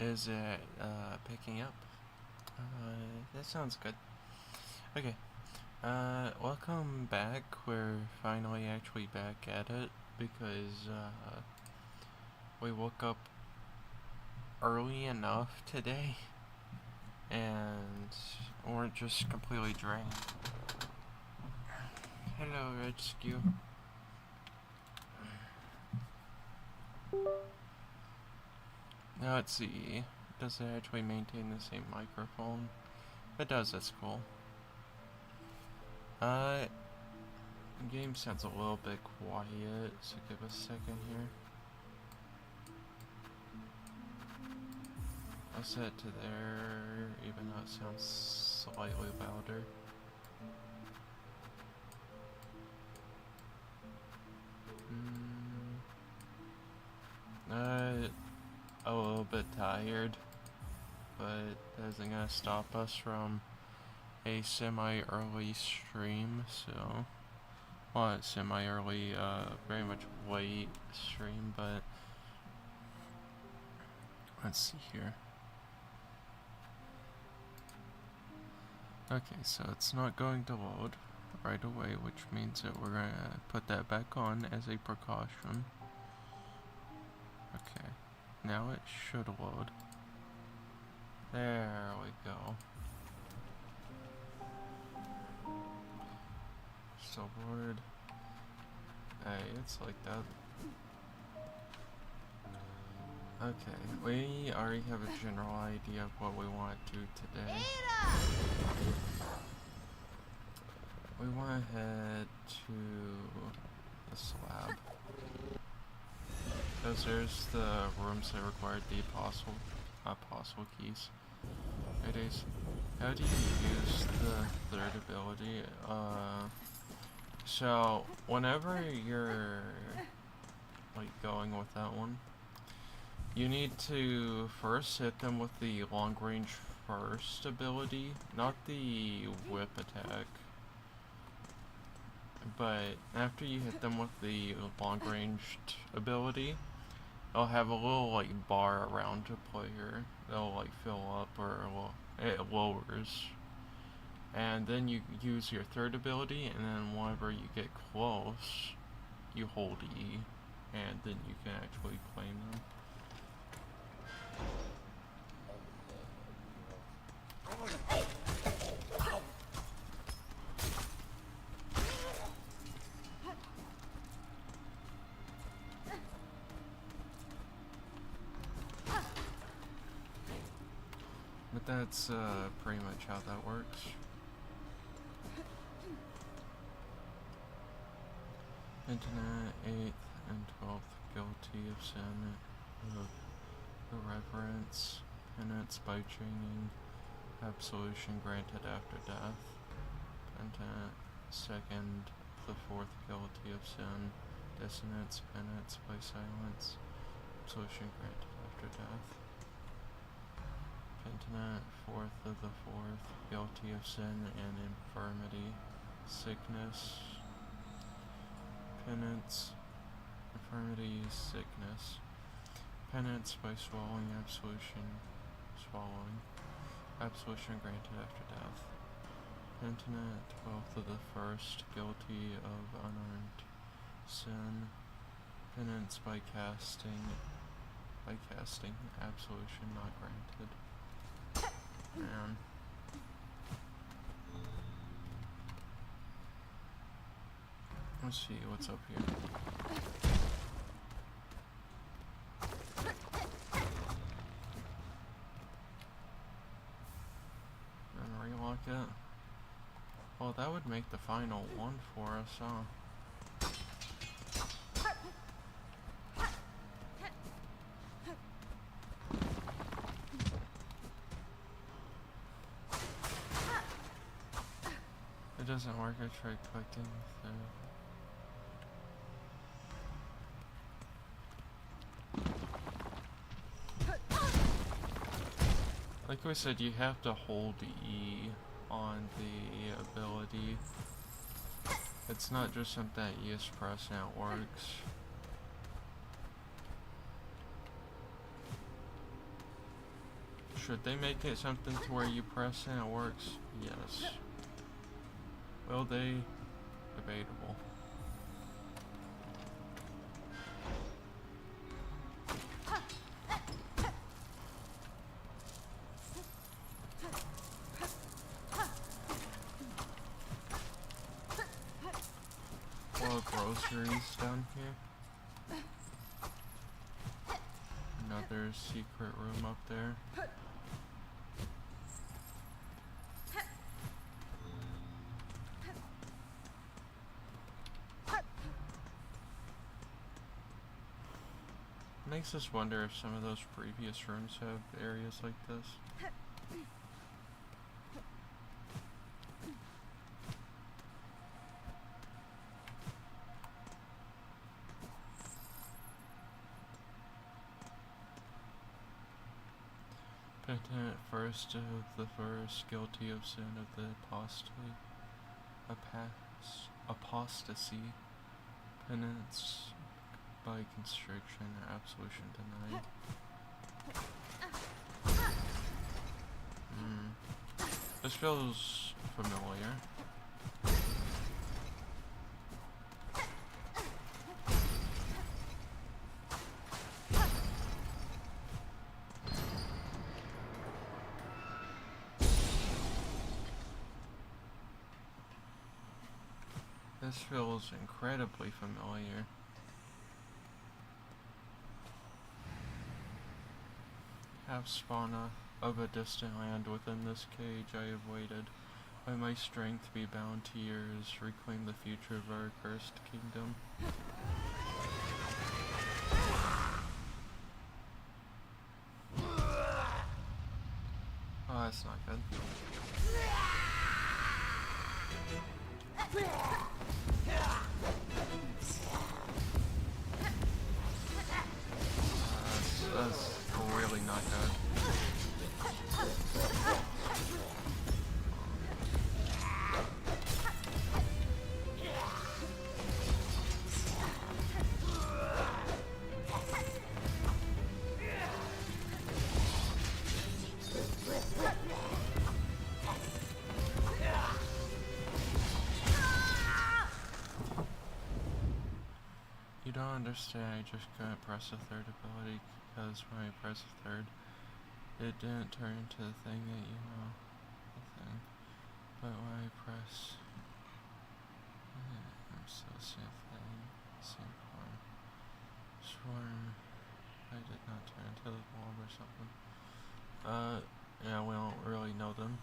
Is it picking up? That sounds good. Okay. Welcome back. We're finally actually back at it because we woke up early enough today and weren't just completely drained. Hello, Rescue. Now let's see. Does it actually maintain the same microphone? If it does, that's cool. The game sounds a little bit quiet, so give us a second here. I'll set it to there, even though it sounds slightly louder. A little bit tired, but that isn't gonna stop us from a semi-early stream, so... Well, it's semi-early, very much late stream, but... Let's see here. Okay, so it's not going to load right away, which means that we're gonna put that back on as a precaution. Okay, now it should load. There we go. Still bored. Hey, it's like that. Okay, we already have a general idea of what we want to do today. We want to head to the slab. Because there's the rooms that require the apostle keys. It is. How do you use the third ability? So whenever you're like going with that one, you need to first hit them with the long range first ability, not the whip attack. But after you hit them with the long ranged ability, it'll have a little like bar around the player that'll like fill up, or it lowers. And then you use your third ability, and then whenever you get close, you hold E, and then you can actually claim them. But that's pretty much how that works. Internet 8th and 12th guilty of sin of irreverence, penance by chaining, absolution granted after death. Penitent 2nd, the 4th guilty of sin, dissonance, penance by silence, absolution granted after death. Penitent 4th of the 4th, guilty of sin and infirmity, sickness, penance, infirmity, sickness, penance by swallowing, absolution, absolution granted after death. Penitent 12th of the 1st, guilty of unearned sin, penance by casting, absolution not granted. Man. Let's see what's up here. And relock it. Well, that would make the final one for us, huh? It doesn't work. I tried collecting the... Like we said, you have to hold E on the ability. It's not just something that you just press and it works. Should they make it something to where you press and it works? Yes. Will they? Debatable. More groceries down here. Another secret room up there. Makes us wonder if some of those previous rooms have areas like this. Penitent first of the first, guilty of sin of the apostasy, penance by constriction, absolution denied. This feels familiar. This feels incredibly familiar. Have spawna of a distant land within this cage I have waited. By my strength be bound to yours, reclaim the future of our cursed kingdom. Oh, that's not good. That's really not good. You don't understand, I just couldn't press a third ability because when I press a third, it didn't turn into the thing that you know, the thing. But when I press, I'm still same thing, same form. Swarm, I did not turn into the bomb or something. Yeah, we don't really know them.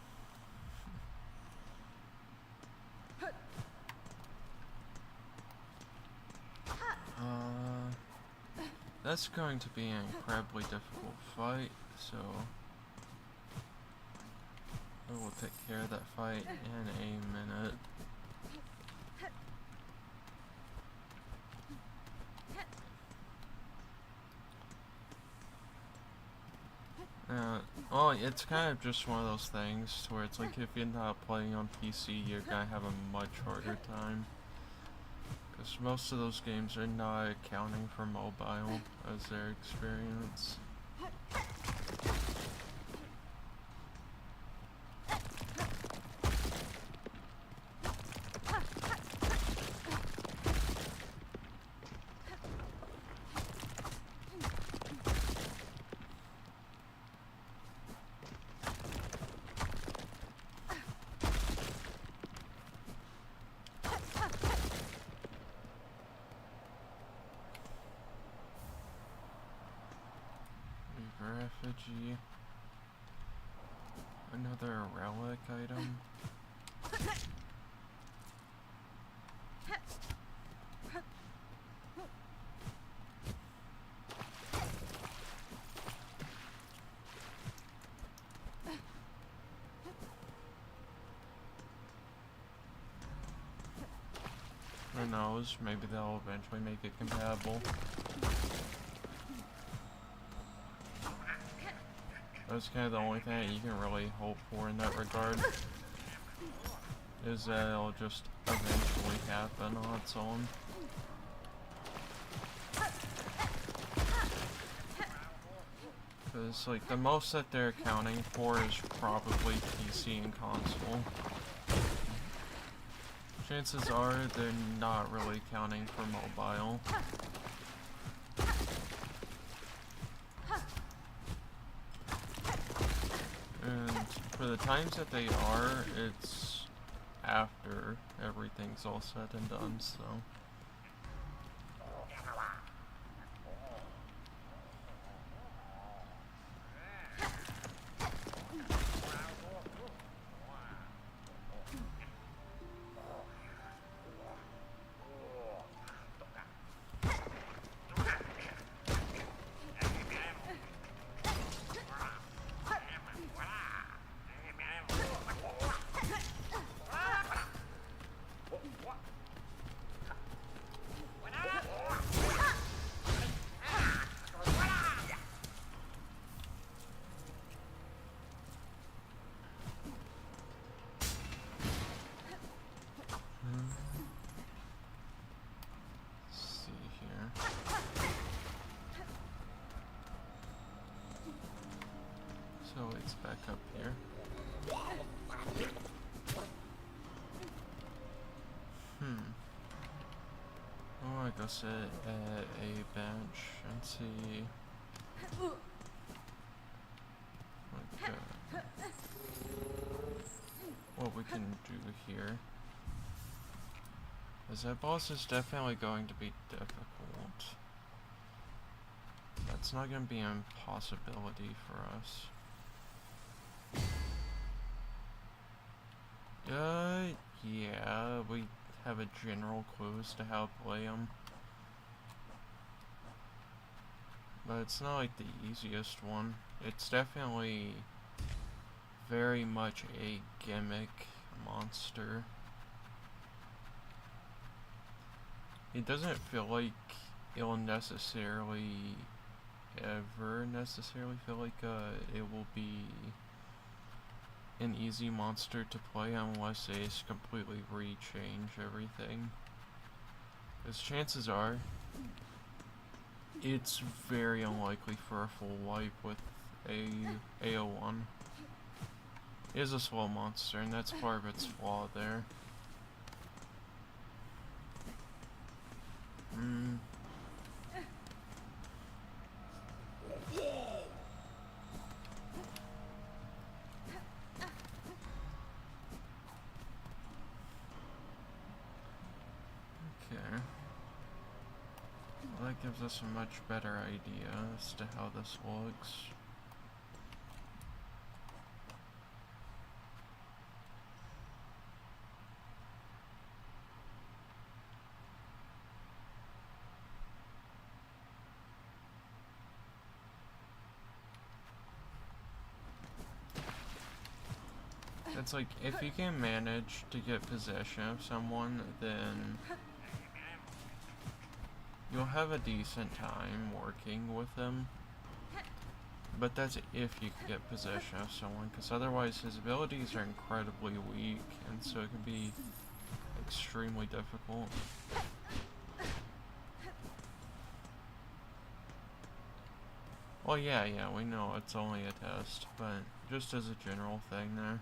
That's going to be an incredibly difficult fight, so I will take care of that fight in a minute. Well, it's kind of just one of those things where it's like if you're not playing on PC, you're gonna have a much harder time. Because most of those games are not accounting for mobile as their experience. Effigy. Another relic item. Who knows, maybe they'll eventually make it compatible. That's kind of the only thing that you can really hope for in that regard. Is that it'll just eventually happen on its own. because like the most that they're accounting for is probably PC and console. Chances are they're not really accounting for mobile. And for the times that they are, it's after everything's all said and done, so. So it's back up here. Oh, I go sit at a bench and see what we can do here. Because that boss is definitely going to be difficult. That's not going to be an impossibility for us. Yeah, we have a general clue as to how to play them. But it's not like the easiest one. It's definitely very much a gimmick monster. It doesn't feel like it'll necessarily ever feel like it will be an easy monster to play unless they just completely rechange everything. Because chances are, it's very unlikely for a full wipe with a AO1. It is a slow monster, and that's part of its flaw there. Okay. Well, that gives us a much better idea as to how this looks. It's like, if you can manage to get possession of someone, then you'll have a decent time working with them. But that's if you can get possession of someone, because otherwise his abilities are incredibly weak, and so it can be extremely difficult. Well, yeah, we know it's only a test, but just as a general thing there.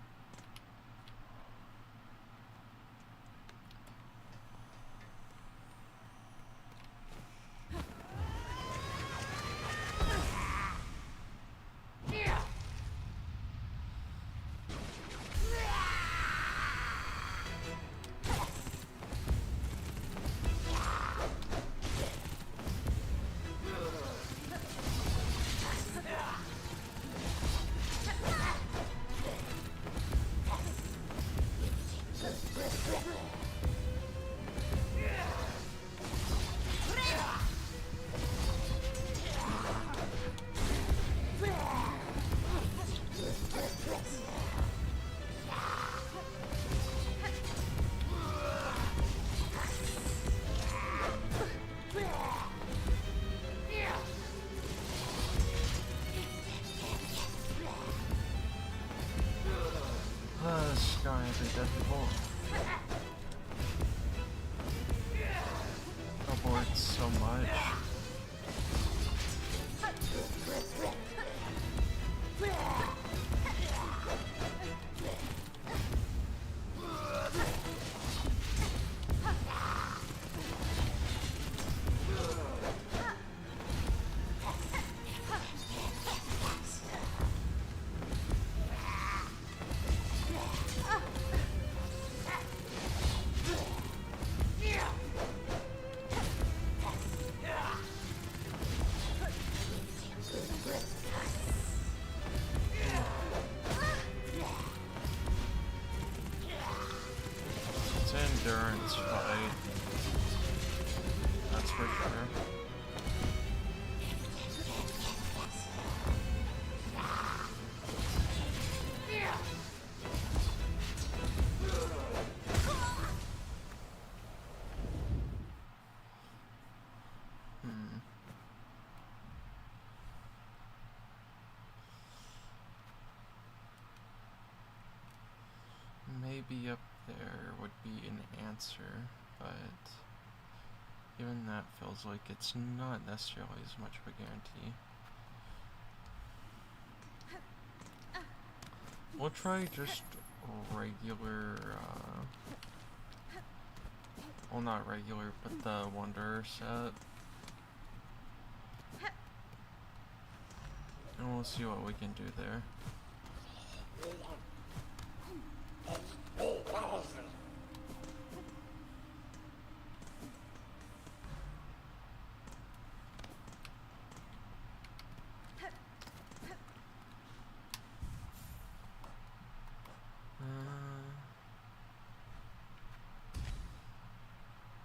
boss fight. That's for sure. Maybe up there would be an answer, but even that feels like it's not necessarily as much of a guarantee. We'll try just regular, well, not regular, but the Wanderer set. And we'll see what we can do there.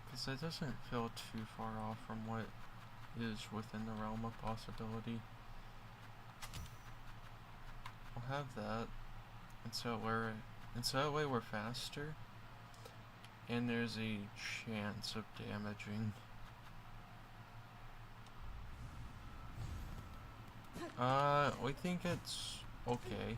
Because that doesn't feel too far off from what is within the realm of possibility. We'll have that, and so that way we're faster, and there's a chance of damaging. We think it's okay.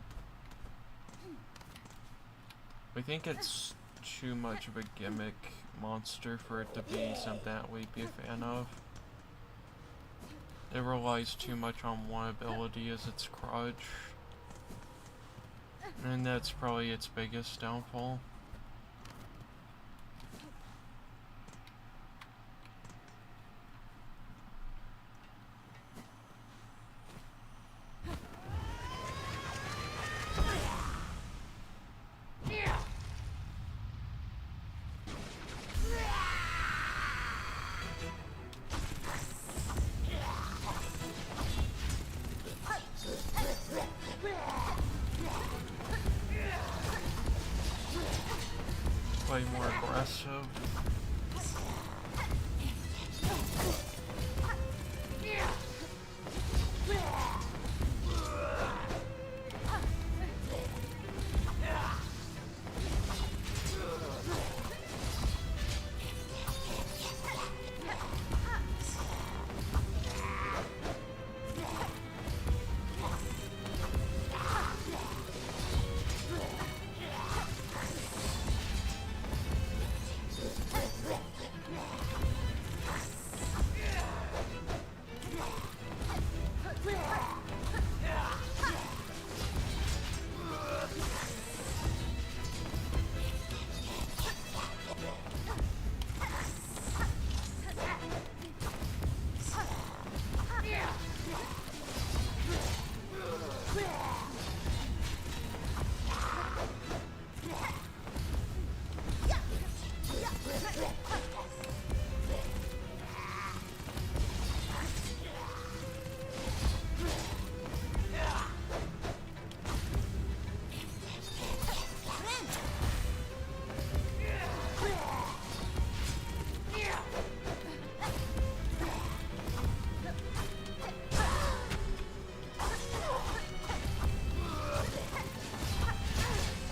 We think it's too much of a gimmick monster for it to be something that we'd be a fan of. It relies too much on one ability as its crutch. And that's probably its biggest downfall. Way more aggressive.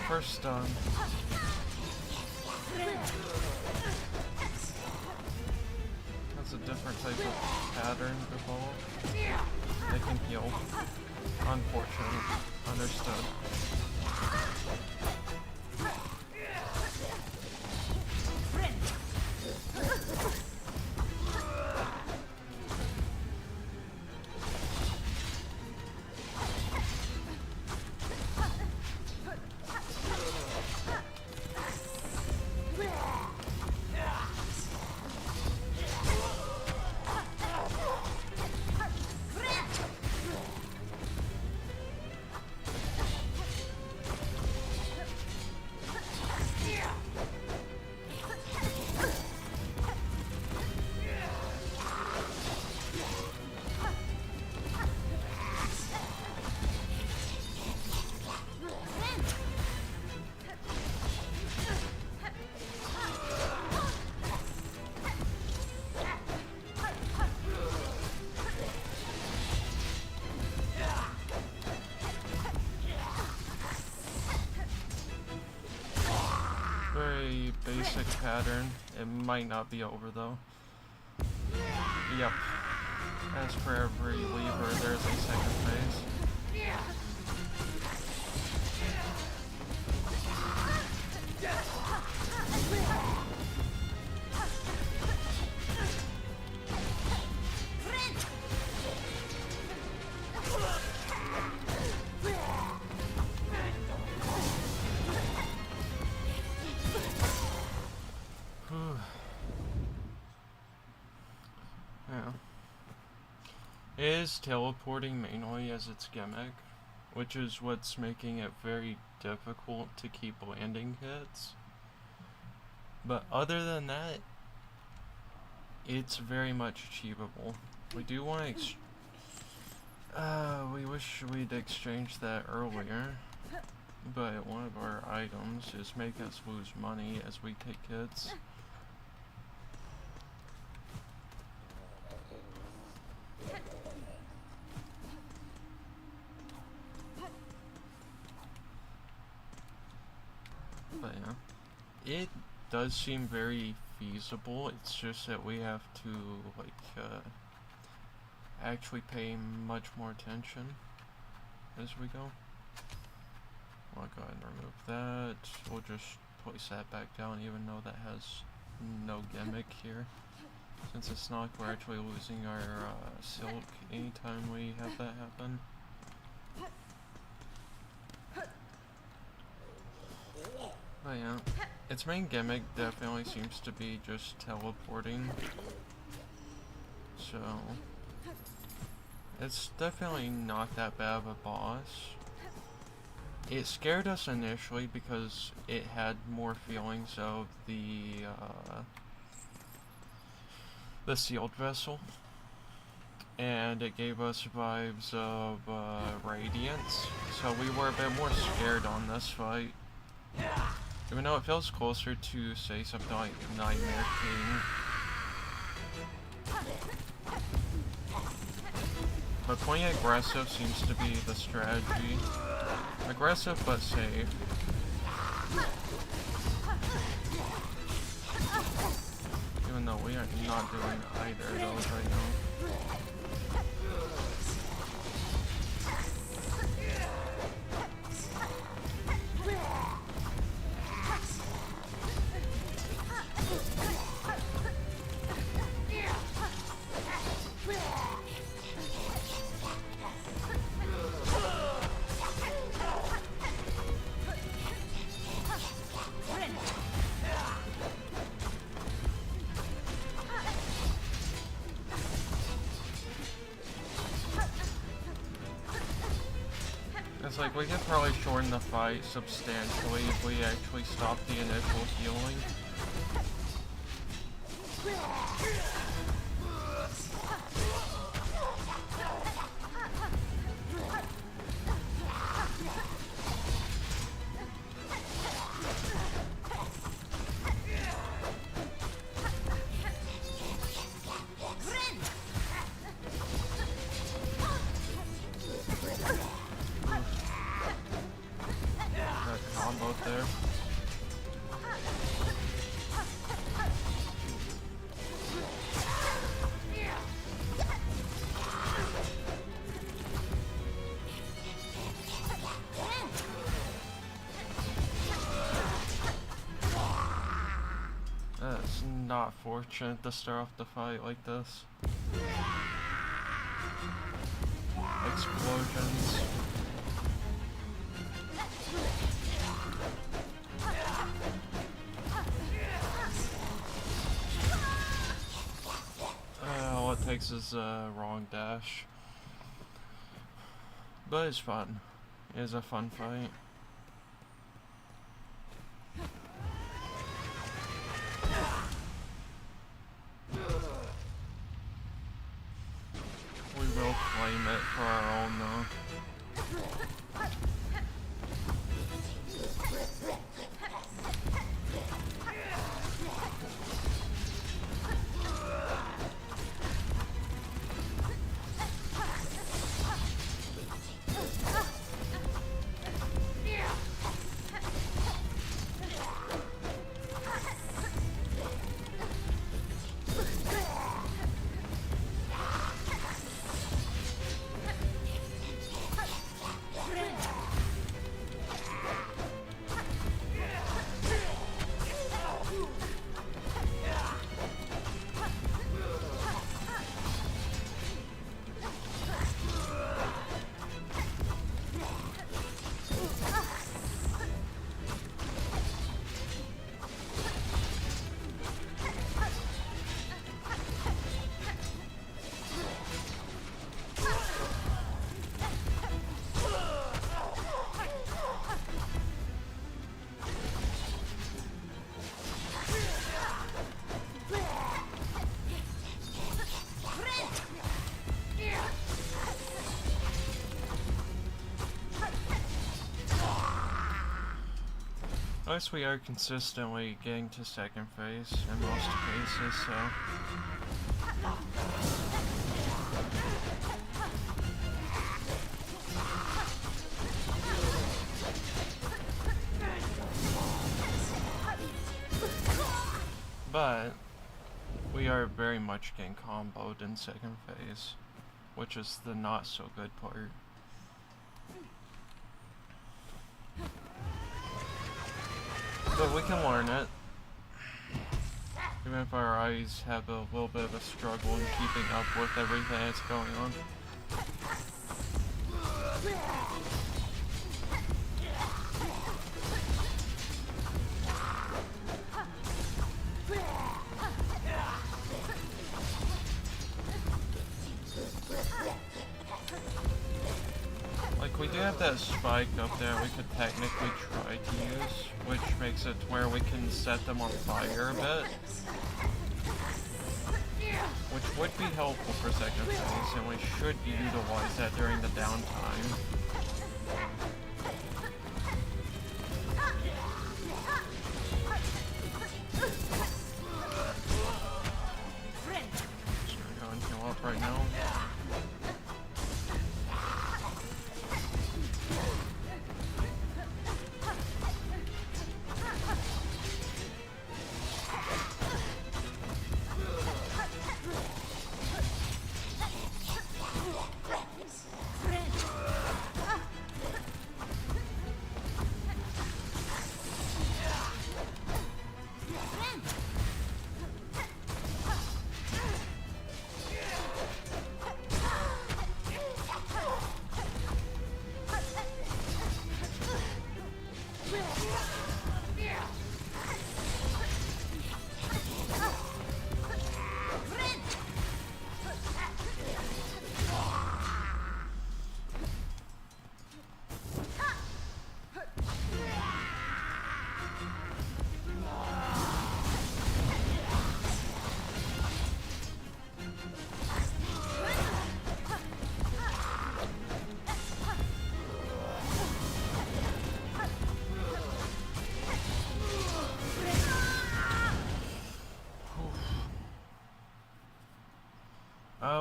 First stun. That's a different type of pattern evolved. They can heal. Unfortunate. Understood. pattern. It might not be over though. Yep. As for every lever, there's a second phase. Yeah. It is teleporting mainly as its gimmick, which is what's making it very difficult to keep landing hits. But other than that, it's very much achievable. We do want to we wish we'd exchanged that earlier, but one of our items is make us lose money as we take hits. But yeah, it does seem very feasible. It's just that we have to like actually pay much more attention as we go. I'll go ahead and remove that. We'll just place that back down even though that has no gimmick here, since it's not like we're actually losing our silk anytime we have that happen. But yeah, its main gimmick definitely seems to be just teleporting, so it's definitely not that bad of a boss. It scared us initially because it had more feelings of the sealed vessel, and it gave us vibes of Radiance, so we were a bit more scared on this fight. Even though it feels closer to, say, something like Nightmare King. But playing aggressive seems to be the strategy. Aggressive but safe. Even though we are not doing either of those right now. It's like, we could probably shorten the fight substantially if we actually stop the initial healing. There. That's not fortunate to start off the fight like this. Explosions. All it takes is a wrong dash. But it's fun. It is a fun fight. We will claim it for our own though. Plus, we are consistently getting to second phase in most cases, so. But we are very much getting comboed in second phase, which is the not so good part. But we can learn it. Even if our eyes have a little bit of a struggle in keeping up with everything that's going on. Like, we do have that spike up there we could technically try to use, which makes it where we can set them on fire a bit. Which would be helpful for second phase, and we should utilize that during the downtime. So we're going to heal up right now.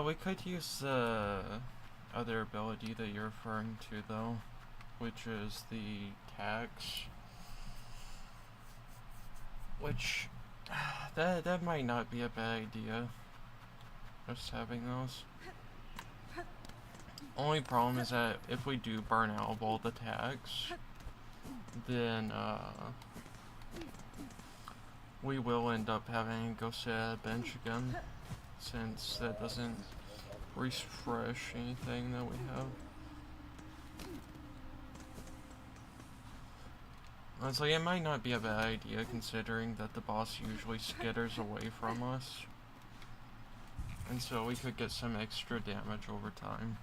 We could use the other ability that you're referring to, though, which is the tags. Which, that might not be a bad idea, just having those. Only problem is that if we do burn out of all the tags, then, we will end up having to go sit at a bench again, since that doesn't refresh anything that we have. Honestly, it might not be a bad idea considering that the boss usually skitters away from us. And so we could get some extra damage over time.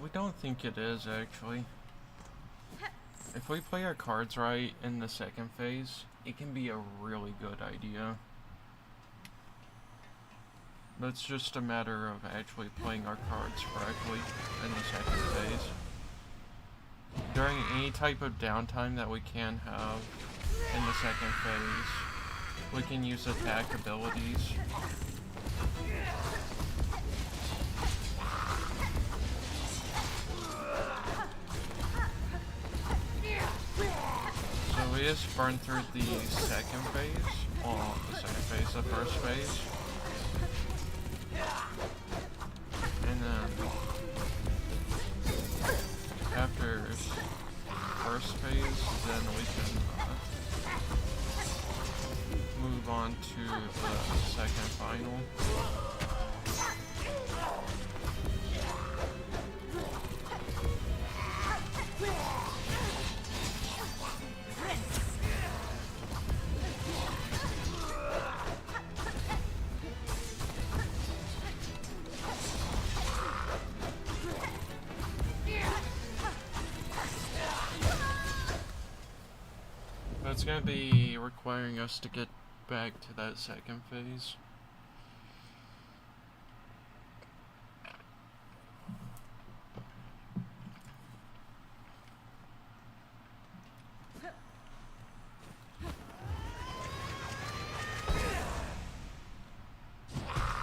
We don't think it is, actually. If we play our cards right in the second phase, it can be a really good idea. But it's just a matter of actually playing our cards correctly in the second phase. During any type of downtime that we can have in the second phase, we can use attack abilities. So we just burn through the second phase, well, the first phase. And then, after first phase, then we can move on to the second final. It's gonna be requiring us to get back to that second phase.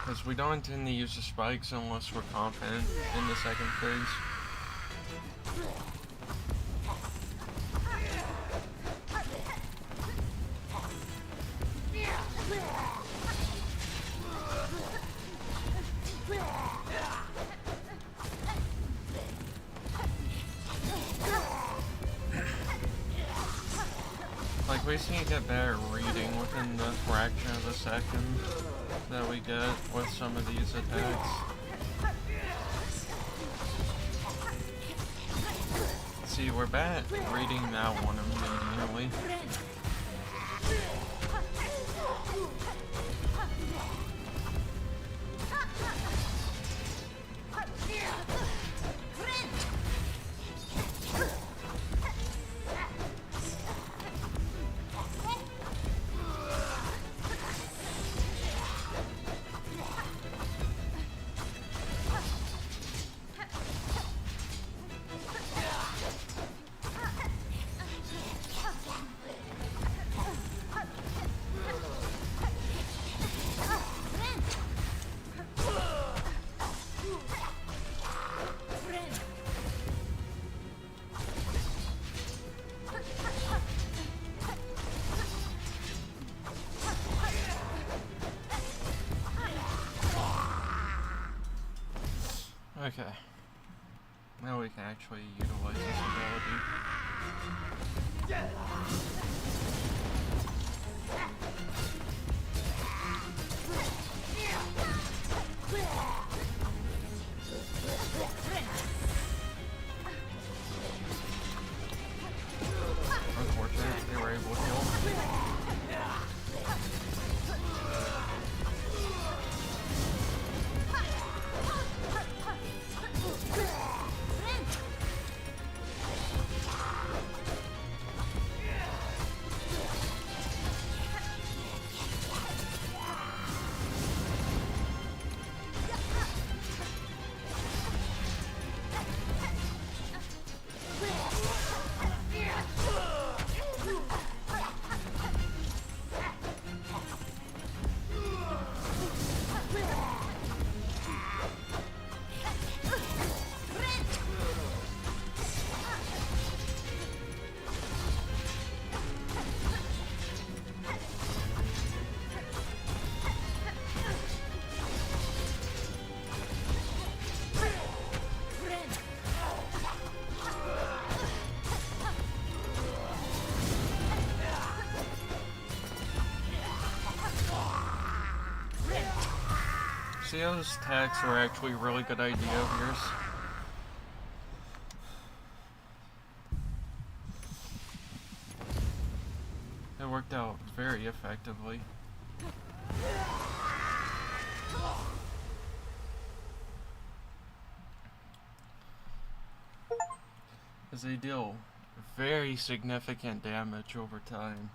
Because we don't intend to use the spikes unless we're confident in the second phase. Like, we just need to get better reading within the fraction of a second that we get with some of these attacks. See, we're bad at reading that one immediately. Okay. Now we can actually utilize this ability. Unfortunately, they were able to heal. See, those attacks were actually a really good idea of yours. It worked out very effectively. As they deal very significant damage over time.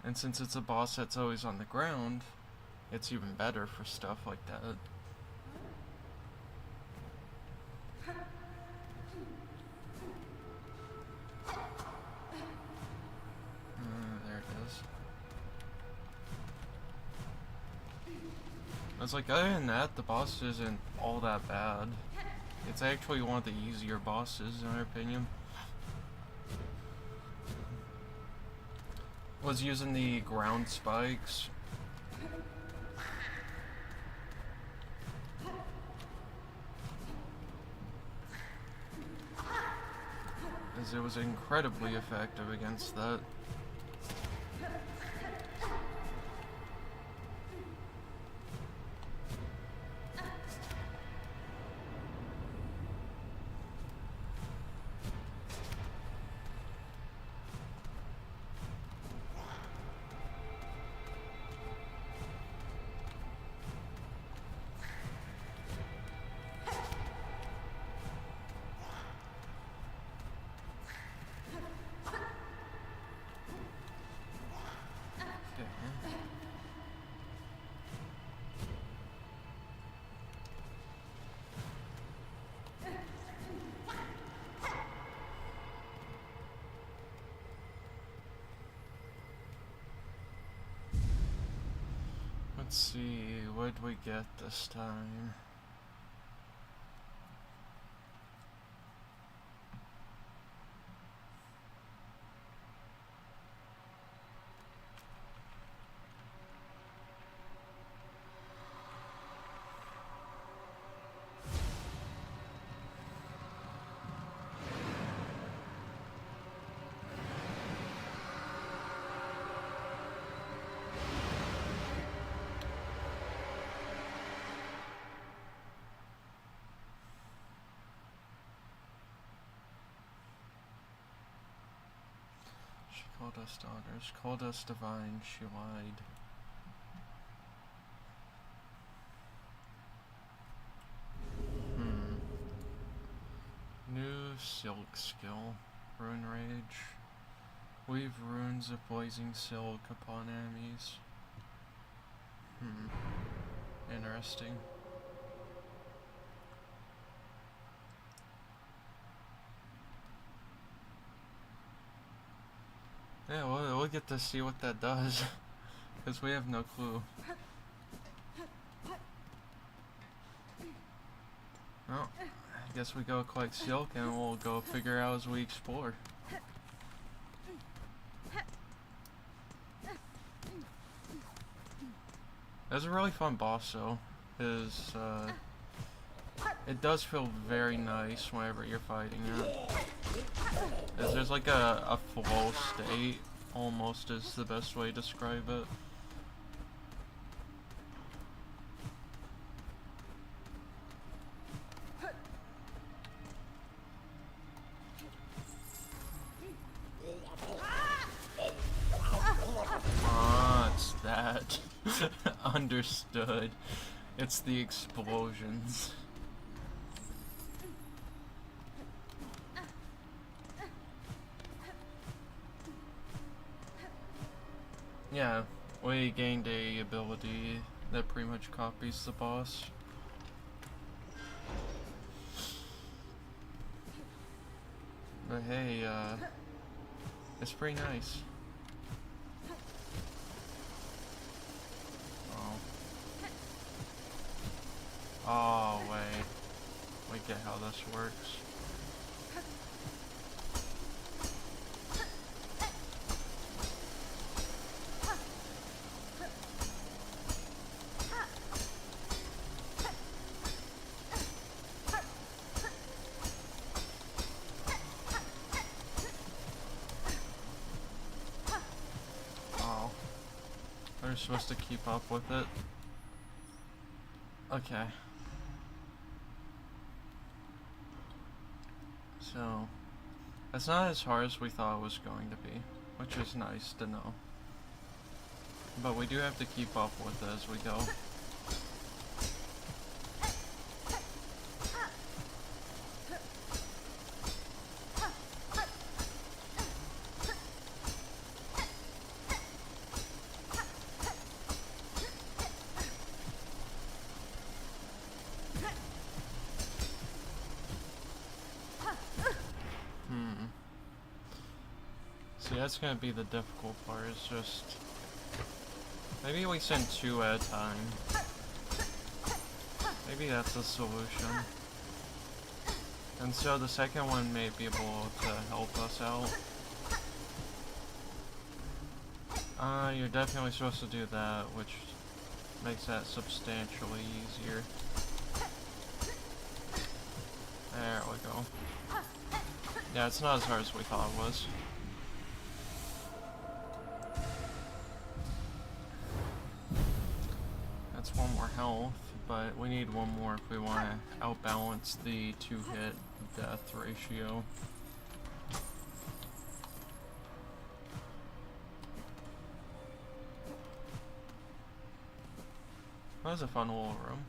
And since it's a boss that's always on the ground, it's even better for stuff like that. There it is. I was like, other than that, the boss isn't all that bad. It's actually one of the easier bosses, in my opinion. Was using the ground spikes. As it was incredibly effective against that. Let's see, what did we get this time? She called us daughters, called us divine, she lied. New silk skill. Rune rage. Weave runes of blazing silk upon enemies. Interesting. Yeah, we'll get to see what that does, because we have no clue. Well, I guess we go collect silk and we'll go figure out as we explore. That's a really fun boss though, because it does feel very nice whenever you're fighting it. There's like a flow state, almost is the best way to describe it. Ah, it's that. Understood. It's the explosions. Yeah, we gained a ability that pretty much copies the boss. But hey, it's pretty nice. Oh, wait. We get how this works. Oh. We're supposed to keep up with it. Okay. So, it's not as hard as we thought it was going to be, which is nice to know. But we do have to keep up with it as we go. See, that's gonna be the difficult part, is just... maybe we send 2 at a time. Maybe that's the solution. And so the second one may be able to help us out. You're definitely supposed to do that, which makes that substantially easier. There we go. Yeah, it's not as hard as we thought it was. That's 1 more health, but we need 1 more if we want to outbalance the 2-hit death ratio. That was a fun little room.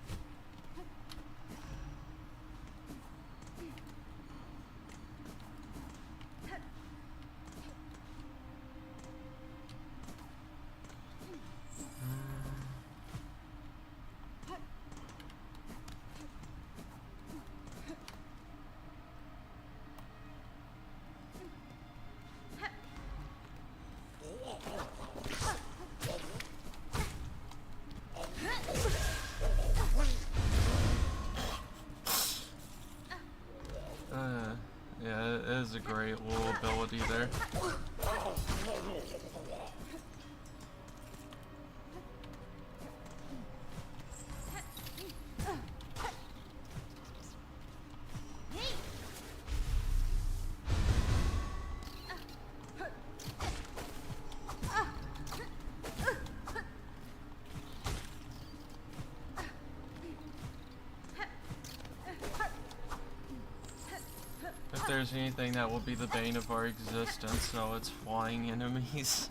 is a great little ability there. If there's anything that will be the bane of our existence, so it's flying enemies.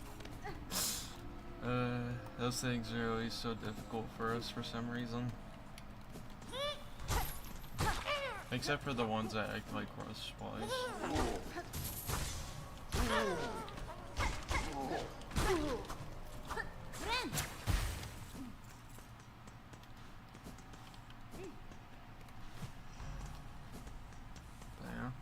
Those things are always so difficult for us for some reason. Except for the ones that act like rust flies. There.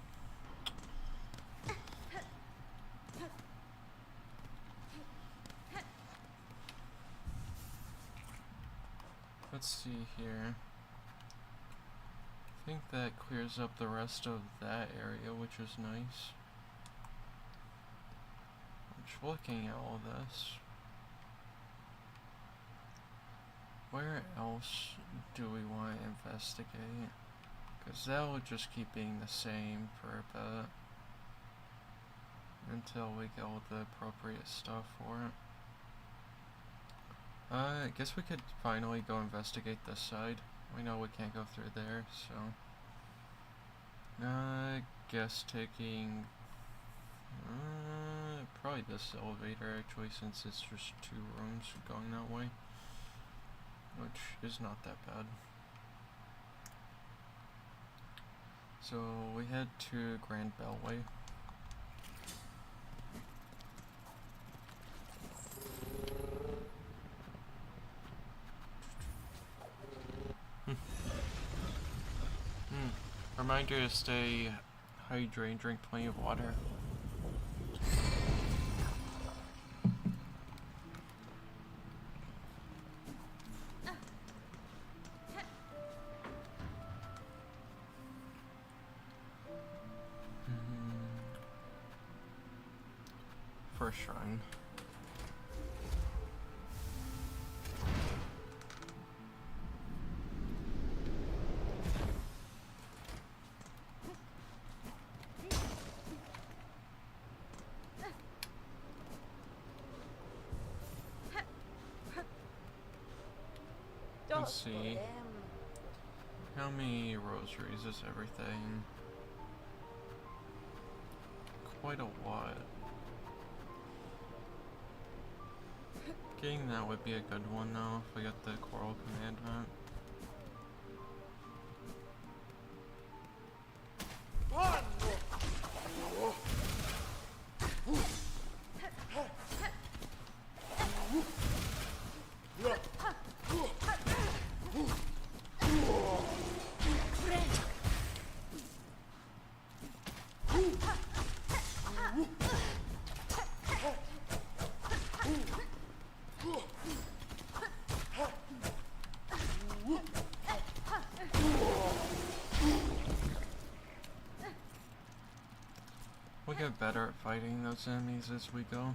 Let's see here. I think that clears up the rest of that area, which is nice. Which, looking at all this, where else do we want to investigate? Because that will just keep being the same for a bit until we get all the appropriate stuff for it. I guess we could finally go investigate this side. We know we can't go through there, so I guess taking probably this elevator actually, since it's just 2 rooms going that way, which is not that bad. So we head to Grand Bellway. Reminder to stay hydrated, drink plenty of water. First shrine. Let's see. How many rosaries is everything? Quite a lot. Getting that would be a good one though, if we get the Coral Commandment. We'll get better at fighting those enemies as we go.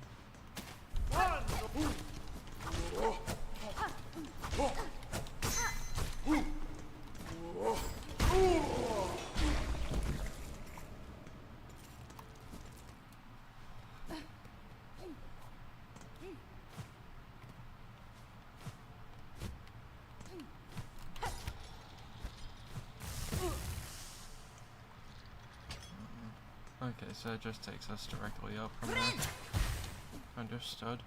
Okay, so it just takes us directly up from there. Understood.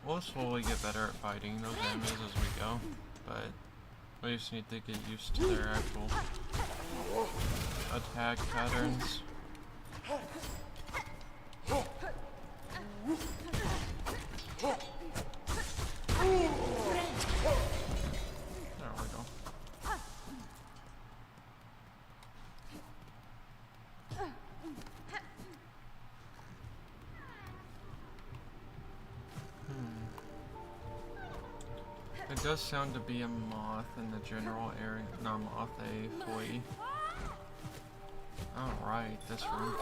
We'll slowly get better at fighting those enemies as we go, but we just need to get used to their actual attack patterns. does sound to be a moth in the general area. Not moth, a flea. Alright, this room.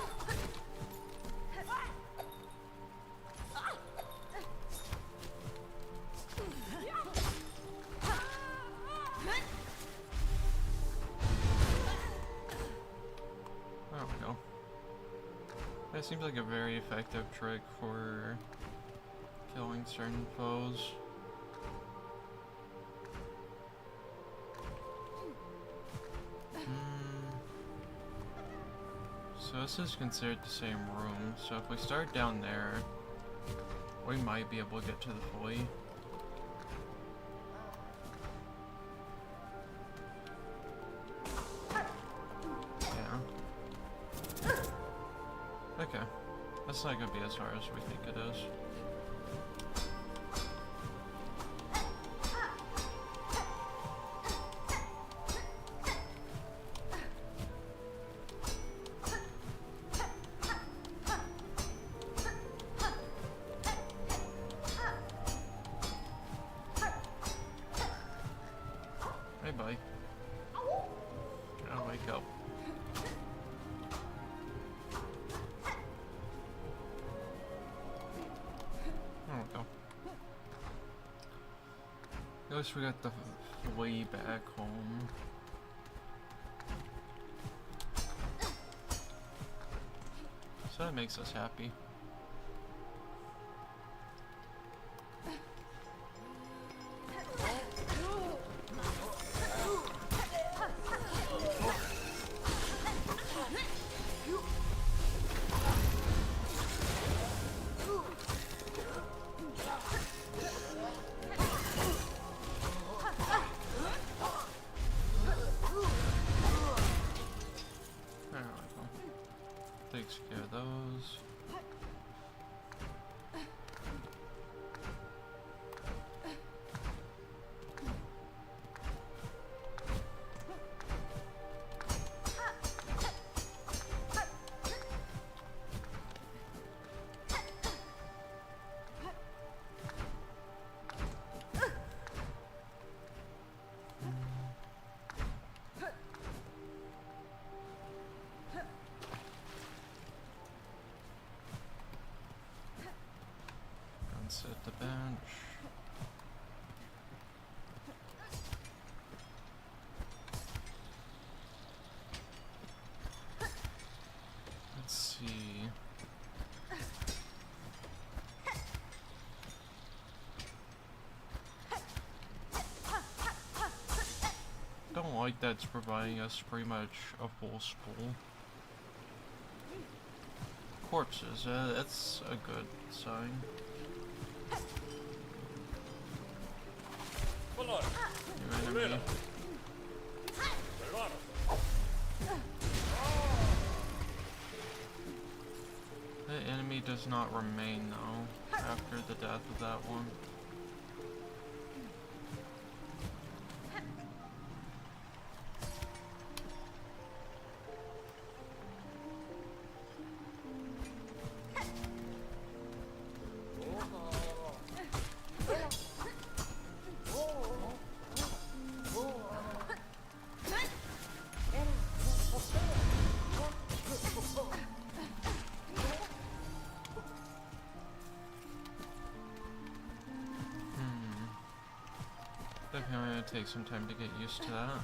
There we go. That seems like a very effective trick for killing certain foes. So this is considered the same room, so if we start down there, we might be able to get to the flea. Yeah. Okay. That's not gonna be as hard as we think it is. Hey, buddy. Gotta wake up. There we go. At least we got the flea back home. So that makes us happy. Takes care of those. Set the bench. Let's see. Don't like that's providing us pretty much a full spool. Corpses, that's a good sign. New enemy. The enemy does not remain though after the death of that one. Definitely gonna take some time to get used to that.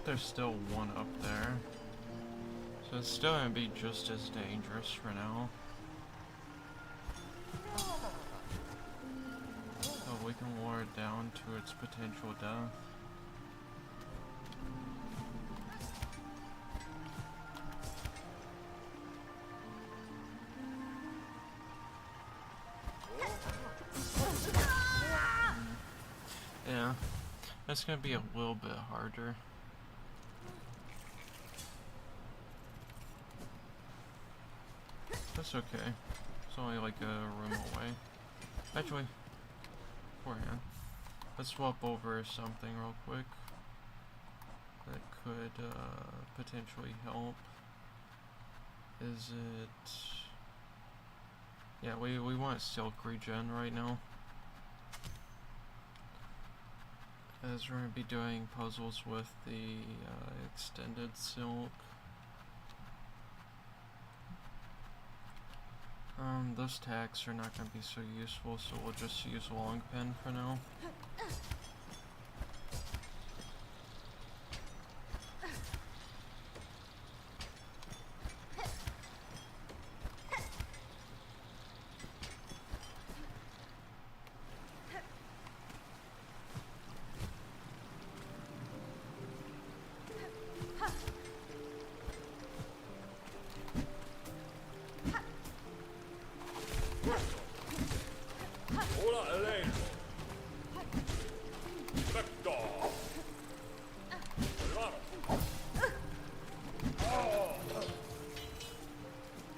There's still one up there, so it's still gonna be just as dangerous for now. So we can ward it down to its potential death. Yeah, that's gonna be a little bit harder. That's okay. It's only like a room away. Actually, beforehand, let's swap over something real quick that could potentially help. Is it... Yeah, we want silk regen right now, as we're going to be doing puzzles with the extended silk. Those tags are not going to be so useful, so we'll just use long pen for now.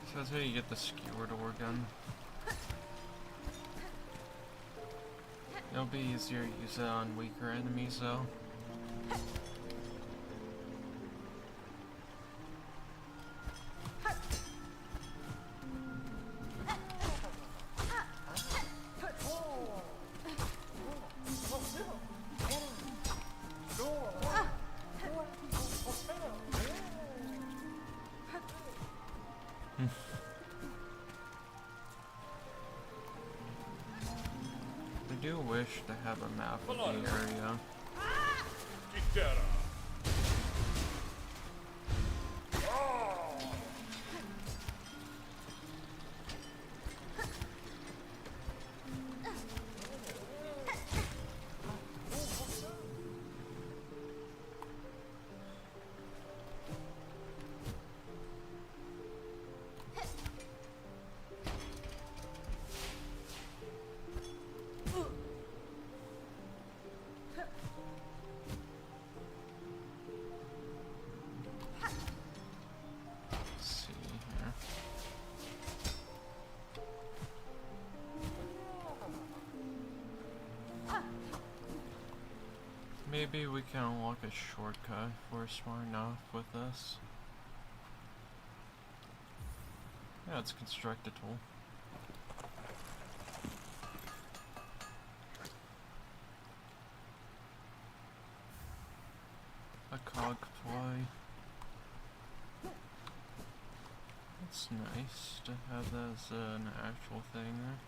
So that's how you get the skewer door gun. It'll be easier to use it on weaker enemies though. I do wish to have a map of the area. Maybe we can unlock a shortcut if we're smart enough with this. Yeah, it's construct a tool. A cog fly. It's nice to have that as an actual thing there.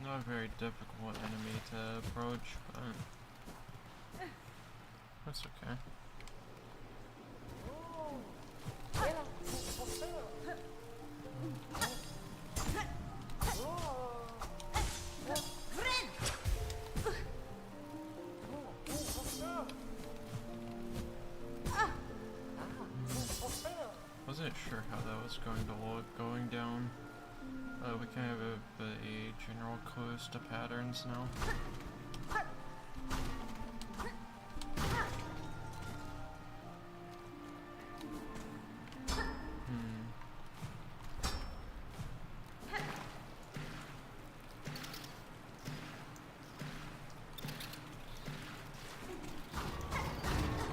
Not a very difficult enemy to approach, but that's okay. Wasn't sure how that was going to look going down. We kind of have a general clues to patterns now.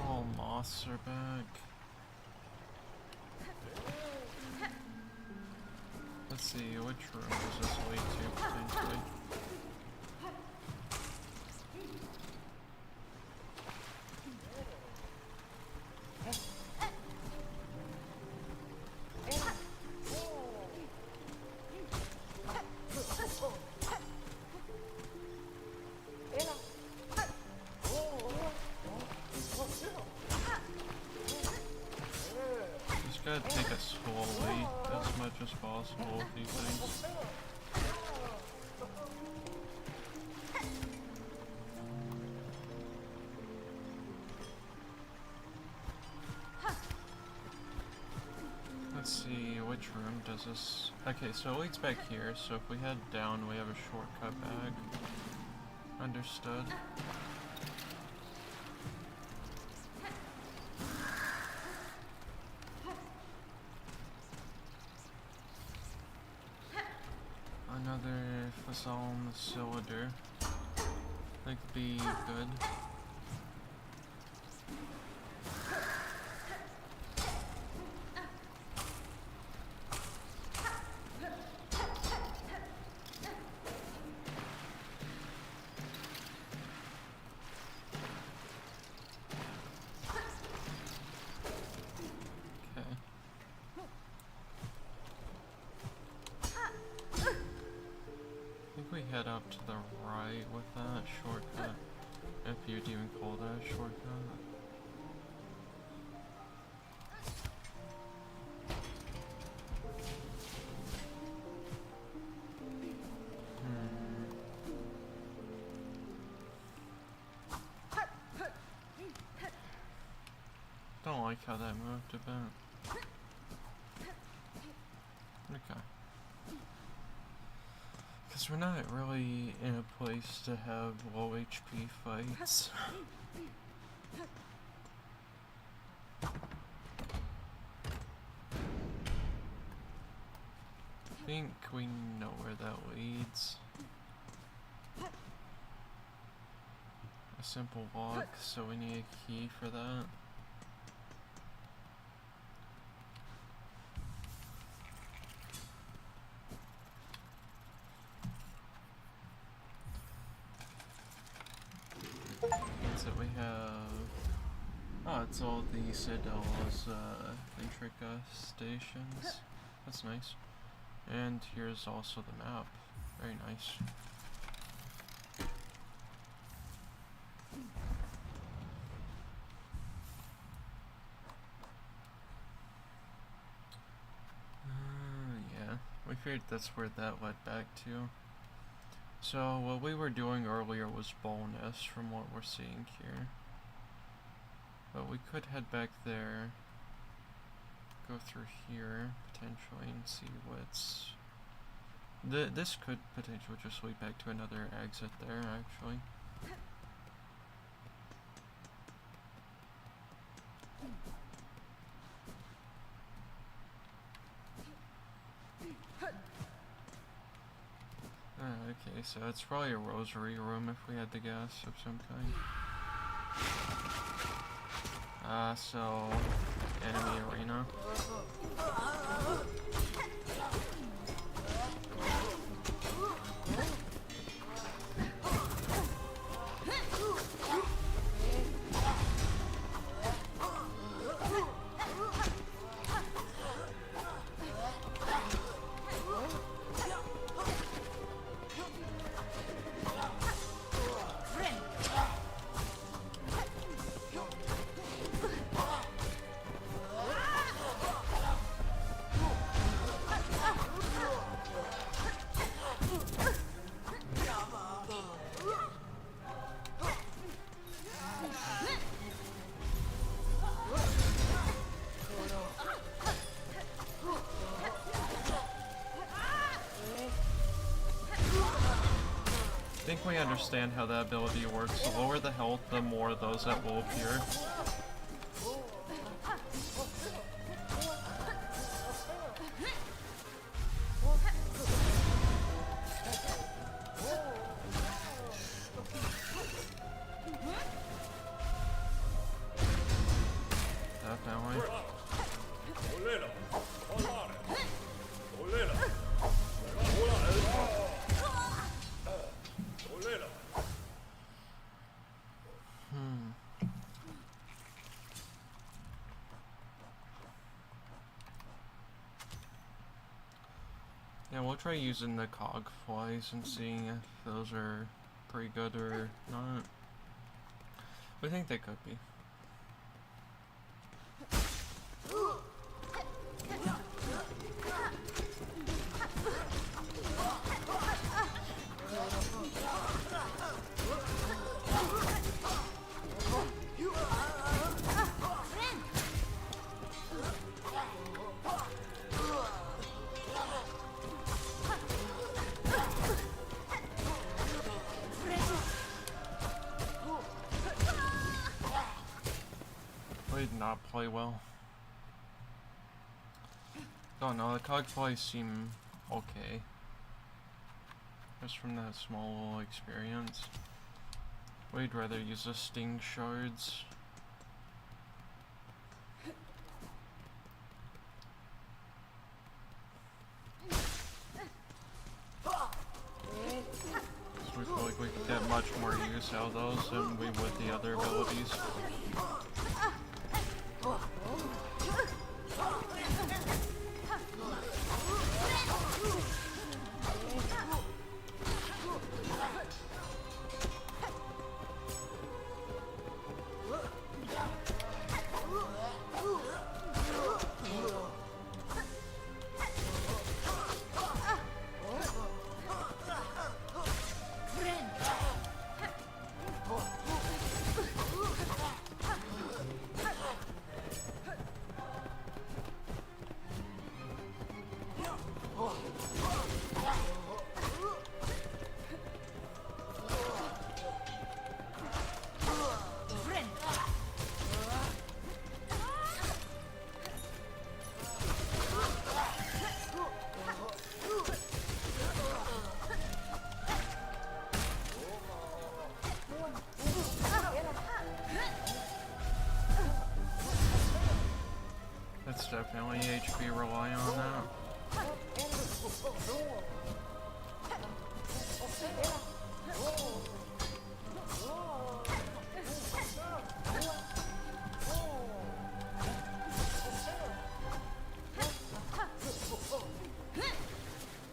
All moths are back. Let's see, which room does this lead to, potentially? just gotta take it slowly as much as possible with these things. Let's see, which room does this... Okay, so it leads back here, so if we head down, we have a shortcut back. Understood. Another Silksong cylinder. That could be good. We head up to the right with that shortcut, if you'd even call that a shortcut. Don't like how that moved a bit. Okay. Because we're not really in a place to have low HP fights. I think we know where that leads. A simple lock, so we need a key for that. That we have... Oh, it's all the Citadel's Intrica stations. That's nice. And here's also the map. Very nice. Yeah, we figured that's where that led back to. So, what we were doing earlier was bonus from what we're seeing here. But we could head back there, go through here, potentially, and see what's... This could potentially just lead back to another exit there, actually. Okay, so it's probably a rosary room if we had to guess of some kind. So enemy arena. I think we understand how that ability works. The lower the health, the more of those that will appear. Definitely. Yeah, we'll try using the cog flies and seeing if those are pretty good or not. We think they could be. not play well. Don't know, the cosplays seem okay. Just from that small little experience. We'd rather use the sting shards. So we feel like we could get much more use out of those than we would the other abilities. That's definitely HP rely on that.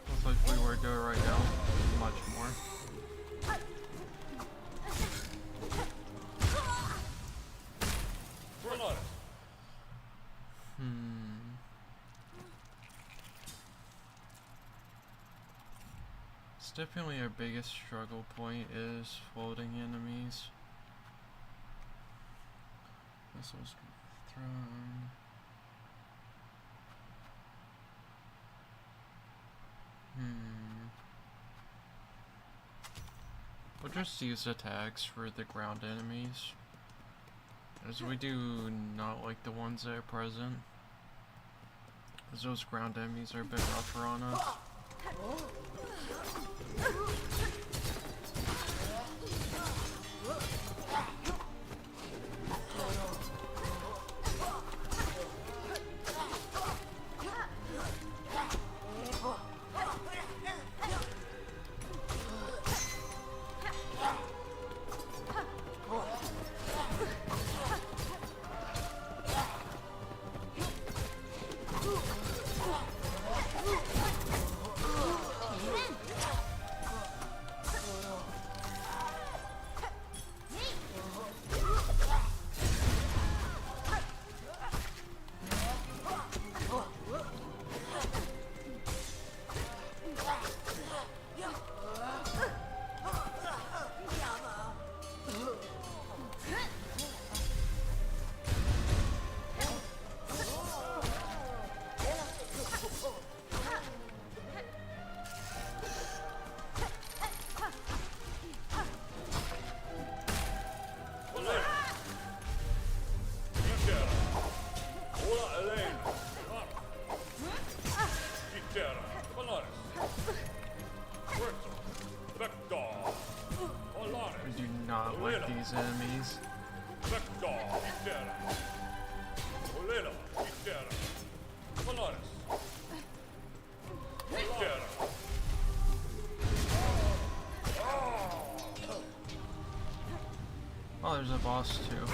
Looks like we were doing right now. Much more. It's definitely our biggest struggle point is floating enemies. Missiles thrown. We'll just use attacks for the ground enemies, as we do not like the ones that are present, as those ground enemies are a bit rougher on us. I do not like these enemies. Oh, there's a boss too.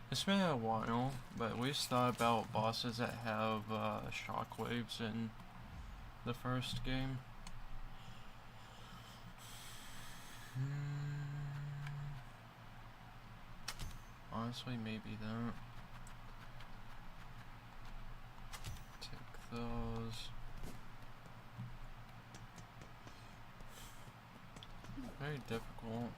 It's been a while, but we just thought about bosses that have shockwaves in the first game. Honestly, maybe that. Take those. Very difficult.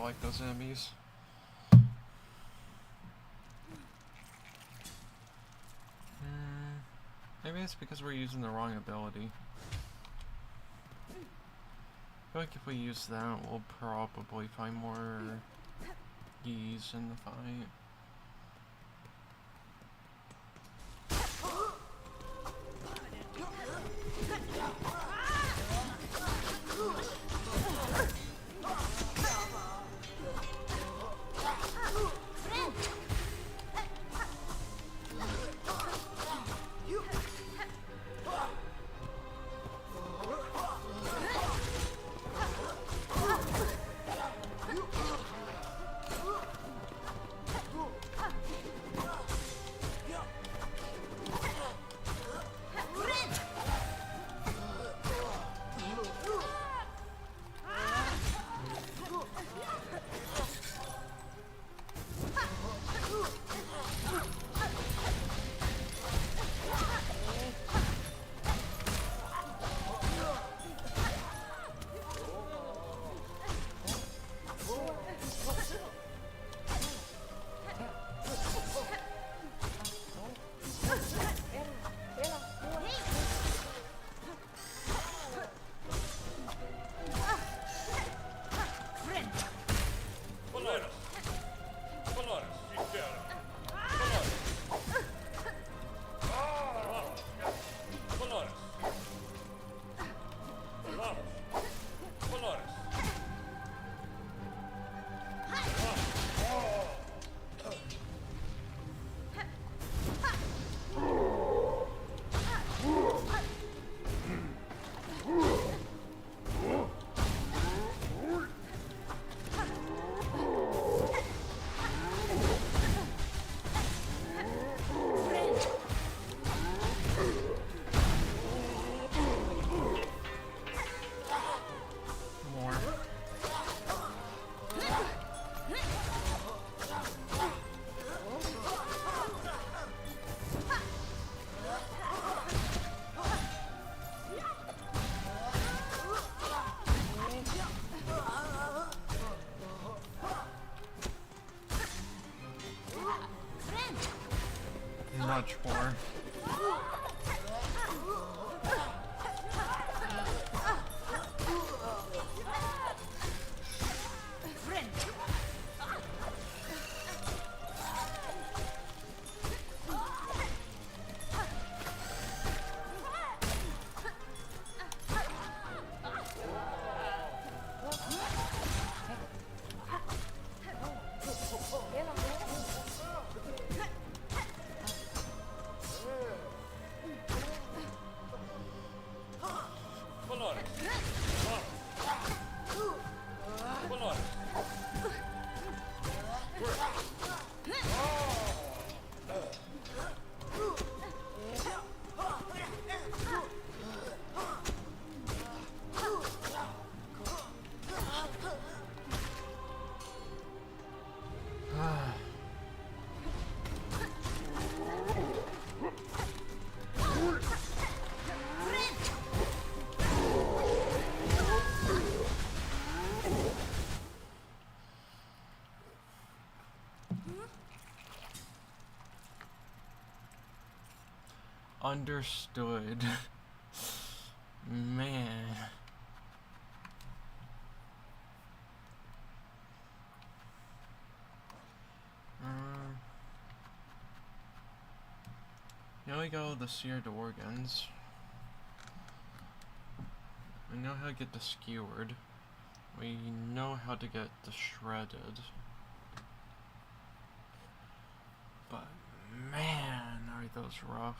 like those enemies. Maybe it's because we're using the wrong ability. I feel like if we use that, we'll probably find more ease in the fight. Much more. Understood. Man. Now we go the seared organs. We know how to get the skewered. We know how to get the shredded. But man, are those rough.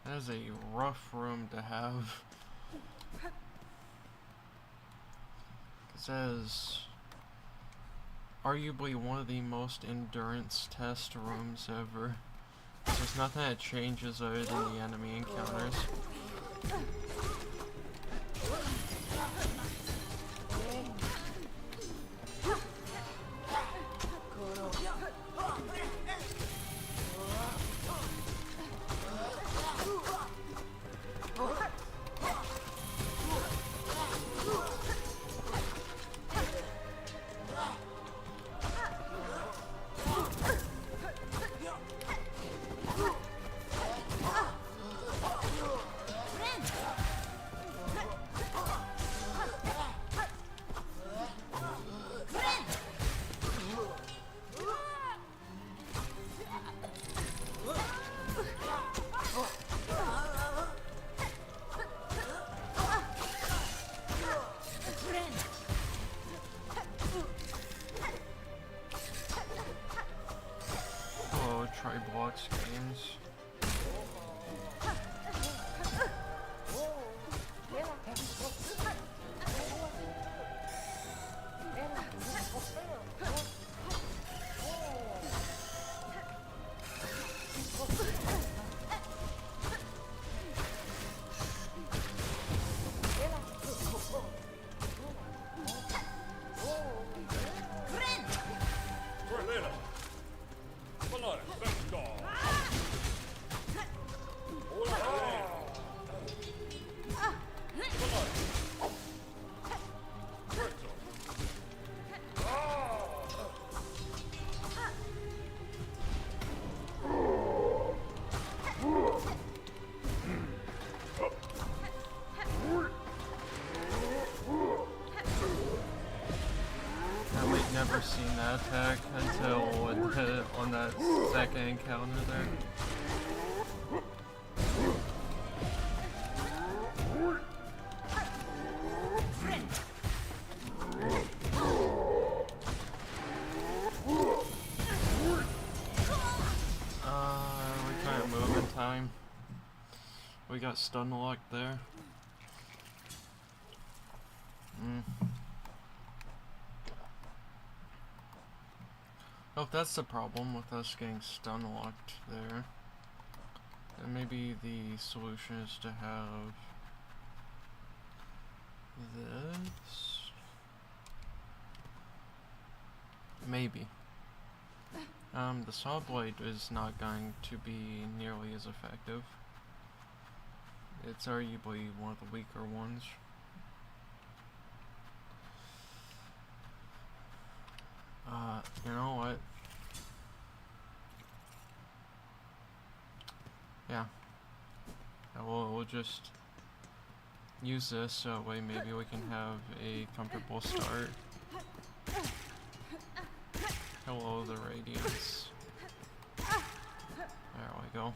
That is a rough room to have. It says arguably one of the most endurance test rooms ever. There's nothing that changes other than the enemy encounters. deluxe games. Never seen that attack until on that second encounter there. We can't move in time. We got stun locked there. Oh, that's the problem with us getting stun locked there. And maybe the solution is to have this. Maybe. The saw blade is not going to be nearly as effective. It's arguably one of the weaker ones. You know what? Yeah. We'll just use this so that way maybe we can have a comfortable start. Hello, the radiance. There we go.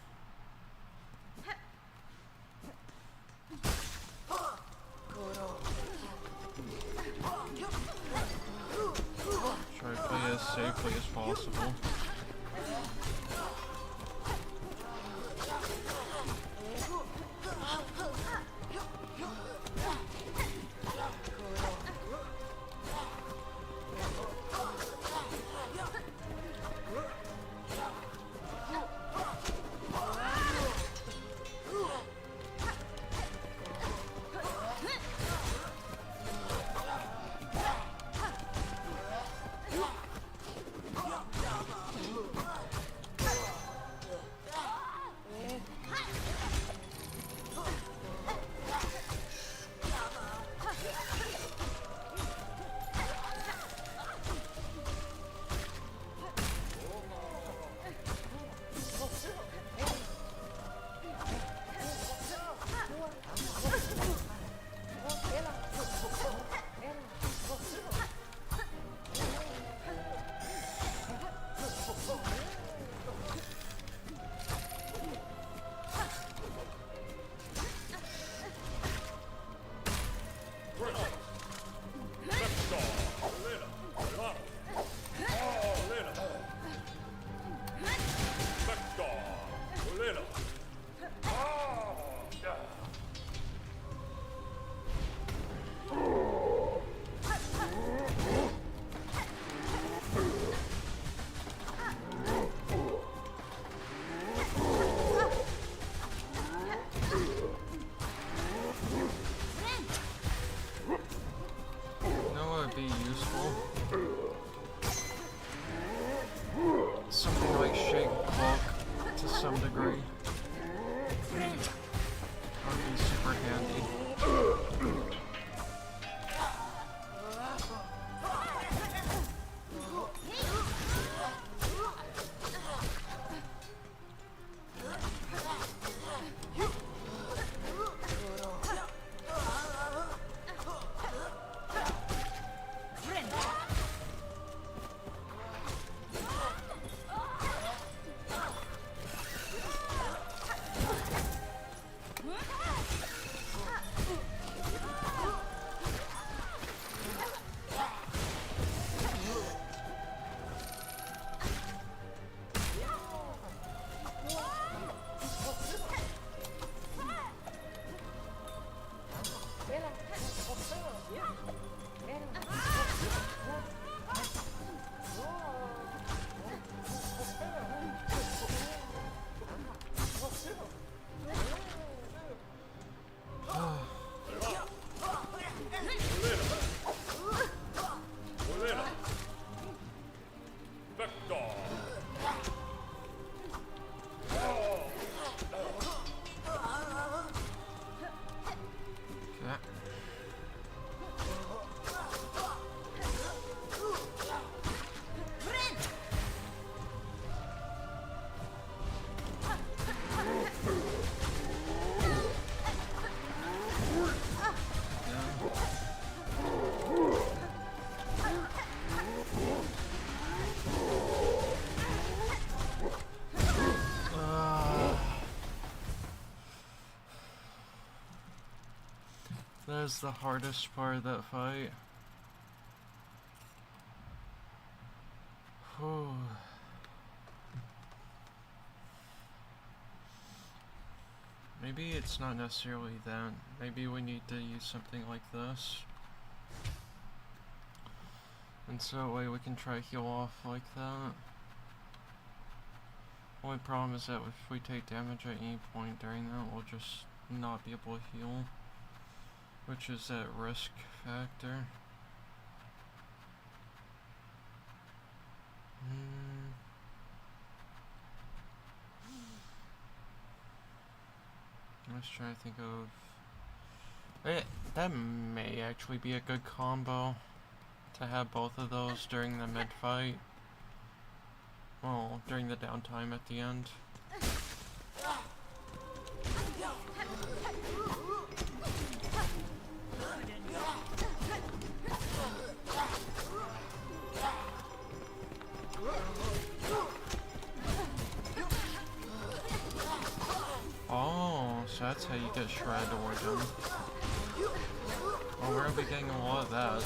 Try to play as safely as possible. Something like shake bulk to some degree. That would be super handy. That is the hardest part of that fight. Whew. Maybe it's not necessarily that. Maybe we need to use something like this. And so that way we can try to heal off like that. Only problem is that if we take damage at any point during that, we'll just not be able to heal. Which is that risk factor. Let's try to think of... that may actually be a good combo. To have both of those during the mid-fight. Well, during the downtime at the end. Oh, so that's how you get Shred Origin. Well, we're gonna be getting a lot of that.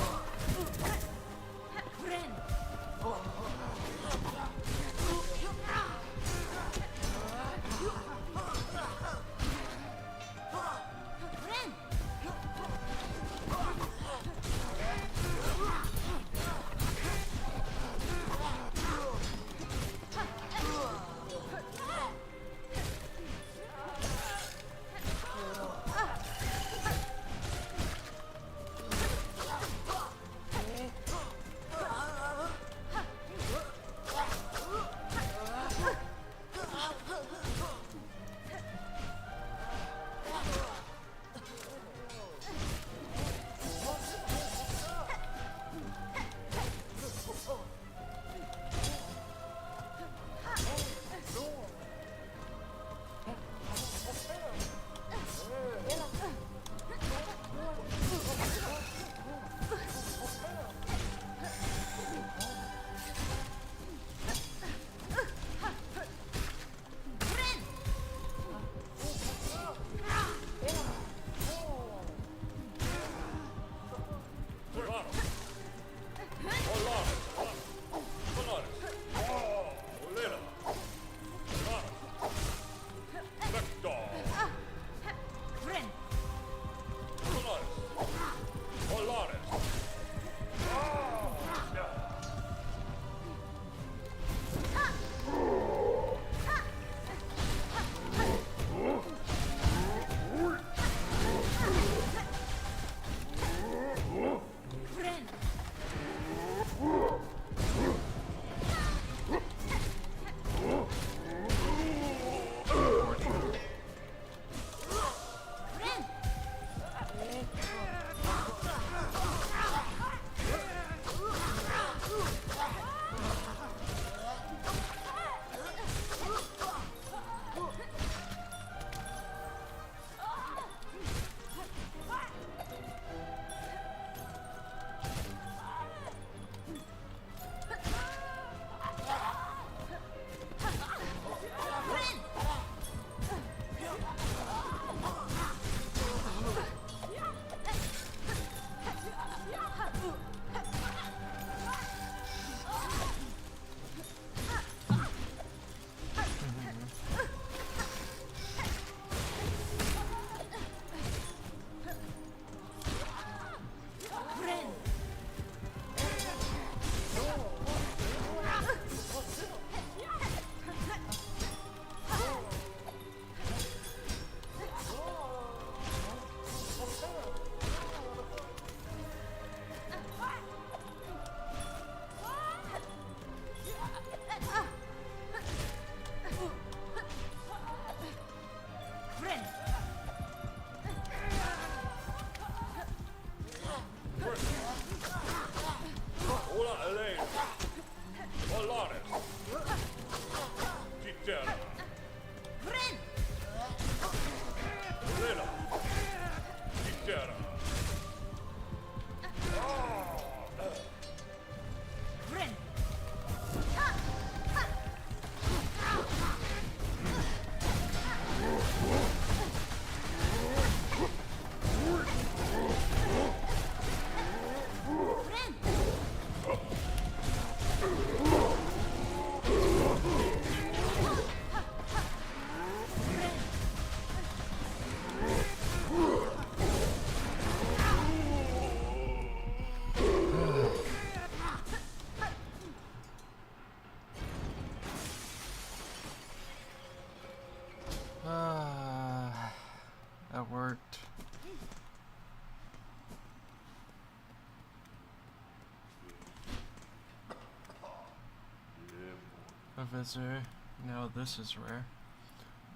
Now this is rare.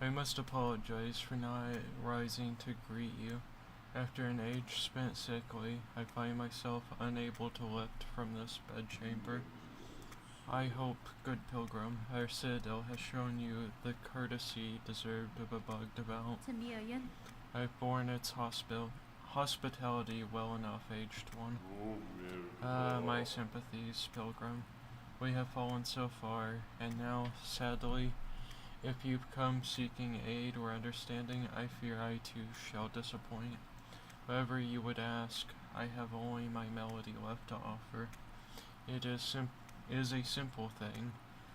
I must apologize for not rising to greet you. After an age spent sickly, I find myself unable to lift from this bedchamber. I hope, good pilgrim, our citadel has shown you the courtesy deserved of a bugged about. I've borne its hospitality well enough, aged one. My sympathies, pilgrim. We have fallen so far, and now, sadly, if you've come seeking aid or understanding, I fear I too shall disappoint. Whatever you would ask, I have only my melody left to offer. It is a simple thing,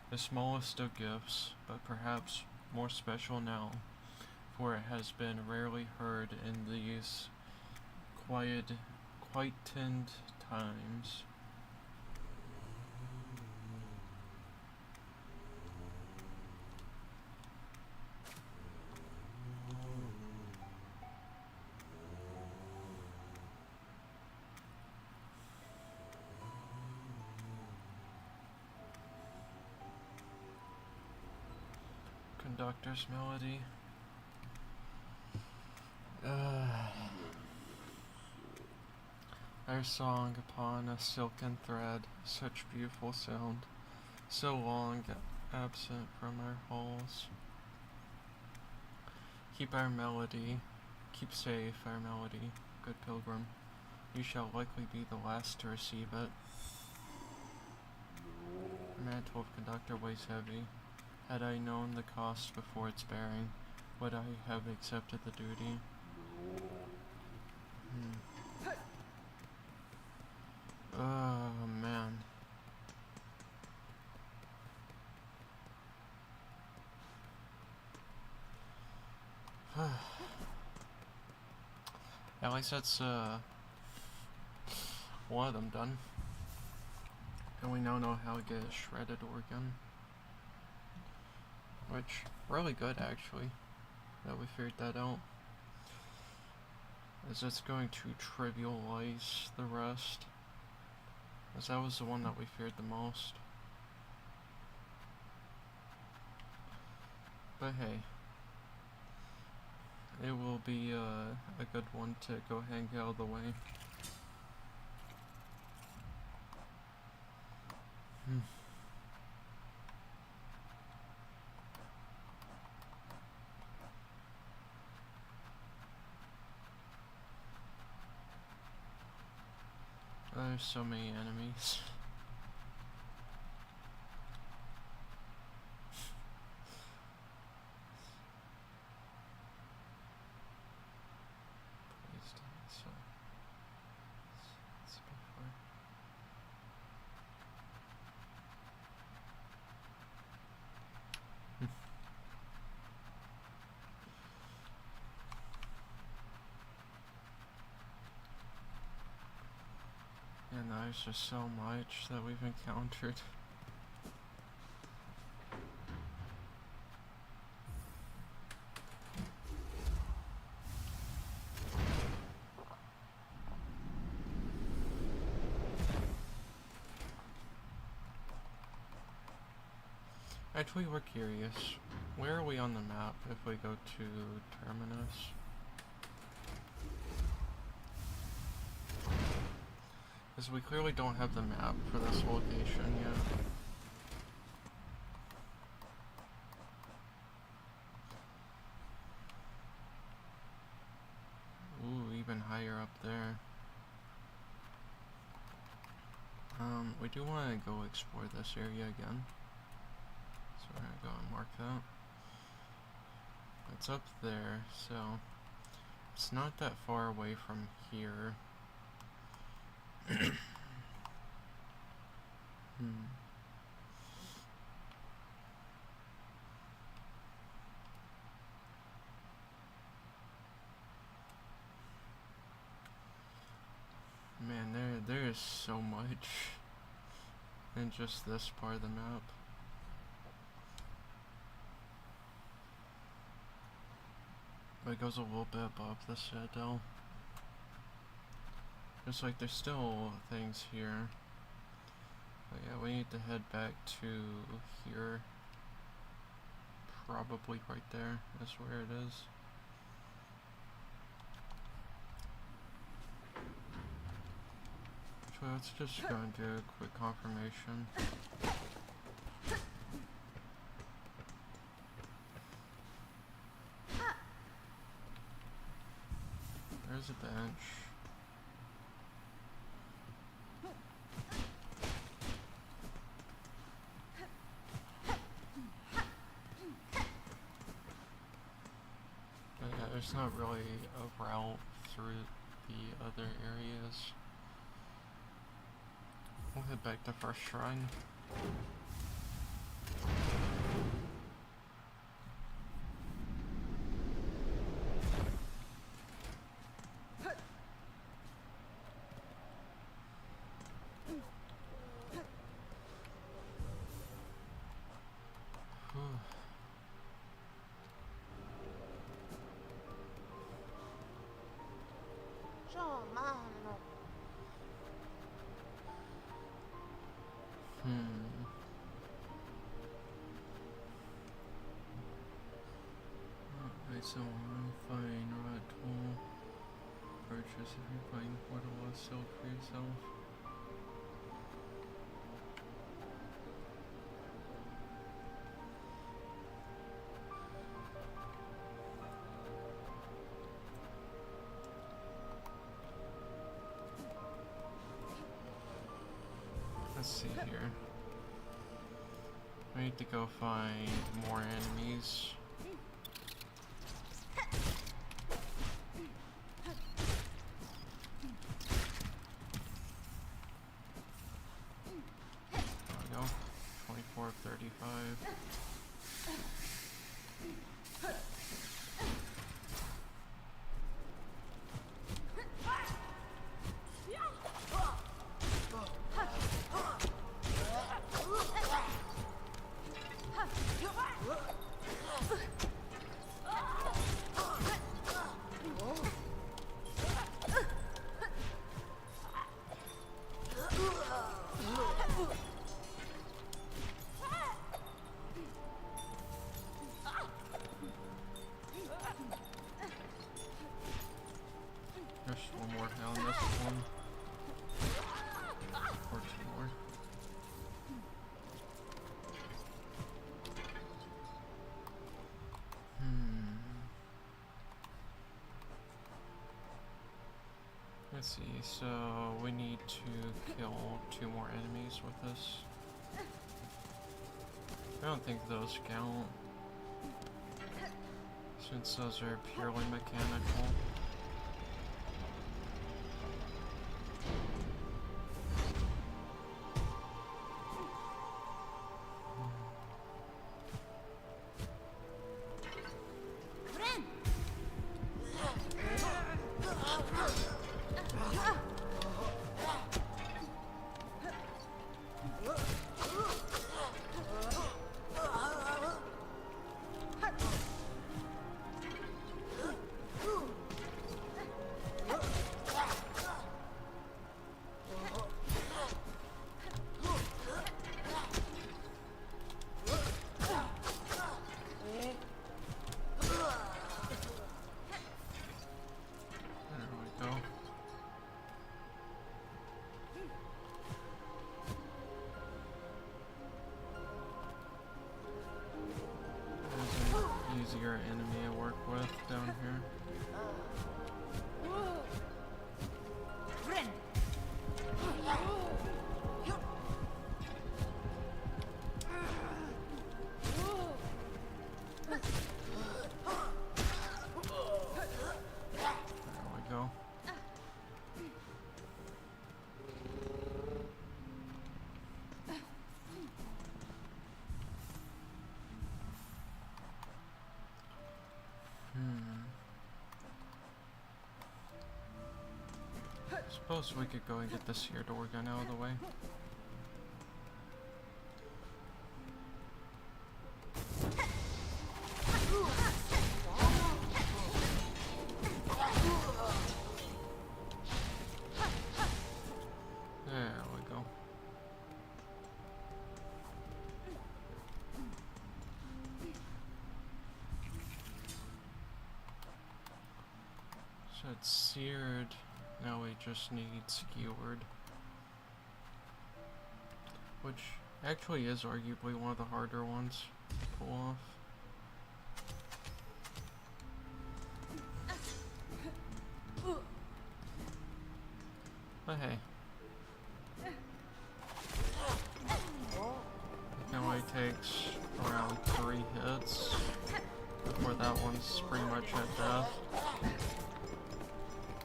the smallest of gifts, but perhaps more special now, for it has been rarely heard in these quietened times. Conductor's melody. Our song upon a silken thread, such beautiful sound, so long absent from our halls. Keep safe our melody, good pilgrim. You shall likely be the last to receive it. The mantle of conductor weighs heavy. Had I known the cost before its bearing, would I have accepted the duty? Oh, man. At least that's, one of them done. And we now know how to get a shredded organ. Which, really good actually, that we figured that out. As it's going to trivialize the rest. As that was the one that we feared the most. But hey. It will be a good one to go ahead and get out of the way. There's so many enemies. And there's just so much that we've encountered. Actually, we're curious. Where are we on the map if we go to Terminus? Because we clearly don't have the map for this location yet. Ooh, even higher up there. We do want to go explore this area again. So we're gonna go and mark that. It's up there, so it's not that far away from here. Man, there is so much in just this part of the map. But it goes a little bit above the citadel. Just like there's still things here. But yeah, we need to head back to here probably right there. That's where it is. So let's just go and do a quick confirmation. There's a bench. But yeah, there's not really a route through the other areas. We'll head back to First Shrine. Alright, so find right tool. Purchase if you find portable silk for yourself. Let's see here. I need to go find more enemies. There we go. 24 of 35. There's one more down this one. Or two more. Let's see, so we need to kill 2 more enemies with this. I don't think those count, since those are purely mechanical. Easier enemy to work with down here. There we go. Suppose we could go and get this here door gun out of the way. There we go. So it's seared. Now we just need skewered. Which actually is arguably one of the harder ones to pull off. But hey. It only takes around 3 hits before that one's pretty much at death.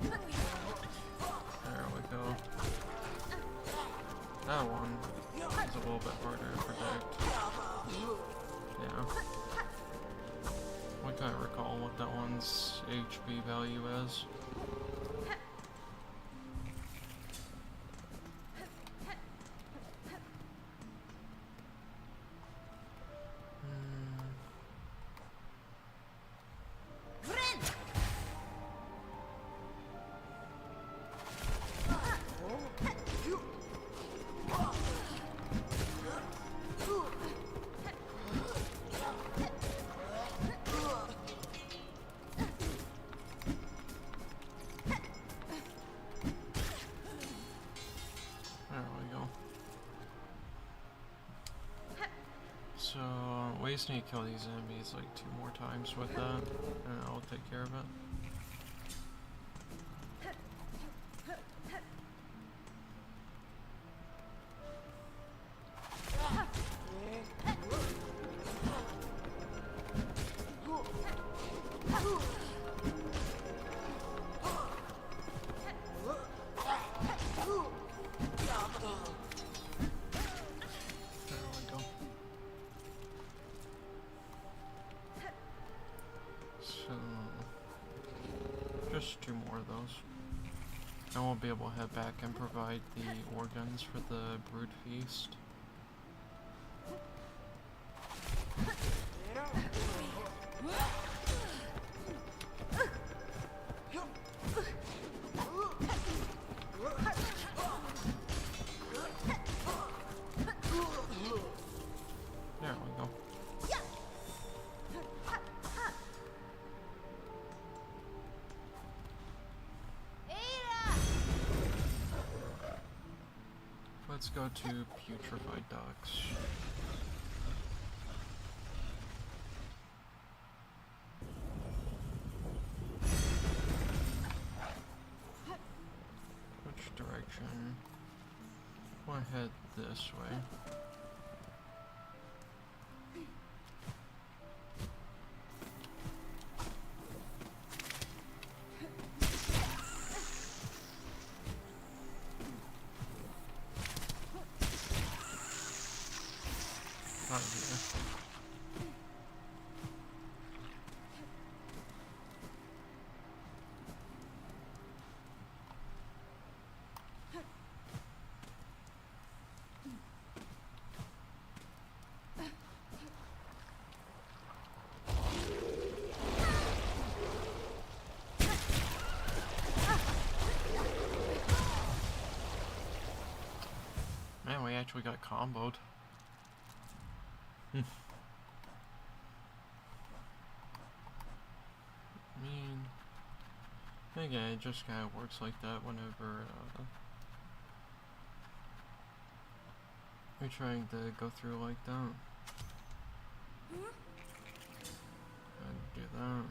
There we go. That one is a little bit harder to predict. Yeah. I can't recall what that one's HP value is. So, we just need to kill these enemies like 2 more times with that, and I'll take care of it. Just 2 more of those. Then we'll be able to head back and provide the organs for the brood feast. There we go. Let's go to putrefied ducks. Which direction? We'll head this way. Not here. Man, we actually got comboed. I mean, again, it just kind of works like that whenever we're trying to go through like that. And do that.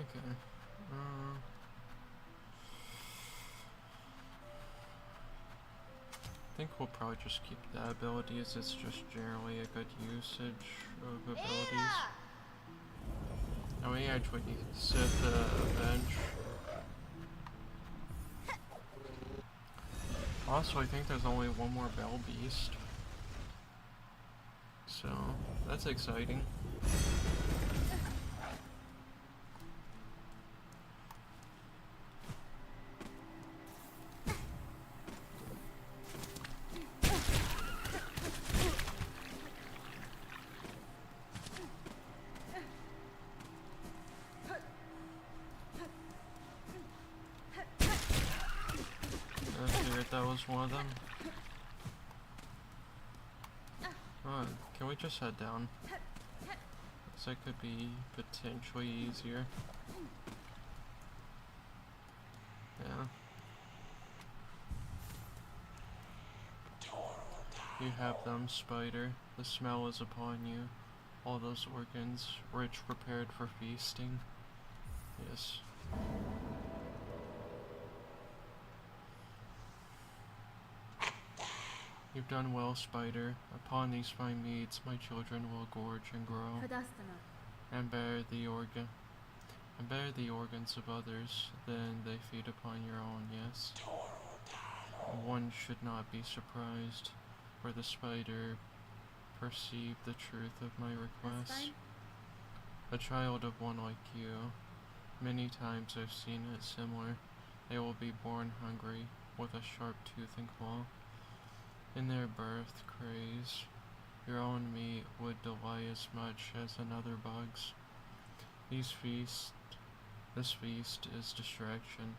Okay. I think we'll probably just keep that ability as it's just generally a good usage of abilities. And we actually need to set the bench. Also, I think there's only 1 more Bell Beast. So, that's exciting. thought that was one of them. Can we just head down? Looks like it could be potentially easier. Yeah. You have them, spider. The smell is upon you. All those organs, rich prepared for feasting. Yes. You've done well, spider. Upon these fine meats, my children will gorge and grow, and bear the organs of others. Then they feed upon your own. Yes. One should not be surprised, for the spider perceived the truth of my request. A child of one like you. Many times I've seen it similar. They will be born hungry, with a sharp tooth and claw. In their birth craze, your own meat would delight as much as another bug's. This feast is distraction,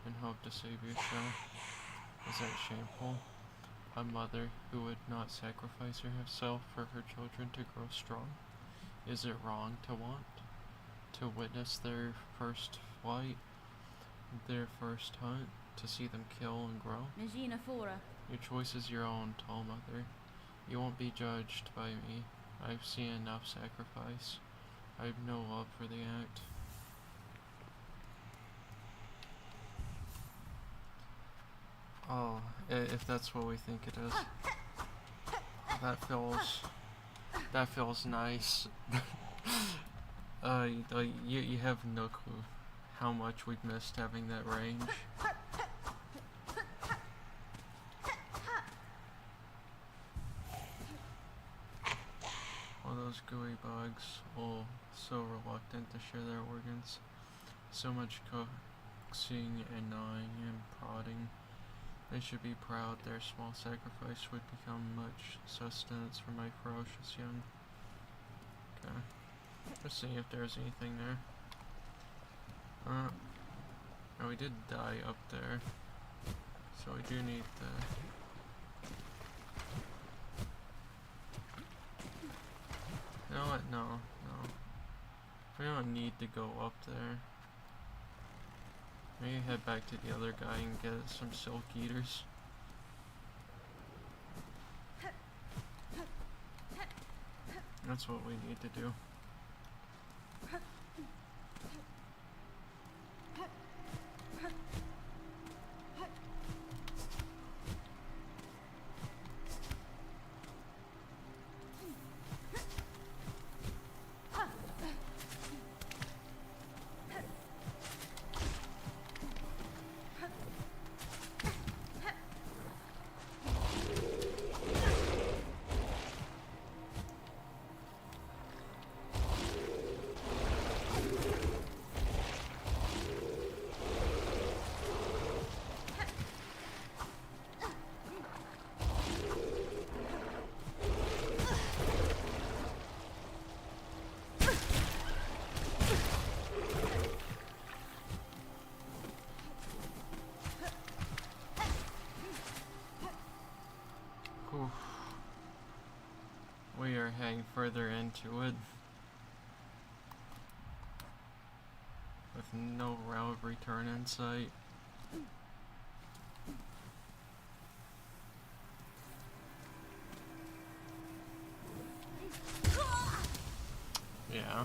and hope to save yourself. Is that shameful? A mother who would not sacrifice herself for her children to grow strong? Is it wrong to want? To witness their first flight, their first hunt, to see them kill and grow? Your choice is your own, tall mother. You won't be judged by me. I've seen enough sacrifice. I've no love for the act. Oh, if that's what we think it is. That feels nice. You have no clue how much we've missed having that range. All those gooey bugs, all so reluctant to share their organs. So much coaxing and gnawing and prodding. They should be proud their small sacrifice would become much sustenance for my ferocious young. Okay. Let's see if there's anything there. No, we did die up there. So we do need the... You know what? No. We don't need to go up there. Maybe head back to the other guy and get some silk eaters. That's what we need to do. We are heading further into it with no route of return in sight. Yeah.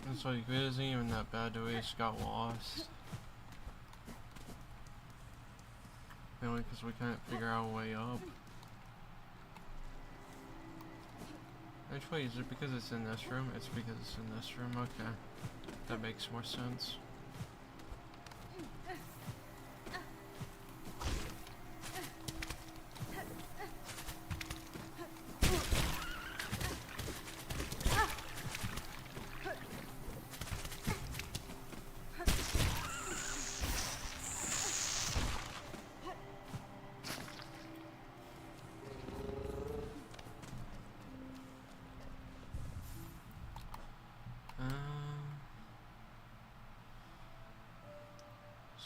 It's like, it isn't even that bad, we just got lost. Mainly because we couldn't figure out a way up. Actually, is it because it's in this room? It's because it's in this room, okay. That makes more sense.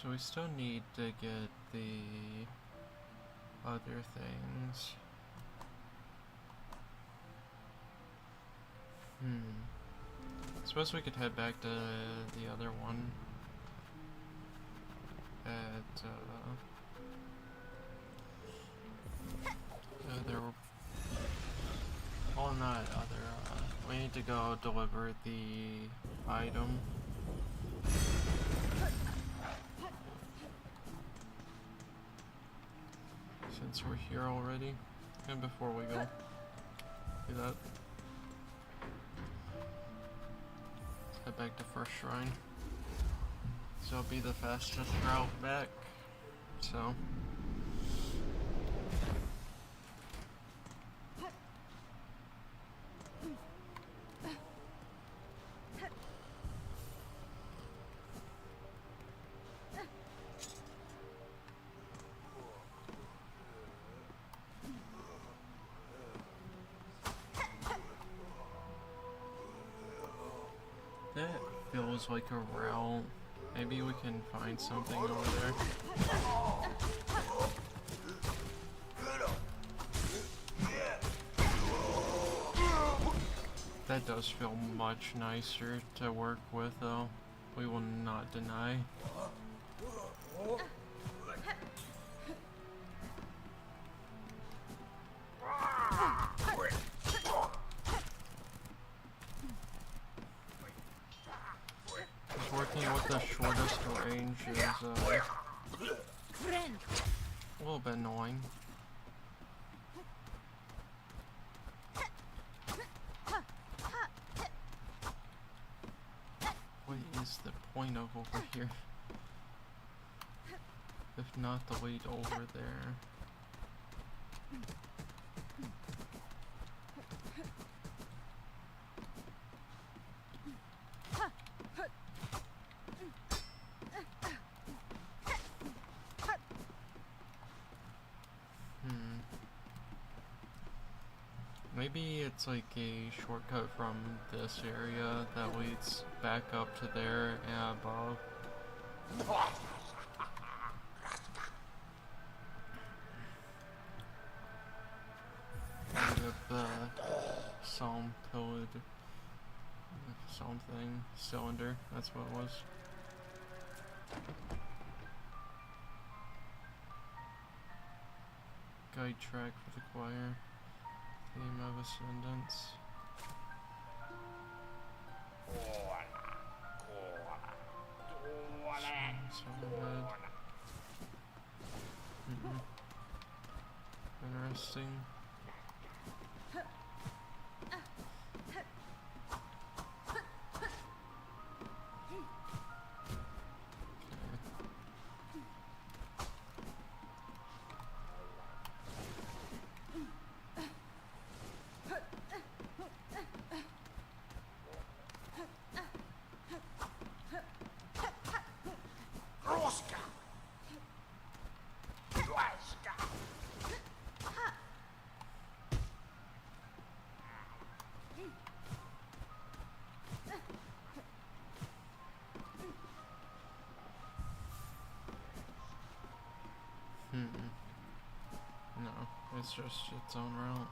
So we still need to get the other things. Suppose we could head back to the other one at other. Well, not other. We need to go deliver the item. Since we're here already, and before we go do that, let's head back to First Shrine. So it'll be the fastest route back. So. That feels like a route. Maybe we can find something over there. That does feel much nicer to work with, though. We will not deny. Working with the shortest range is a little bit annoying. What is the point of over here? If not the lead over there. Maybe it's like a shortcut from this area that leads back up to there and above. With the psalm pillared something cylinder, that's what it was. Guide track for the choir. Theme of Ascendance. Interesting. No, it's just its own route.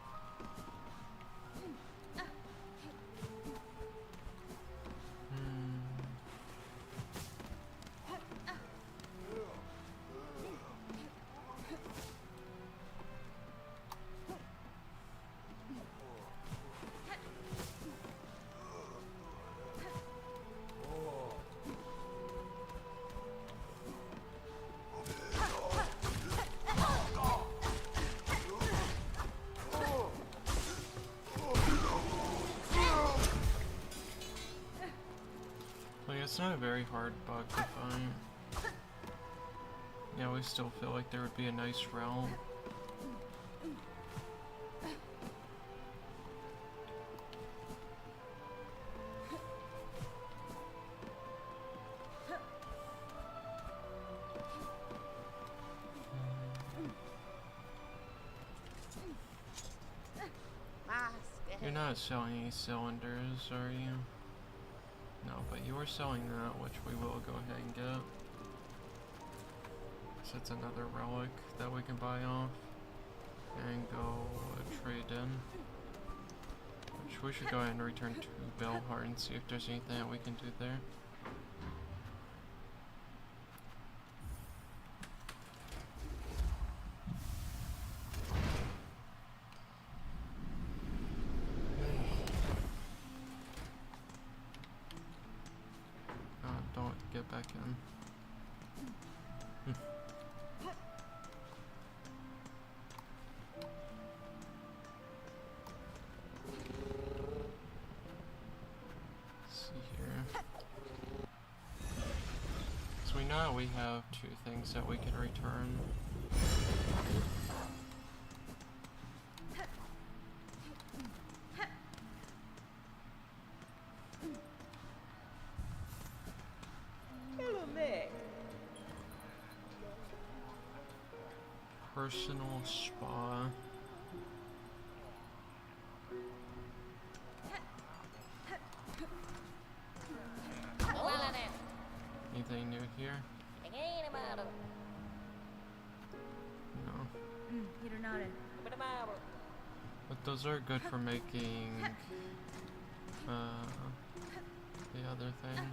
It's not a very hard bug to find. Yeah, we still feel like there would be a nice route. You're not selling any cylinders, are you? No, but you are selling that, which we will go ahead and get. So it's another relic that we can buy off and go trade in. Which we should go ahead and return to Belhart and see if there's anything that we can do there. Don't get back in. Now we have two things that we can return. Personal spa. Anything new here? No. But those are good for making the other thing.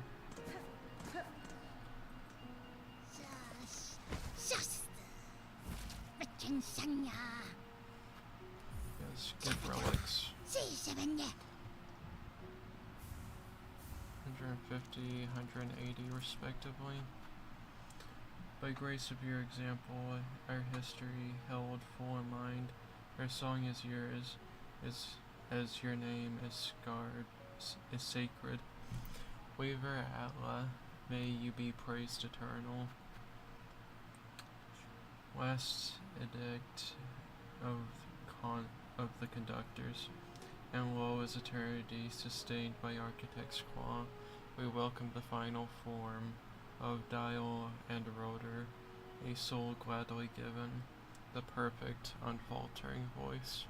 Yes, good relics. 150, 180 respectively. By grace of your example, our history held full in mind. Our song is yours, as your name is sacred. Weaver Atla, may you be praised eternal. Last edict of the conductors, and lo is eternity sustained by architect's claw. We welcome the final form of dial and rotor, a soul gladly given, the perfect, unfaltering voice.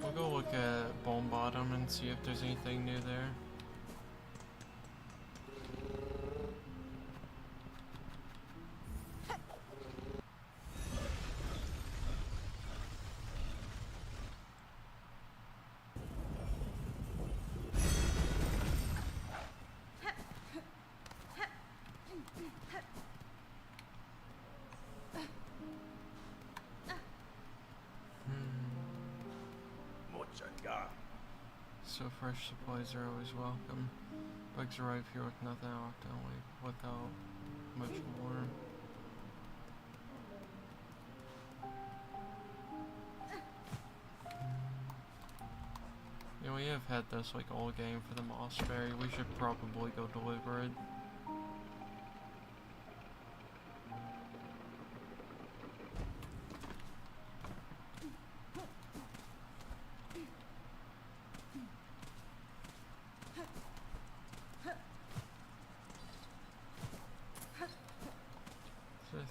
We'll go look at Bone Bottom and see if there's anything new there. So fresh supplies are always welcome. Bugs arrive here with nothing, often without much more. Yeah, we have had this like all game for the Mossberry. We should probably go deliver it.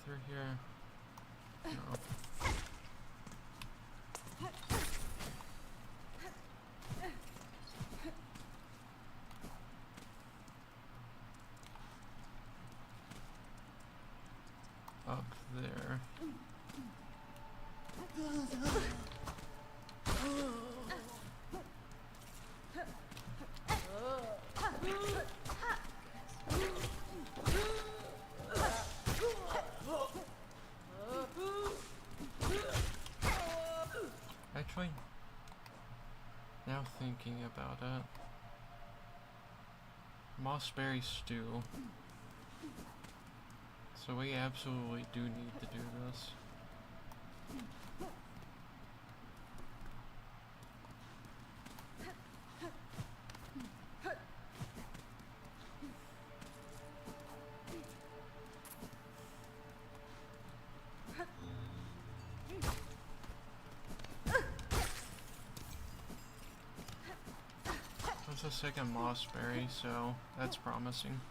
Through here. No. Up there. Actually, now thinking about it, Mossberry stew. So we absolutely do need to do this. That's a second Mossberry, so that's promising.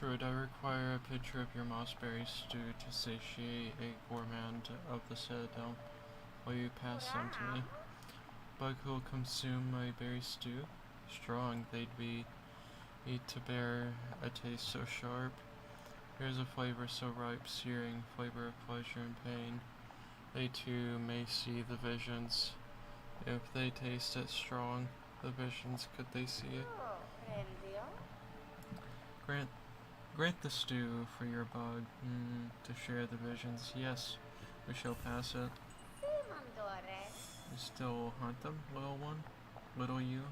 Druid, I require a picture of your mossberry stew to satiate a gourmand of the Citadel. Will you pass them to me? Bug who will consume my berry stew? Strong they'd be, eat to bear a taste so sharp. Here's a flavor so ripe, searing, flavor of pleasure and pain. They too may see the visions. If they taste it strong, the visions, could they see it? Grant the stew for your bug, to share the visions. Yes, we shall pass it. You still hunt them, little one? Little you?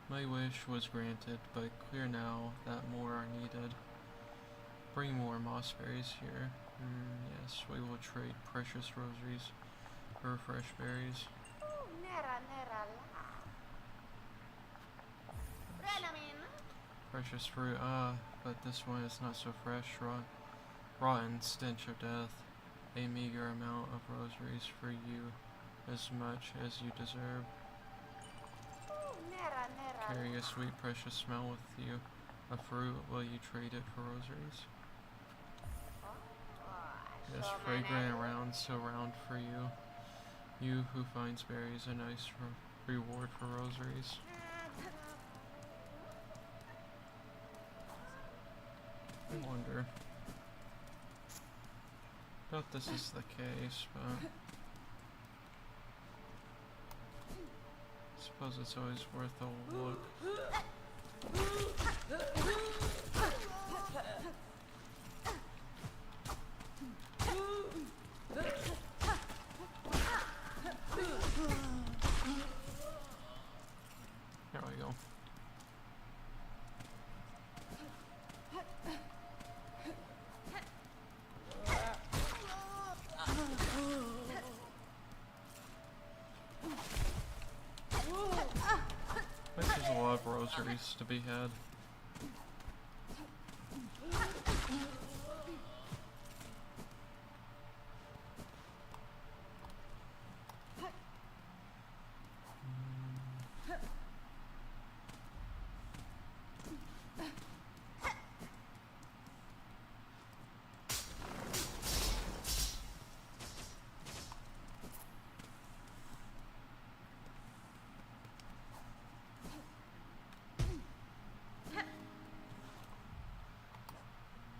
My wish was granted, but clear now that more are needed. Bring more mossberries here. Yes, we will trade precious rosaries for fresh berries. Precious fruit, but this one is not so fresh, rotten stench of death. A meager amount of rosaries for you, as much as you deserve. Carry a sweet, precious smell with you. A fruit, will you trade it for rosaries? Yes, fragrant around, so round for you. You who finds berries, a nice reward for rosaries. I wonder. Doubt this is the case, but I suppose it's always worth a look. There we go. There's a lot of rosaries to be had.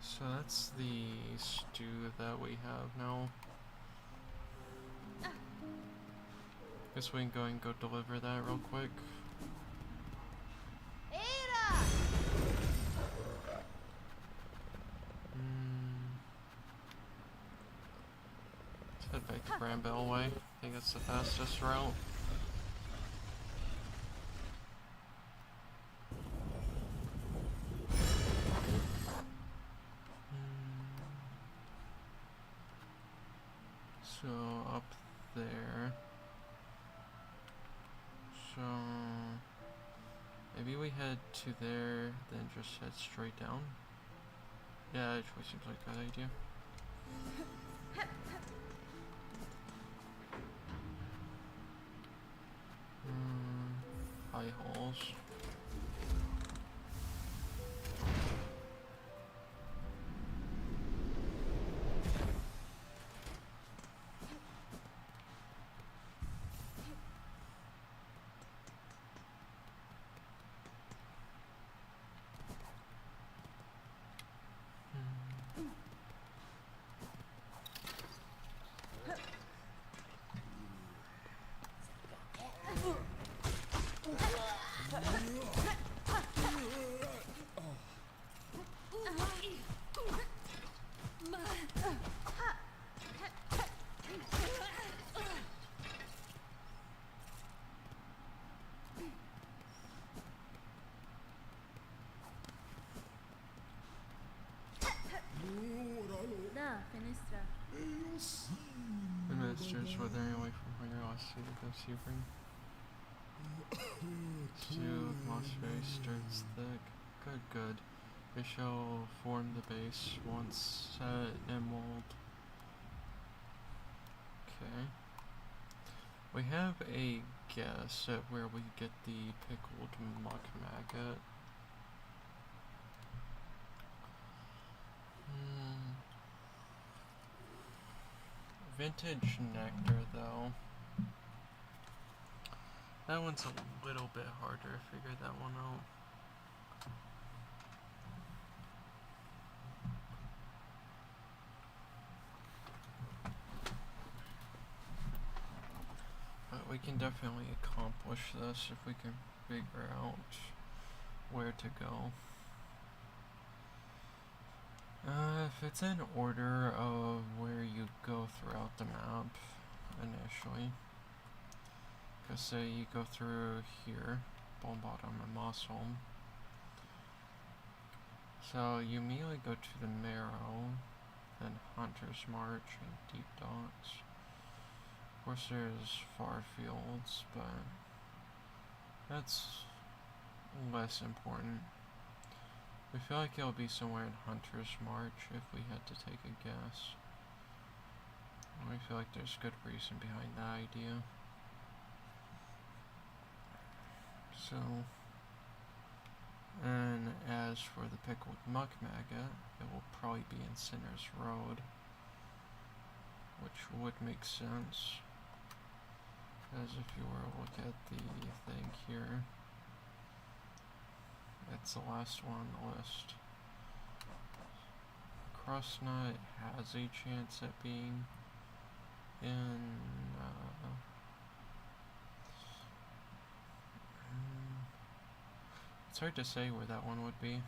So that's the stew that we have now. Guess we can go and go deliver that real quick. Let's head back to Granville way. I think it's the fastest route. So up there. So maybe we head to there, then just head straight down. Yeah, it actually seems like a good idea. High halls. The ministers were there away from where you're lost to go see bring. Stew, mossberry stirred thick. Good, good. They shall form the base once set and mold. Okay. We have a guess at where we get the pickled muck maggot. vintage nectar, though. That one's a little bit harder to figure that one out. But we can definitely accomplish this if we can figure out where to go. If it's in order of where you go throughout the map initially. Because say you go through here, Bone Bottom and Mossholm. So you immediately go to the Marrow, then Hunter's March and Deep Docks. Of course there's Far Fields, but that's less important. We feel like it'll be somewhere in Hunter's March if we had to take a guess. And we feel like there's good reason behind that idea. So, and as for the pickled muck maggot, it will probably be in Sinner's Road, which would make sense, as if you were to look at the thing here, it's the last one on the list. Crossnut has a chance at being in, it's hard to say where that one would be,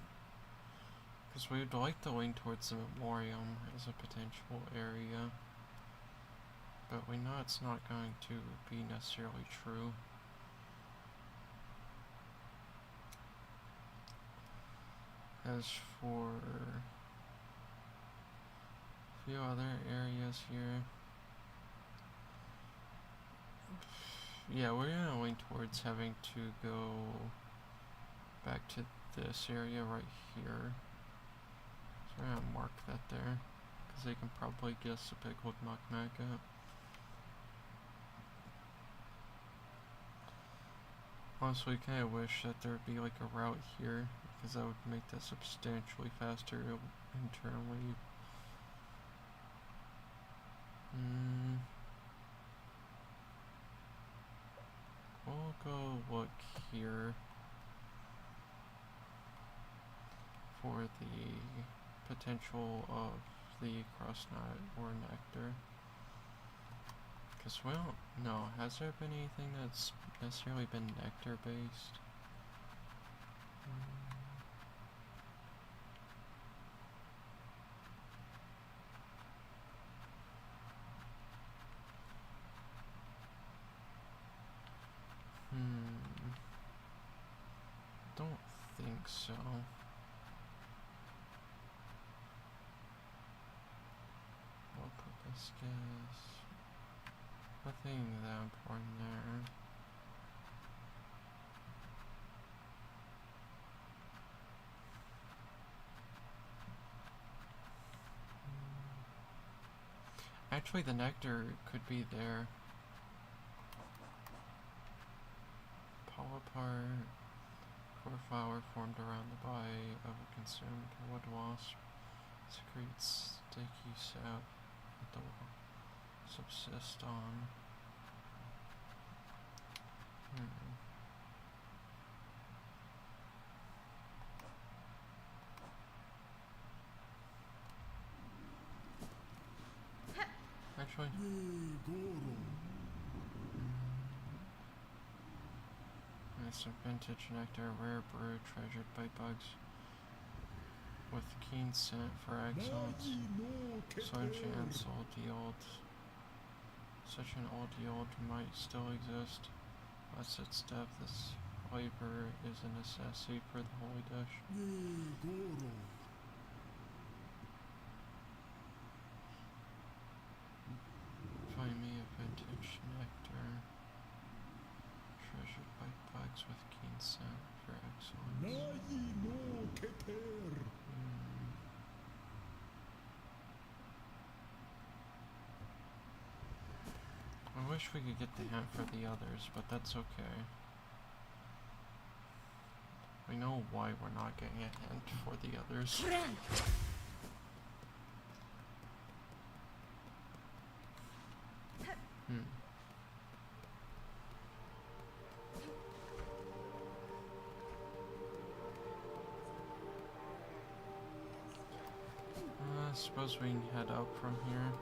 because we would like to lean towards the Memoriam as a potential area, but we know it's not going to be necessarily true. As for a few other areas here, yeah, we're gonna lean towards having to go back to this area right here. So I'm gonna mark that there, because they can probably guess the pickled muck maggot. Honestly, I kinda wish that there would be like a route here, because that would make that substantially faster internally. We'll go look here for the potential of the crossnut or nectar. Because we don't know, has there been anything that's necessarily been nectar based? Don't think so. What purpose gas? Nothing that important there. Actually, the nectar could be there. Polypart, core flower formed around the body of a consumed wood wasp, secretes sticky sap that the subsist on. Actually, there's some vintage nectar, rare brew treasured by bugs, with keen scent for excellence. Such an old yield might still exist. Less its depth, this flavor is a necessity for the holy dish. Find me a vintage nectar, treasured by bugs with keen scent for excellence. I wish we could get the hint for the others, but that's okay. We know why we're not getting a hint for the others. I suppose we can head up from here.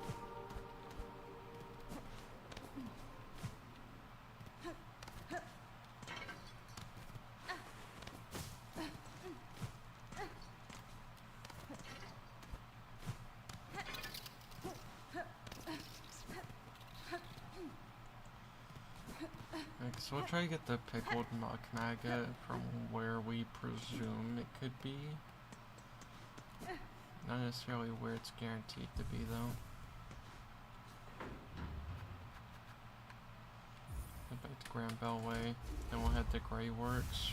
So we'll try to get the pickled muck maggot from where we presume it could be. Not necessarily where it's guaranteed to be though. Head back to Grand Bellway, then we'll head to Grey Works.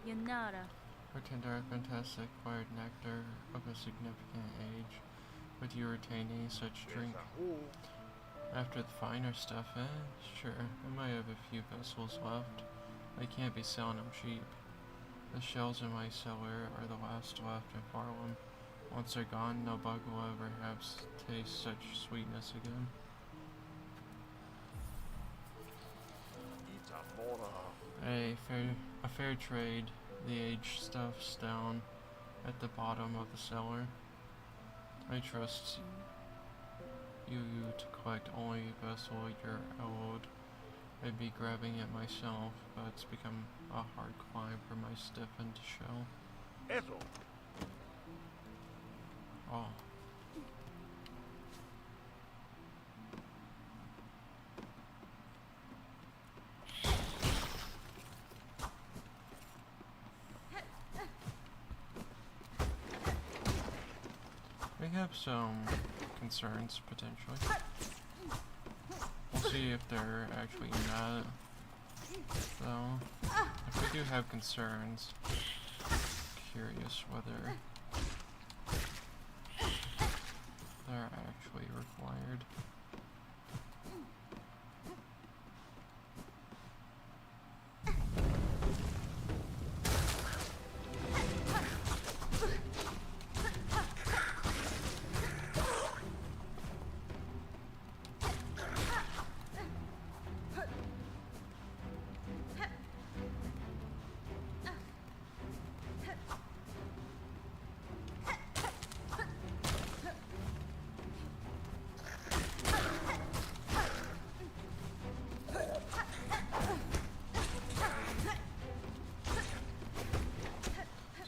Yanara. Bartender, fantastic acquired nectar of a significant age. Would you retain any such drink? After the finer stuff, sure. I might have a few vessels left. I can't be selling them cheap. The shells in my cellar are the last left in Farlam. Once they're gone, no bug will ever have taste such sweetness again. A fair trade. The aged stuff's down at the bottom of the cellar. I trust you to collect only a vessel you're owed. I'd be grabbing it myself, but it's become a hard climb for my stiffened shell. Eso. Oh. We have some concerns, potentially. We'll see if they're actually not, though. If we do have concerns, curious whether they're actually required.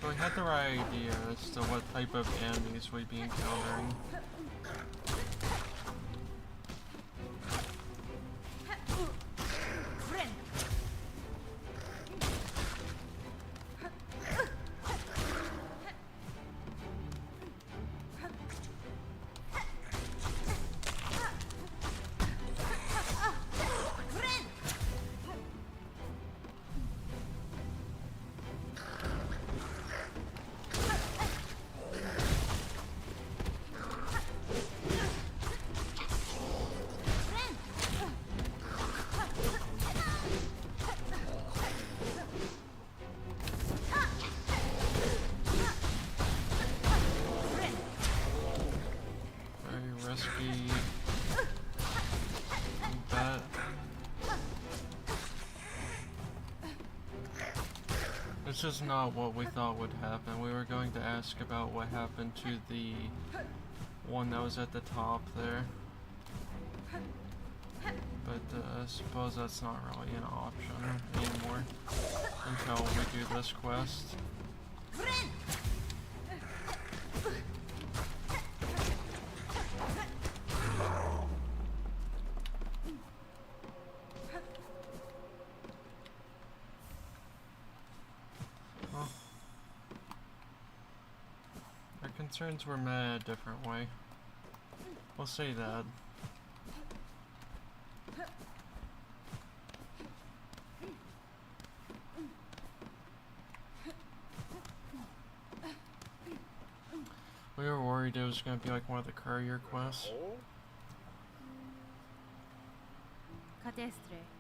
So we had the right idea as to what type of enemies we'd be encountering. This is not what we thought would happen. We were going to ask about what happened to the one that was at the top there. But I suppose that's not really an option anymore until we do this quest. concerns were met a different way. We'll say that. We were worried it was going to be like one of the courier quests. Cadestre.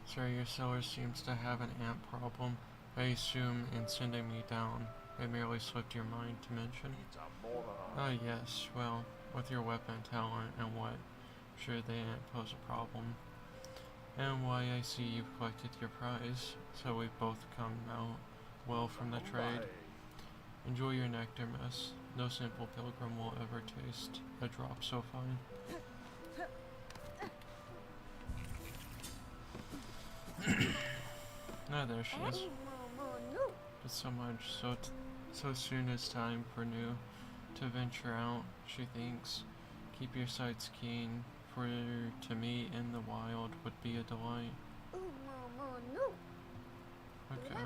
Sir, your seller seems to have an ant problem. I assume in sending me down, it merely slipped your mind to mention. Ah, yes, well, with your weapon talent and what, sure they ant pose a problem. And why I see you've collected your prize, so we've both come out well from the trade. Enjoy your nectar, miss. No simple pilgrim will ever taste a drop so fine. Ah, there she is. Just so much, so soon is time for new to venture out, she thinks. Keep your sights keen, for to meet in the wild would be a delight. Okay.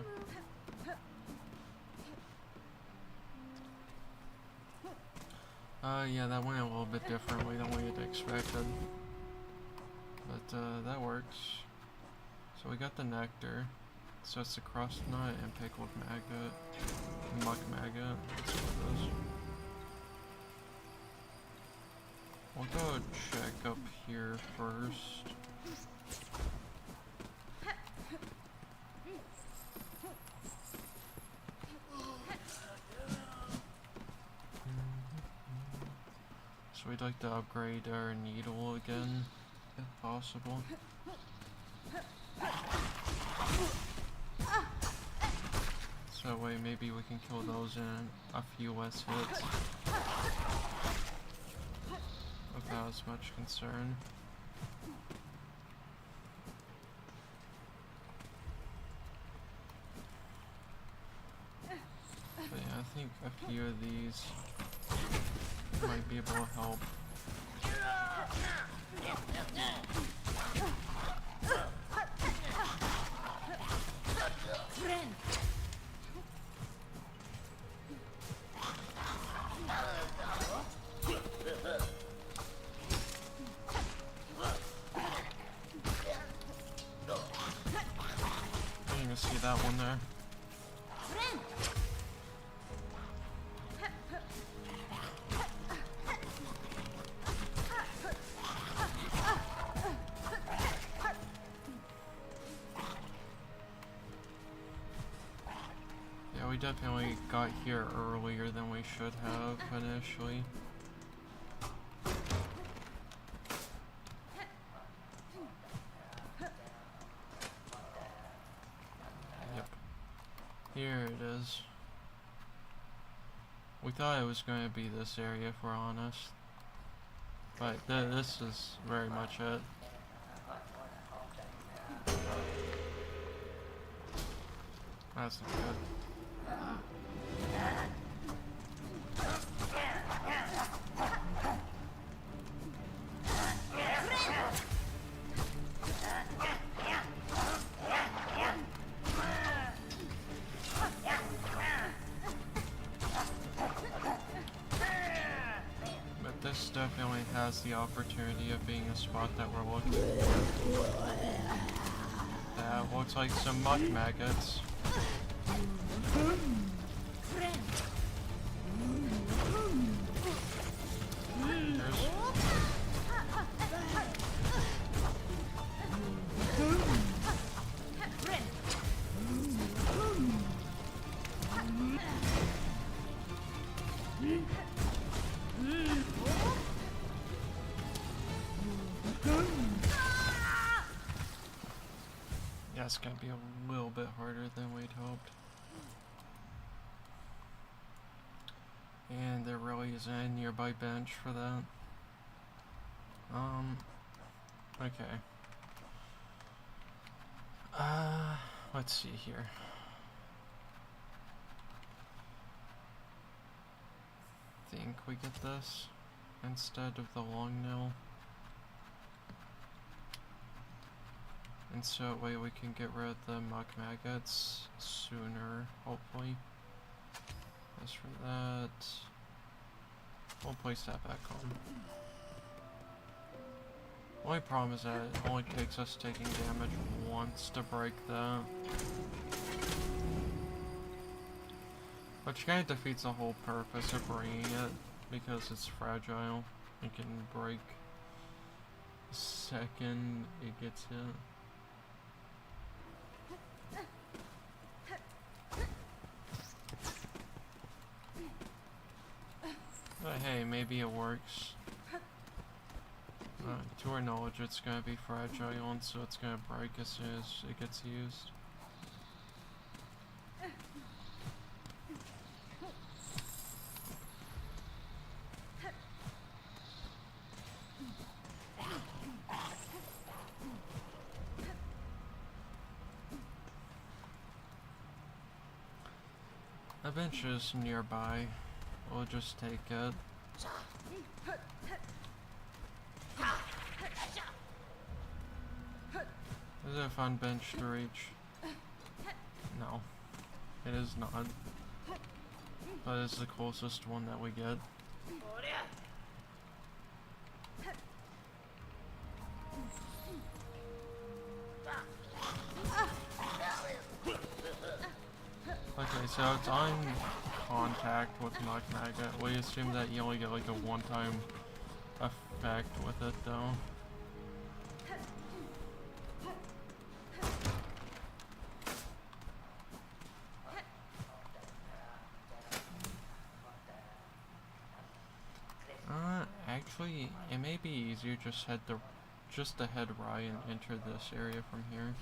Yeah, that went a little bit differently than we had expected. But, that works. So we got the nectar. So it's the crust nut and pickled maggot. Muck maggot. That's what it is. We'll go check up here first. So we'd like to upgrade our needle again, if possible. So that way maybe we can kill those in a few less hits without as much concern. But yeah, I think a few of these might be able to help. I didn't even see that one there. Yeah, we definitely got here earlier than we should have initially. Yep. Here it is. We thought it was going to be this area, if we're honest. But this is very much it. That's not good. But this definitely has the opportunity of being a spot that we're looking for. That looks like some muck maggots. Yeah, it's gonna be a little bit harder than we'd hoped. And there really isn't a nearby bench for that. Okay. Let's see here. Think we get this instead of the long nail. And so that way we can get rid of the muck maggots sooner, hopefully. As for that, We'll place that back on. Only problem is that it only takes us taking damage once to break that. Which kind of defeats the whole purpose of bringing it, because it's fragile. It can break the second it gets hit. But hey, maybe it works. To our knowledge, it's gonna be fragile, and so it's gonna break as soon as it gets used. A bench is nearby. We'll just take it. Is it a fun bench to reach? No. It is not. But it's the closest one that we get. Okay, so it's on contact with Magnaga. We assume that you only get like a one-time effect with it though. Actually, it may be easier just to head right and enter this area from here.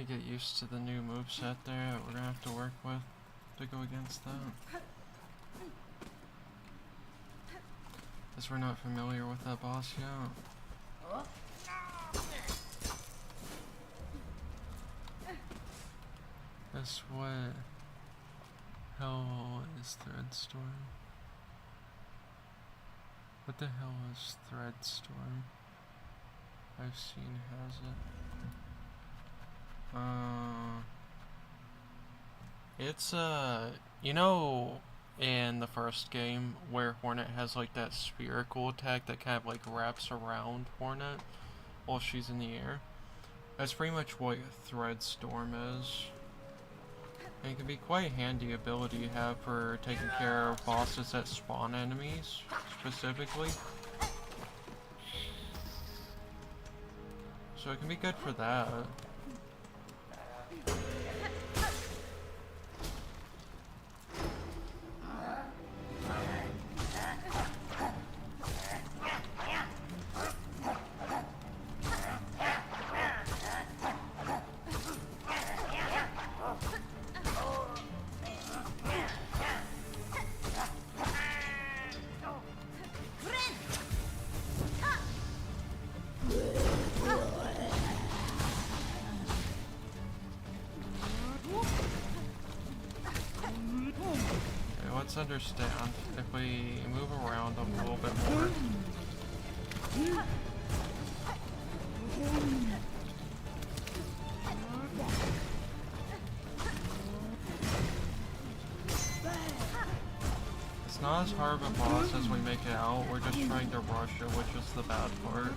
Get used to the new moveset there that we're gonna have to work with to go against that. As we're not familiar with that boss yet. That's what hell is Threadstorm? What the hell is Threadstorm? I've seen has it. It's you know, in the first game where Hornet has like that spherical attack that kind of like wraps around Hornet while she's in the air? That's pretty much what Threadstorm is. And it can be quite a handy ability to have for taking care of bosses that spawn enemies, specifically. So it can be good for that. Understand if we move around them a little bit more. It's not as hard of a boss as we make it out. We're just trying to rush it, which is the bad part.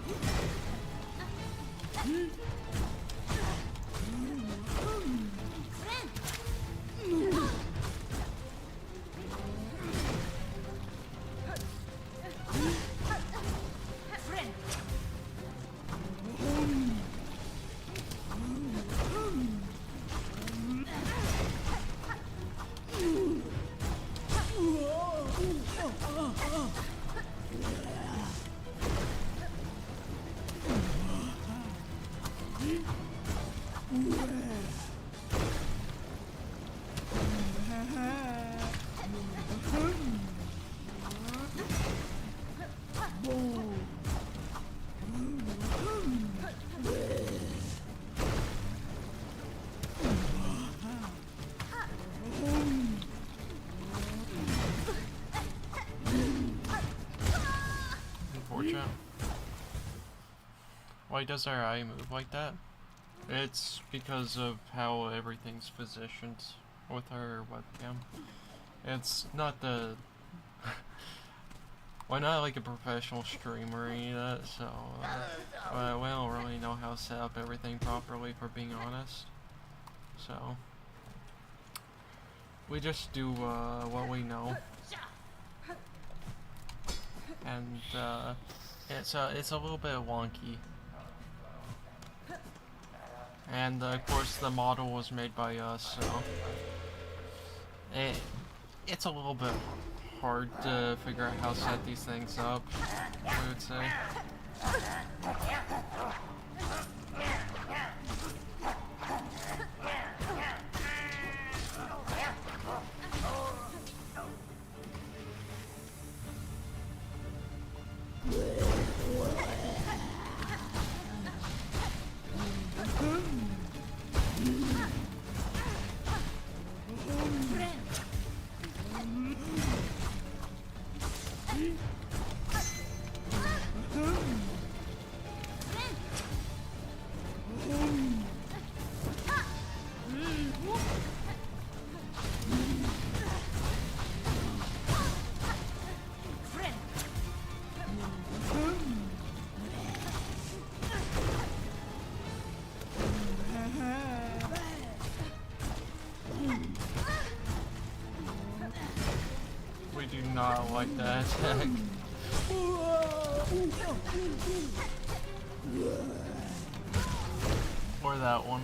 Unfortunate. Why does our eye move like that? It's because of how everything's positioned with our webcam. It's not the... We're not like a professional streamer or any of that, so we don't really know how to set up everything properly, for being honest. So we just do what we know, and it's a little bit wonky. And of course the model was made by us, so it's a little bit hard to figure out how to set these things up, I would say. We do not like that attack. Or that one.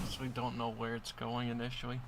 So we don't know where it's going initially.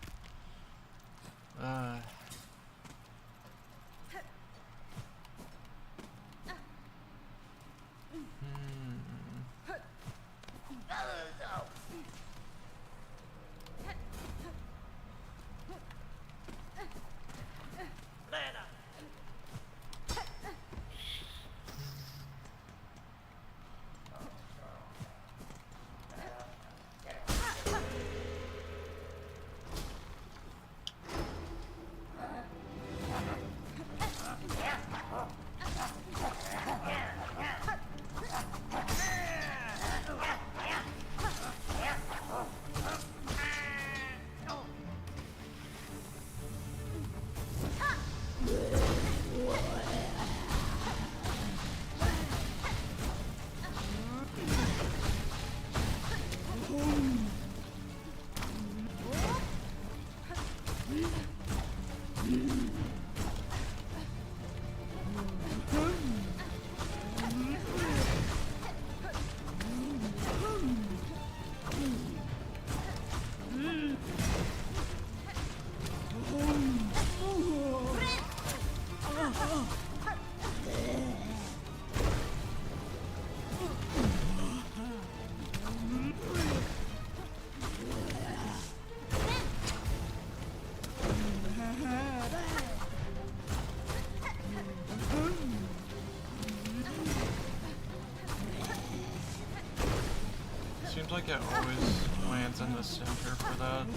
Seems like it always lands in the center for that.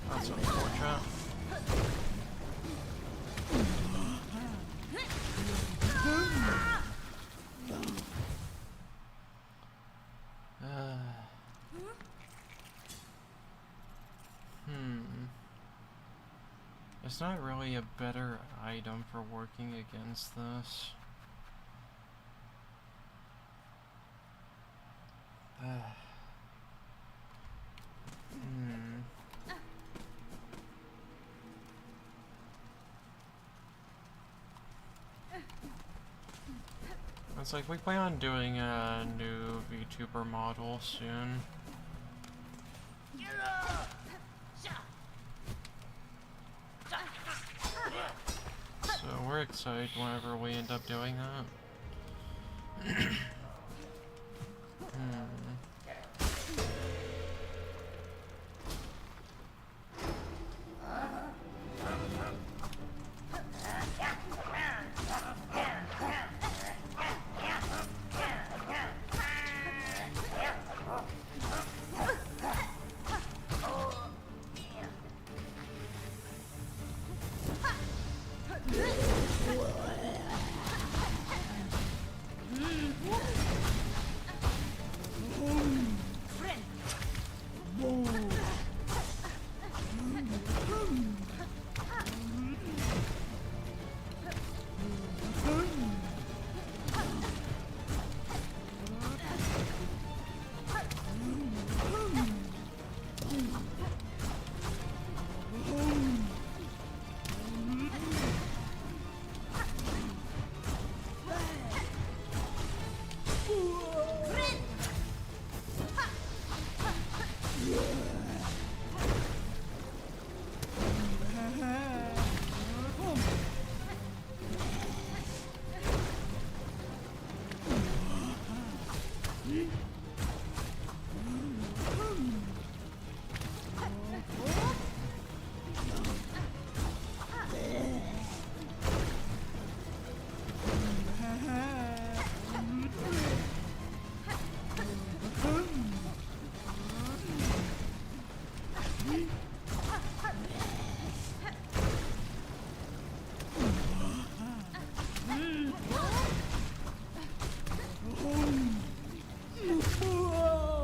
That's unfortunate. It's not really a better item for working against this. It's like we plan on doing a new VTuber model soon. So we're excited whenever we end up doing that.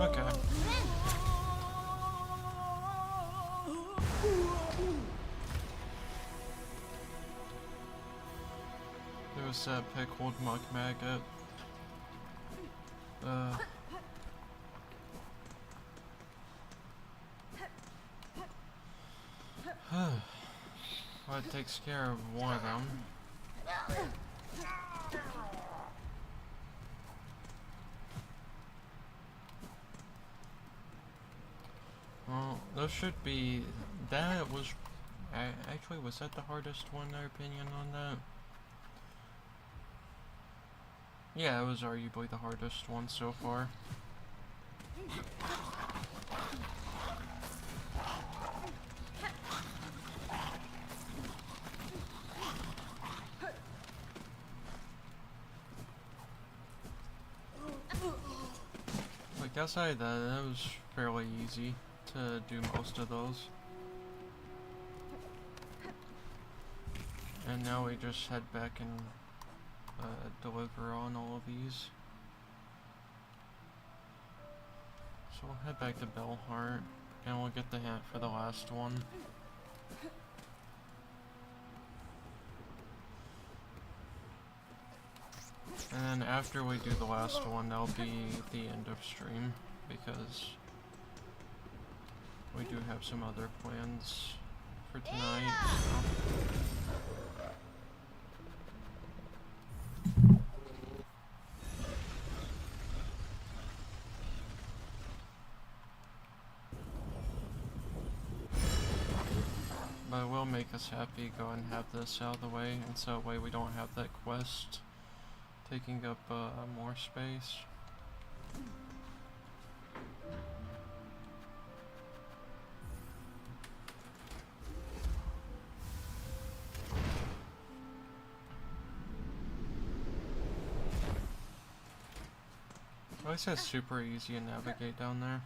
Okay. There was that pickled muck maggot. Well, it takes care of one of them. Well, those should be... That was... Actually, was that the hardest one, in our opinion on that? Yeah, it was arguably the hardest one so far. Like, outside that, it was fairly easy to do most of those. And now we just head back and deliver on all of these. So we'll head back to Bellheart, and we'll get the hint for the last one. And then after we do the last one, that'll be the end of stream, because we do have some other plans for tonight, so. But it will make us happy go and have this out of the way, and so that way we don't have that quest taking up more space. At least it's super easy to navigate down there.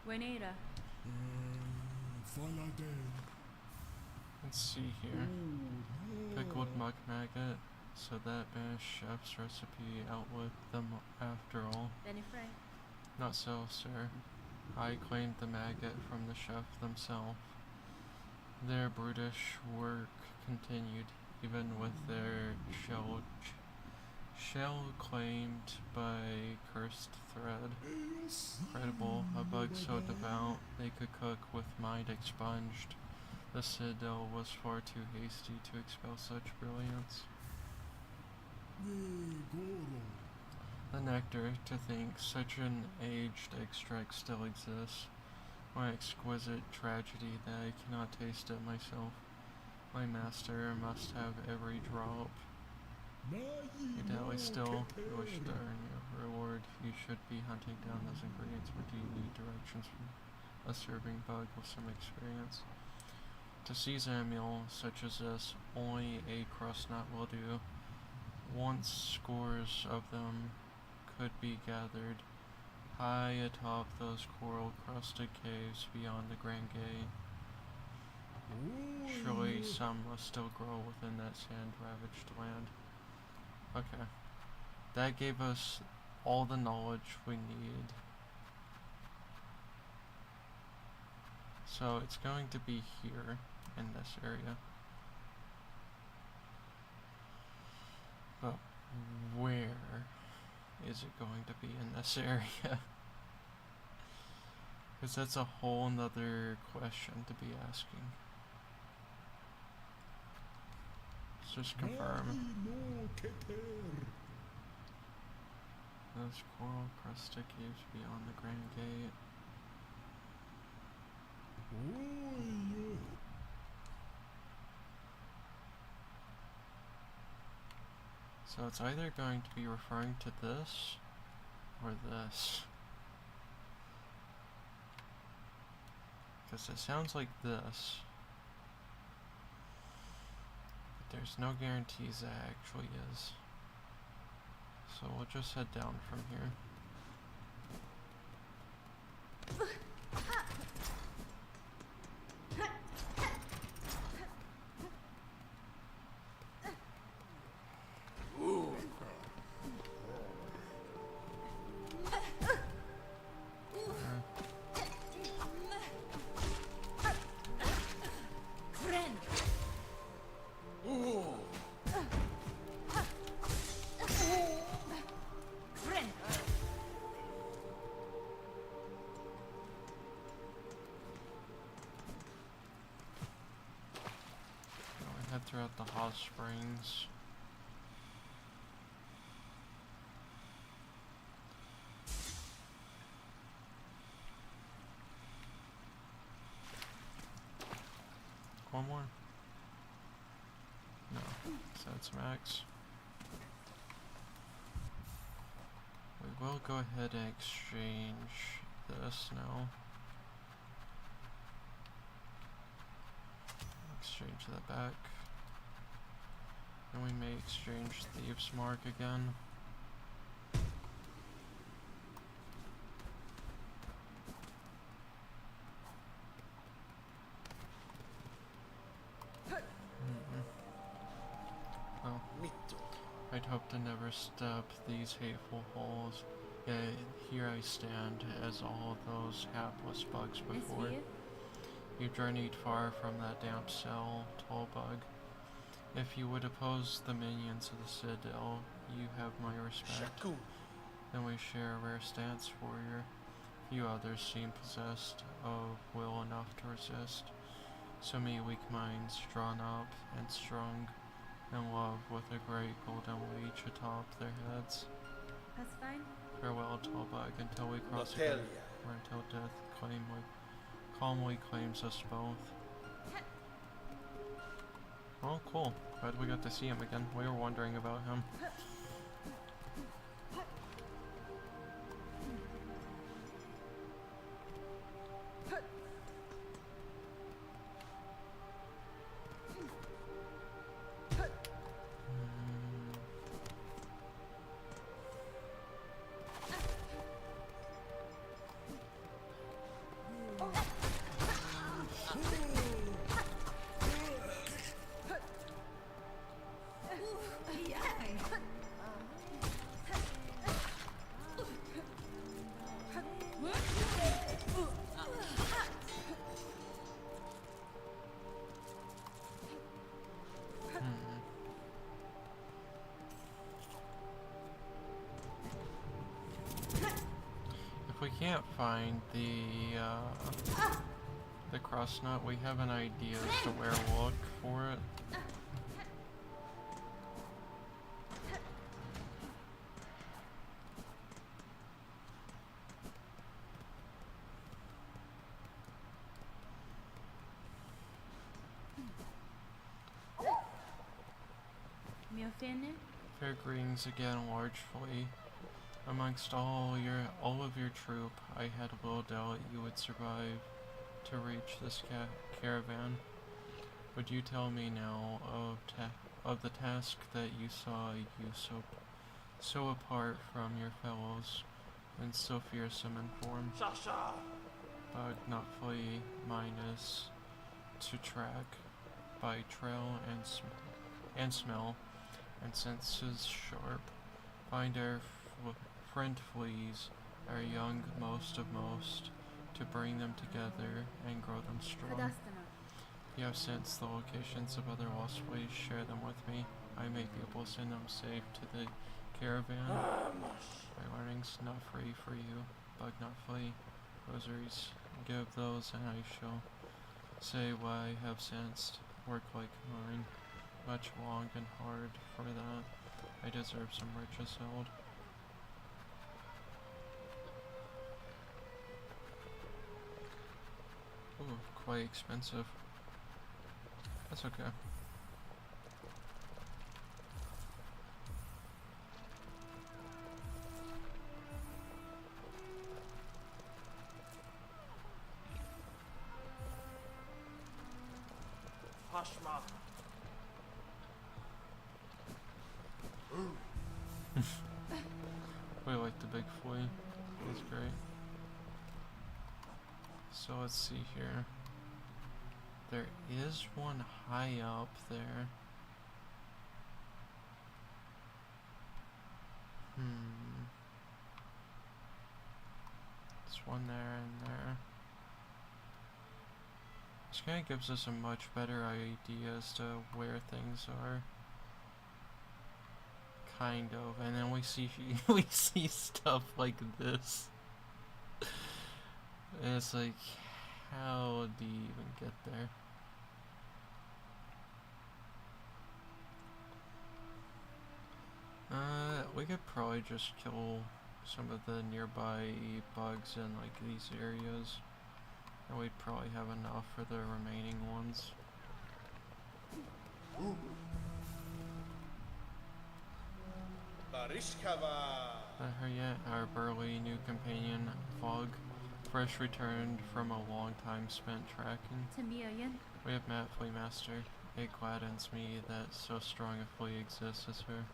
Rainida. Let's see here. Pickled muck maggot. So that banished chef's recipe outlived them after all. Benifray. Not so, sir. I claimed the maggot from the chef themselves. Their brutish work continued, even with their Shell claimed by Cursed Thread. Incredible, a bug so devout they could cook with mind expunged. The Citadel was far too hasty to expel such brilliance. The nectar, to think such an aged extract still exists. My exquisite tragedy that I cannot taste it myself. My master must have every drop. Yet still wish to earn your reward. You should be hunting down those ingredients, or do you need directions from a serving bug with some experience? To season a meal such as this, only a crust nut will do. Once scores of them could be gathered high atop those coral-crusted caves beyond the Grand Gate. Surely some must still grow within that sand-ravaged land. Okay. That gave us all the knowledge we need. So it's going to be here in this area. But where is it going to be in this area? Because that's a whole nother question to be asking. Let's just confirm. Those coral crusted caves beyond the Grand Gate. So it's either going to be referring to this or this. Because it sounds like this. But there's no guarantees that actually is. So we'll just head down from here. Throughout the hot springs. One more? No, so that's max. We will go ahead and exchange this now. Exchange that back. And we may exchange Thieves' Mark again. Well, I'd hope to never step these hateful halls, yet here I stand as all of those hapless bugs before. You journeyed far from that damp cell, tall bug. If you would oppose the minions of the Citadel, you have my respect. Then we share a rare stance, warrior. Few others seem possessed of will enough to resist. So many weak minds drawn up and strung in love with a great golden leech atop their heads. That's fine. Farewell, tall bug, until we cross again, or until death calmly claims us both. Oh, cool. Glad we got to see him again. We were wondering about him. can't find the cross nut. We have an idea as to where to look for it. Fair greetings again, large fleet. Amongst all of your troop, I had little doubt you would survive to reach this caravan. Would you tell me now of the task that you saw you so apart from your fellows and so fearsome in form? Bug not flee, minus to track by trail and smell, and senses sharp. Find our friend fleas, our young most of most, to bring them together and grow them strong. If you have sensed the locations of other lost fleas, share them with me. I may be able to send them safe to the caravan. My learnings not free for you, bug not flee. Rosaries, give those, and I shall say what I have sensed. Work like mine, much long and hard for that. I deserve some riches held. Ooh, quite expensive. That's okay. Hashma. We like the big flea. He's great. So let's see here. There is one high up there. There's one there and there. This kind of gives us a much better idea as to where things are. Kind of, and then we see we see stuff like this. And it's like, how do you even get there? We could probably just kill some of the nearby bugs in like these areas, and we'd probably have enough for the remaining ones. Her yet, our burly new companion, Fog, fresh returned from a long time spent tracking. We have met Flea Master. It gladdens me that so strong a flea exists as her.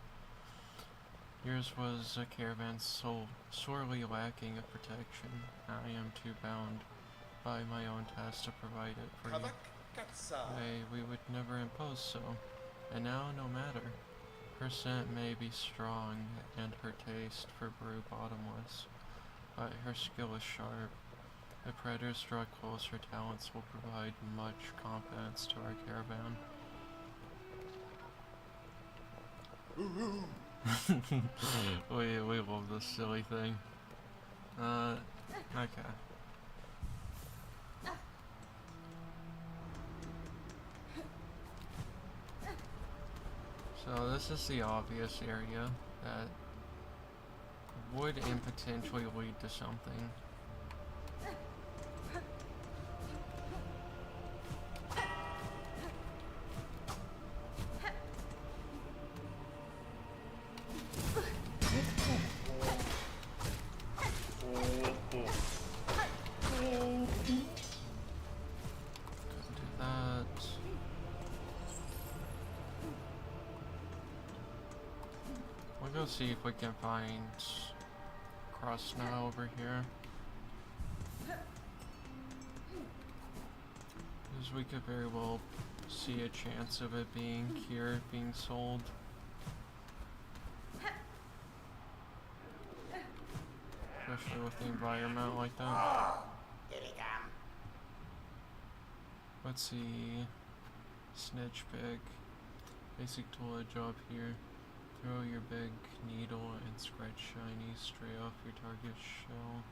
Yours was a caravan so sorely lacking of protection. I am too bound by my own task to provide it for you. We would never impose so. And now, no matter. Her scent may be strong, and her taste for brew bottomless, but her skill is sharp. If predators draw close, her talents will provide much confidence to our caravan. we love this silly thing. Okay. So this is the obvious area that would and potentially lead to something. We'll see if we can find cross now over here. Because we could very well see a chance of it being here, being sold. Especially with the environment like that. Let's see. Snitch pig. Basic tool job here. Throw your big needle and scratch shiny stray off your target's shell.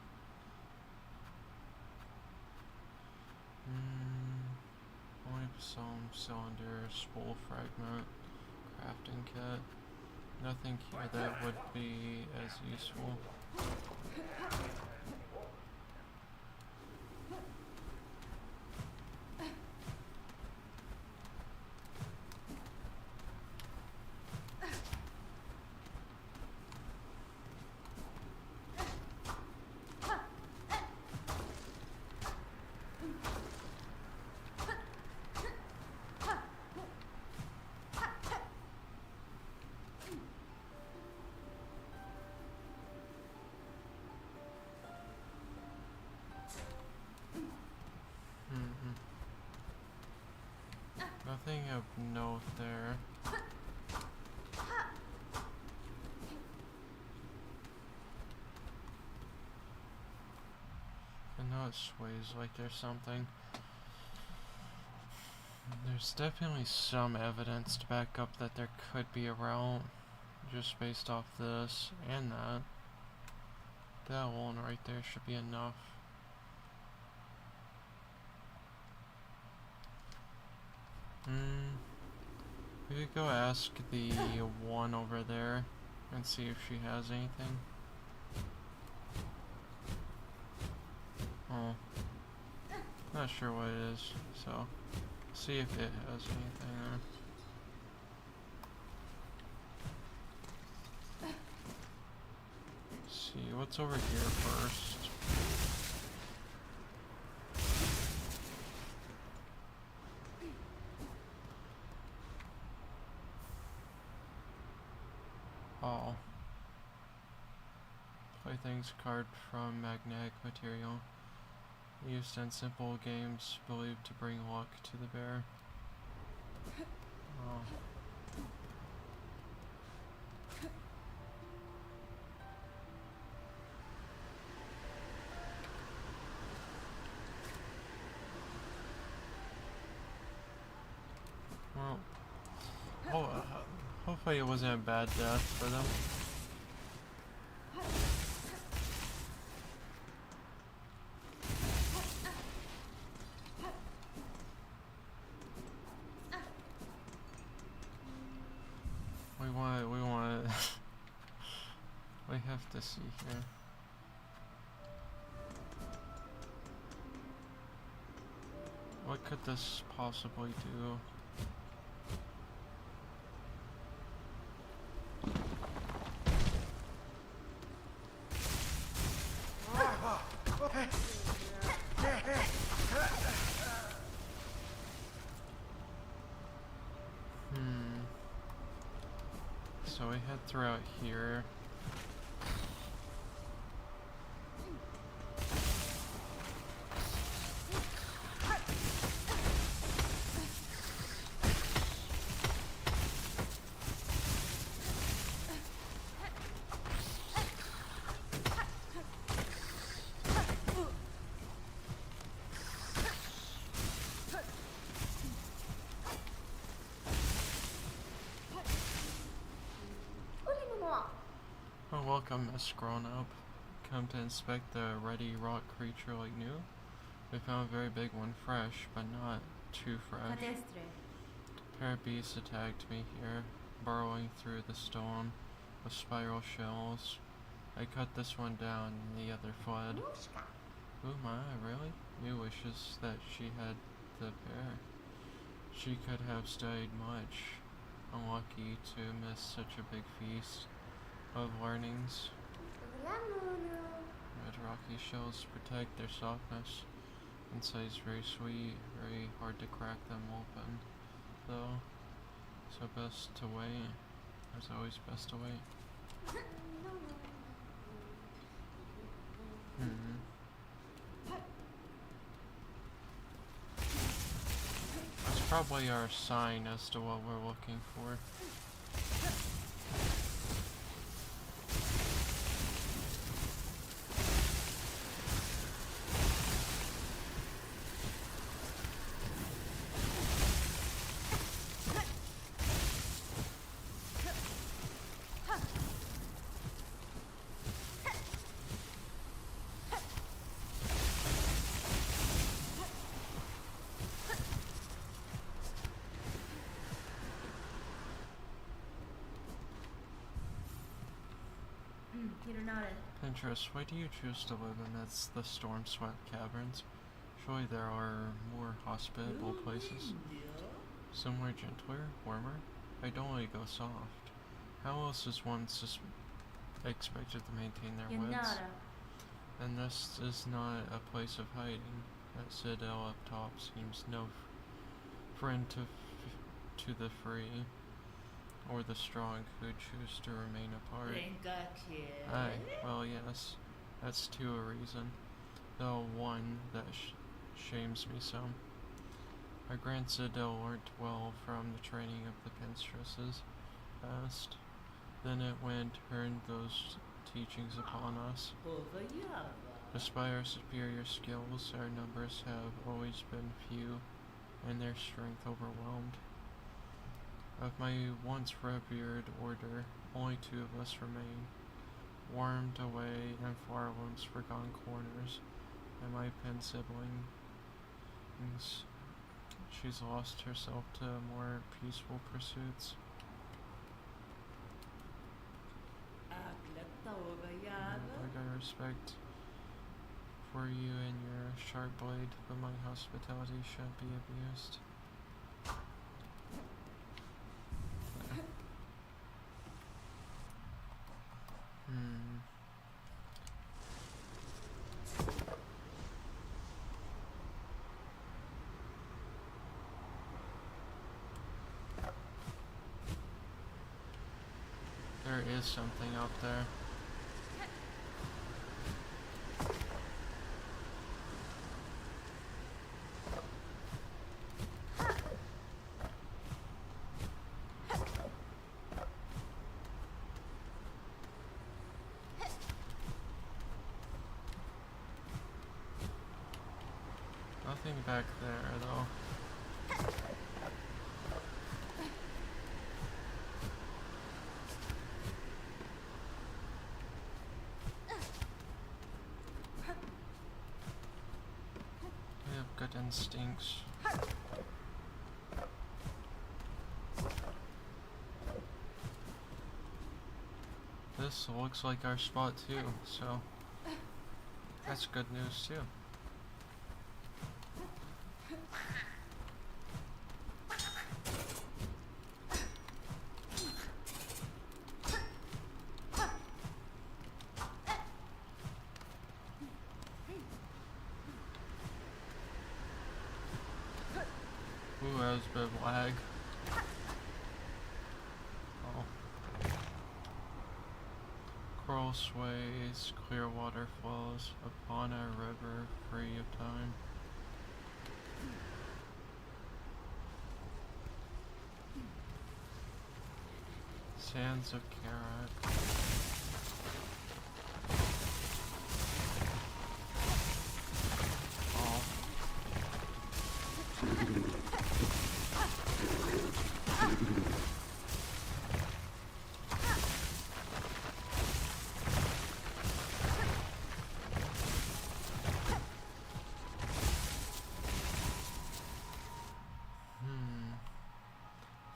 Only some cylinder, spool fragment, crafting kit. Nothing here that would be as useful. Nothing of note there. I know it sways like there's something. There's definitely some evidence to back up that there could be a route, just based off this and that. That alone right there should be enough. We could go ask the one over there and see if she has anything. Oh. Not sure what it is, so see if it has anything there. See what's over here first. Oh. Playthings carved from magnetic material. Used in simple games believed to bring luck to the bear. Oh. Well, hopefully it wasn't a bad death for them. We have to see here. What could this possibly do? So we head throughout here. Oh, welcome, Miss Grown Up. Come to inspect the ready rock creature like new? We found a very big one fresh, but not too fresh. A pair of beasts attacked me here, burrowing through the stone with spiral shells. I cut this one down and the other fled. Ooh my, really? You wishes that she had the bear. She could have studied much. Unlucky to miss such a big feast of learnings. Red rocky shells protect their softness. Inside's very sweet, very hard to crack them open, though. So best to wait. There's always best to wait. That's probably our sign as to what we're looking for. 일어나래. Pinterest, why do you choose to live in the storm-swept caverns? Surely there are more hospitable places. Somewhere gentler, warmer? I'd only go soft. How else is one expected to maintain their wits? 연나라. And this is not a place of hiding. That citadel up top seems no friend to the free, or the strong who choose to remain apart. Aye, well yes, that's too a reason, though one that shames me some. Our grand citadel learnt well from the training of the pinstresses past. Then it went turned those teachings upon us. Despite our superior skills, our numbers have always been few, and their strength overwhelmed. Of my once revered order, only 2 of us remain, warmed away in Farland's forgotten corners, and my pen sibling. She's lost herself to more peaceful pursuits. I got respect for you and your sharp blade, but my hospitality shouldn't be abused. There is something out there. Nothing back there, though. We have good instincts. This looks like our spot too, so that's good news too. Ooh, that was a bit of lag. Oh. Coral sways, clear water flows upon a river free of time. Sands of Karak.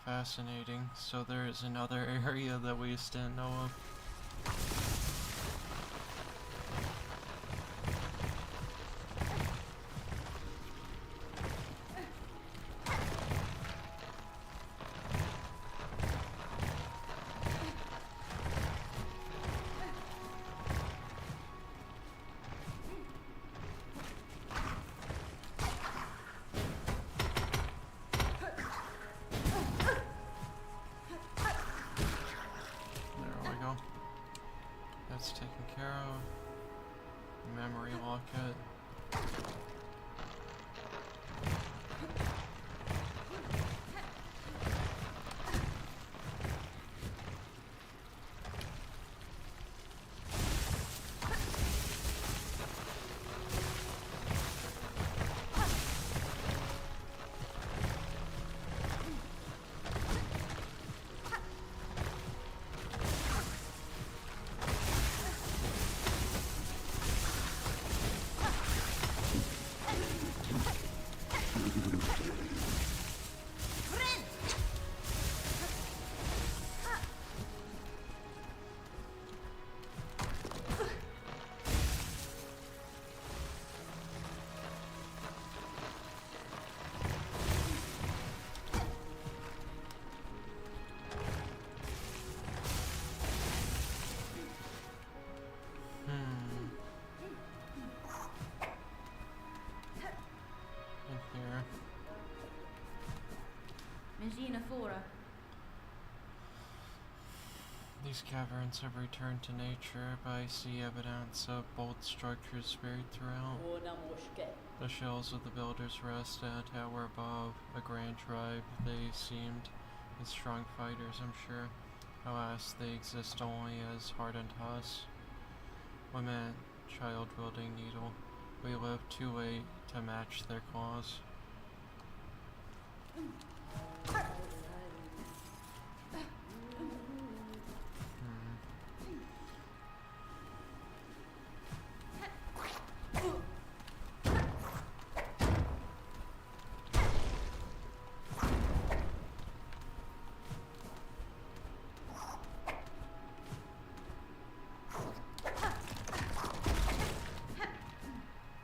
Fascinating. So there is another area that we just didn't know of. That's taken care of. Memory locket. These caverns have returned to nature, but I see evidence of both structures buried throughout. The shells of the builders rest at a tower above. A grand tribe, they seemed. And strong fighters, I'm sure. Alas, they exist only as hardened husks. Woman, child wielding needle. We live too late to match their claws.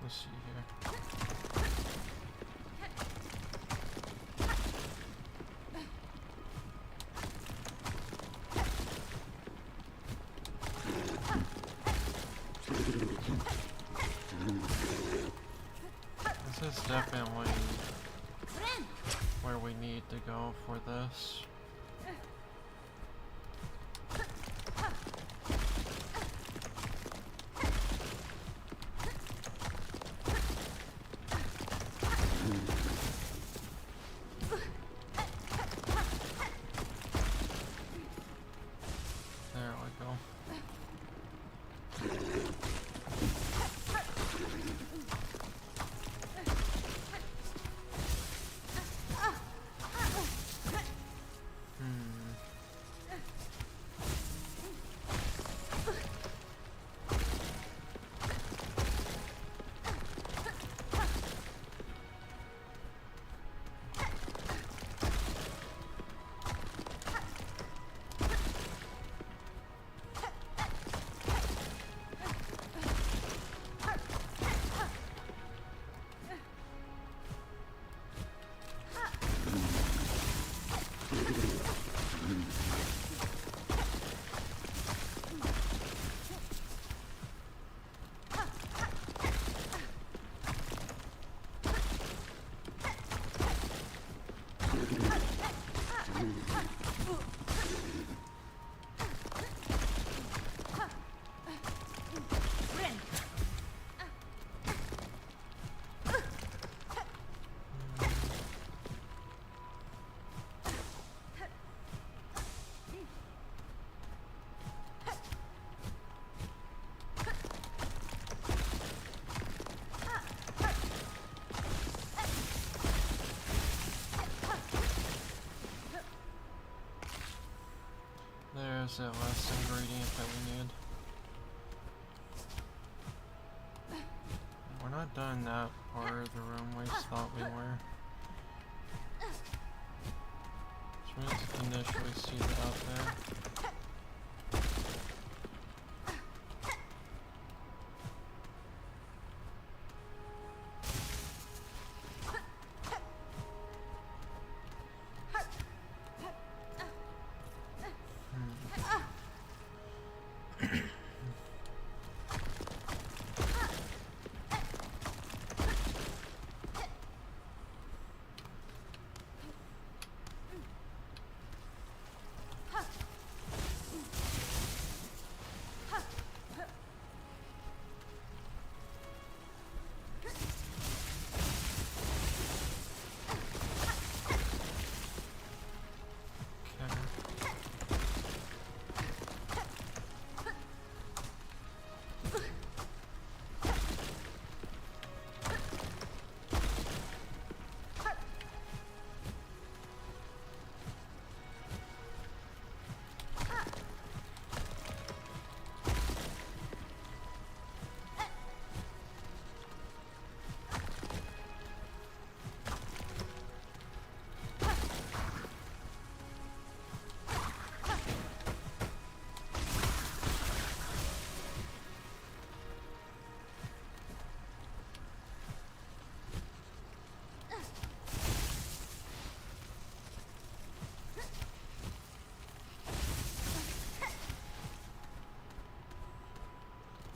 Let's see here. This is definitely where we need to go for this. There we go. There's that last ingredient that we need. We're not done that part of the room we thought we were. So we need to initially see that out there.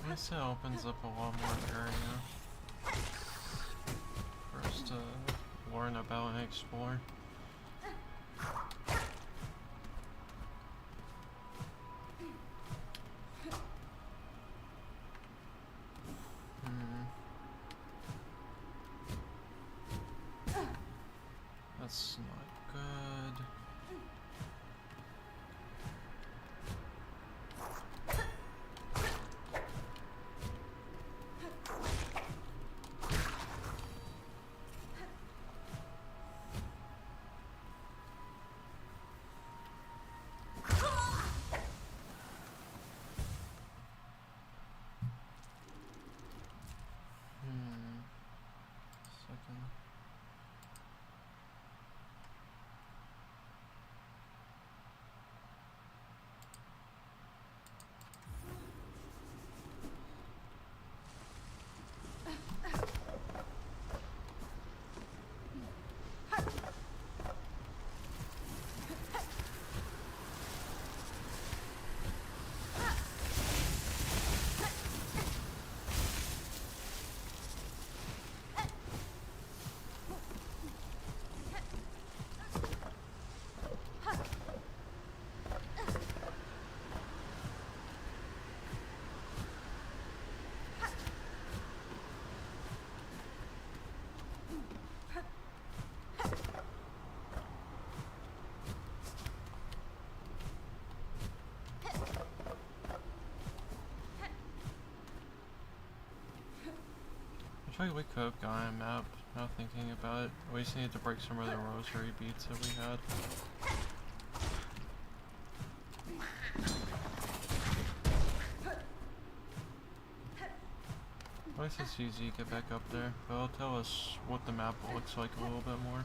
This opens up a lot more area for us to learn about and explore. Actually, we could have gotten a map, now thinking about it. We just need to break some of the rosary beads that we had. At least it's easy to get back up there, but it'll tell us what the map looks like a little bit more.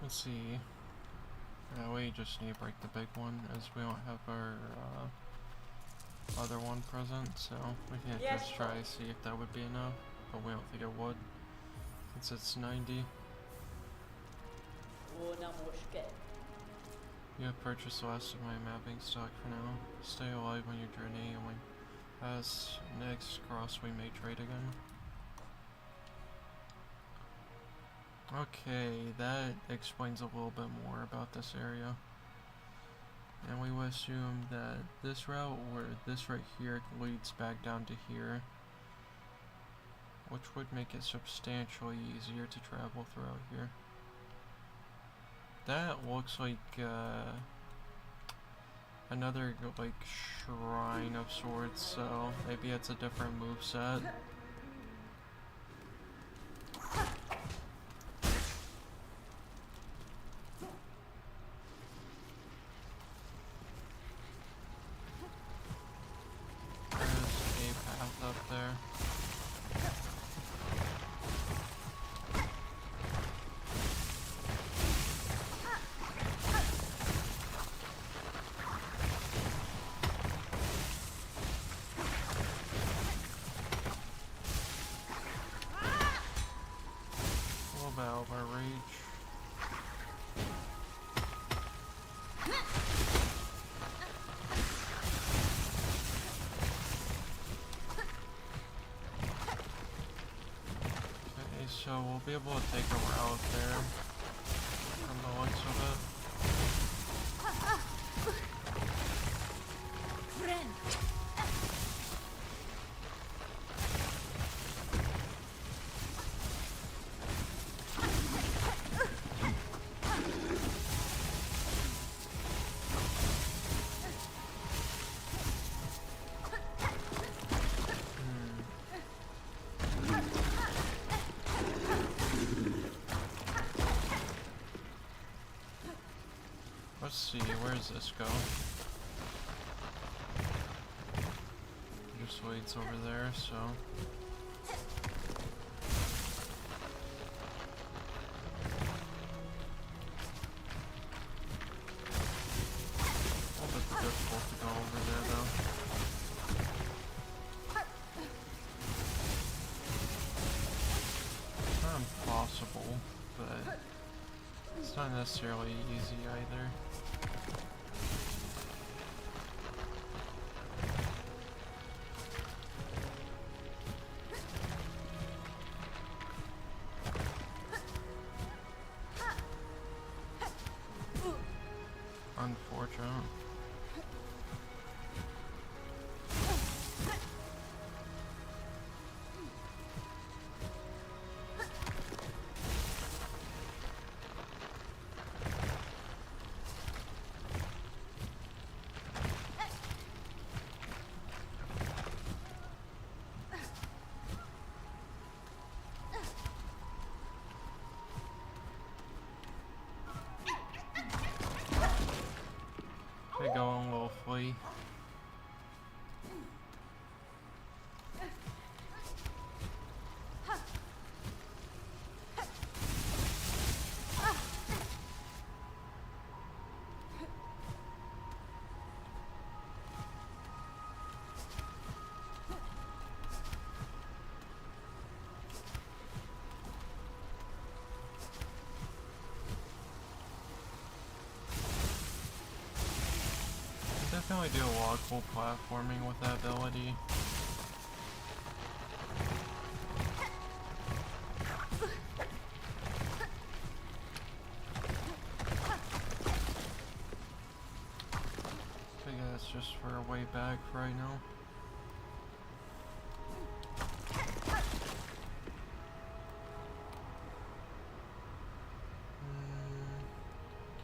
Let's see. Yeah, we just need to break the big one, as we don't have our other one present, so we can just try to see if that would be enough, but we don't think it would, since it's 90. You have purchased the last of my mapping stock for now. Stay alive on your journey, and when as next cross we may trade again. Okay, that explains a little bit more about this area. And we will assume that this route, or this right here, leads back down to here, which would make it substantially easier to travel throughout here. That looks like another like shrine of sorts, so maybe it's a different moveset. So we'll be able to take a route there, from the looks of it. Let's see, where does this go? Just waits over there, so. A little bit difficult to go over there though. It's not impossible, but it's not necessarily easy either. Unfortunate. They go on a little flea. Definitely do a lot of cool platforming with that ability. I guess it's just for a way back for right now.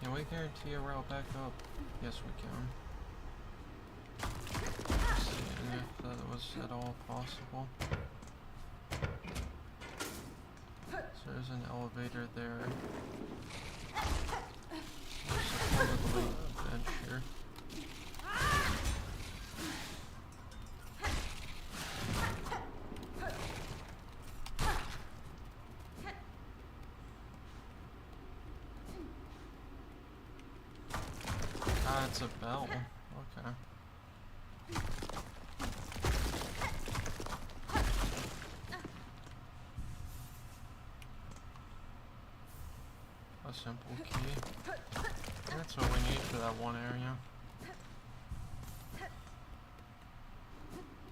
Can we guarantee a route back up? Yes, we can. Seeing if that was at all possible. So there's an elevator there. There's supposedly a bench here. Ah, it's a bell. Okay. A simple key. That's what we need for that one area.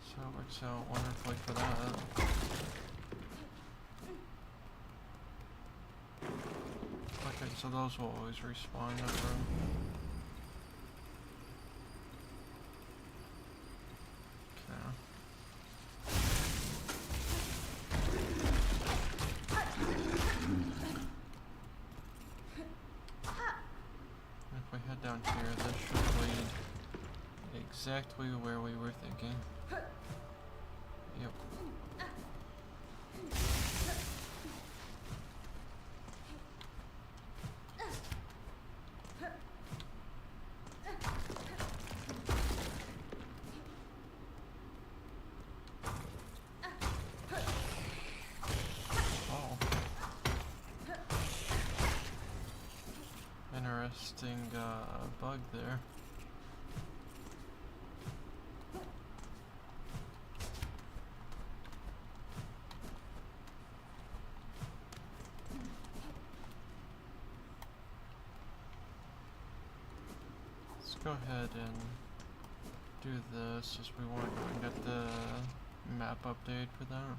So it works out wonderfully for that. Okay, so those will always respawn in that room. If we head down here, this should lead exactly where we were thinking. Yep. Interesting bug there. Let's go ahead and do this as we want to go and get the map update for that.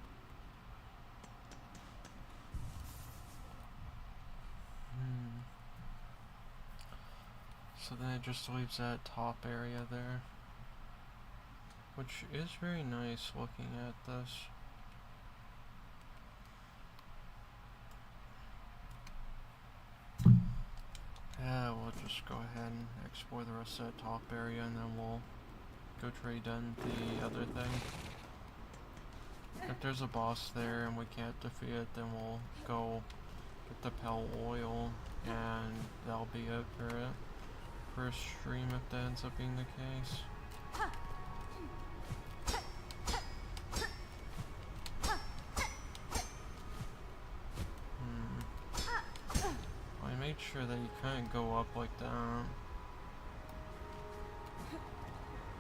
So then it just leaves that top area there, which is very nice looking at this. Yeah, we'll just go ahead and explore the rest of that top area and then we'll go trade in the other thing. If there's a boss there and we can't defeat it, then we'll go get the Pale Oil and that'll be it for it. First stream if that ends up being the case. Well, I made sure that you couldn't go up like that.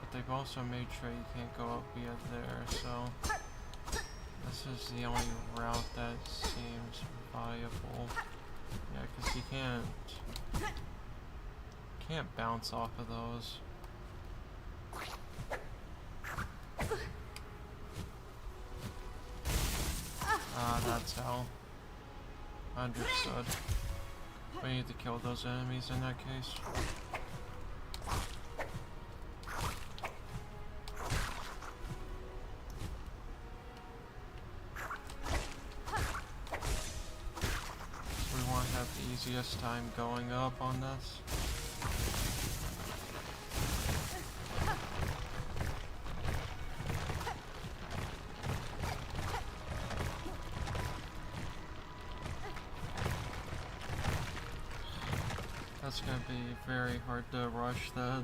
But they've also made sure you can't go up yet there, so this is the only route that seems viable. Yeah, because you can't bounce off of those. Ah, that's how. Understood. We need to kill those enemies in that case. We won't have the easiest time going up on this. That's gonna be very hard to rush that.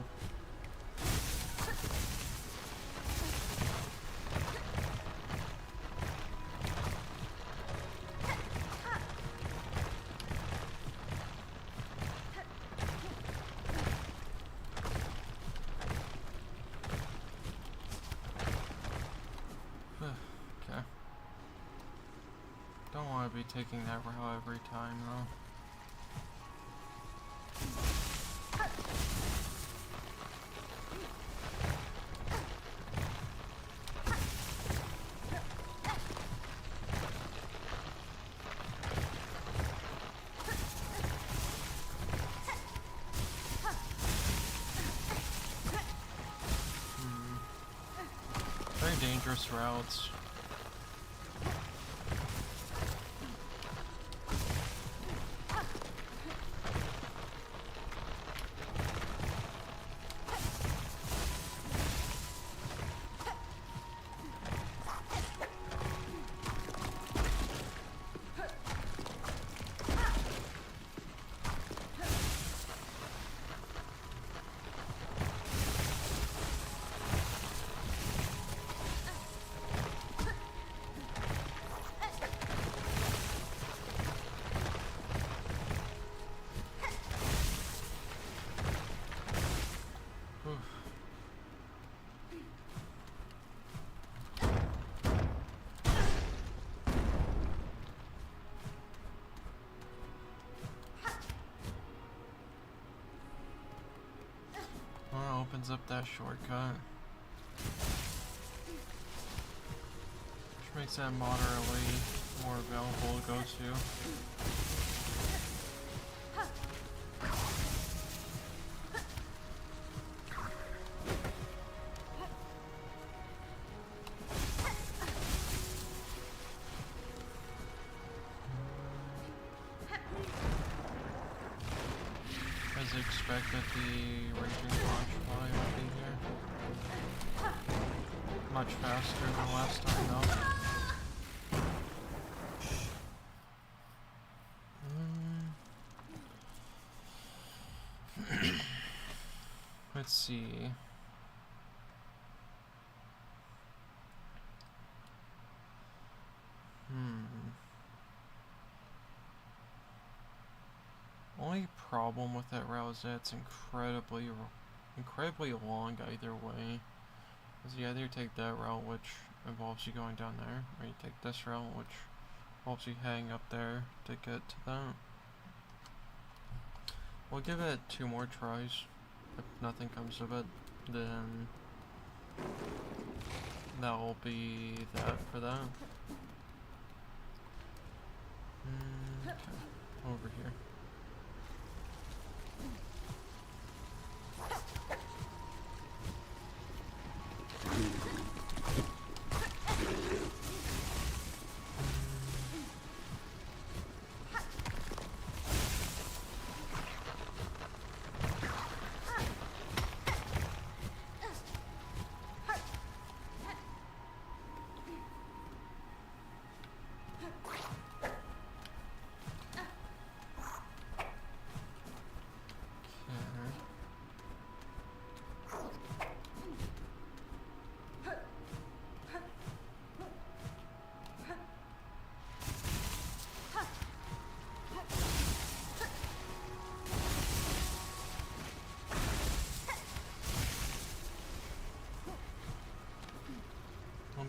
want to be taking that route every time, though. Very dangerous routes. Opens up that shortcut, which makes that moderately more available to go to. As expected, the raging launch fly will be here. Much faster than last time, though. Let's see. Only problem with that route is that it's incredibly long either way. Because you either take that route, which involves you going down there, or you take this route, which involves you heading up there to get to that. We'll give it 2 more tries. If nothing comes of it, then that will be that for that. Okay, over here.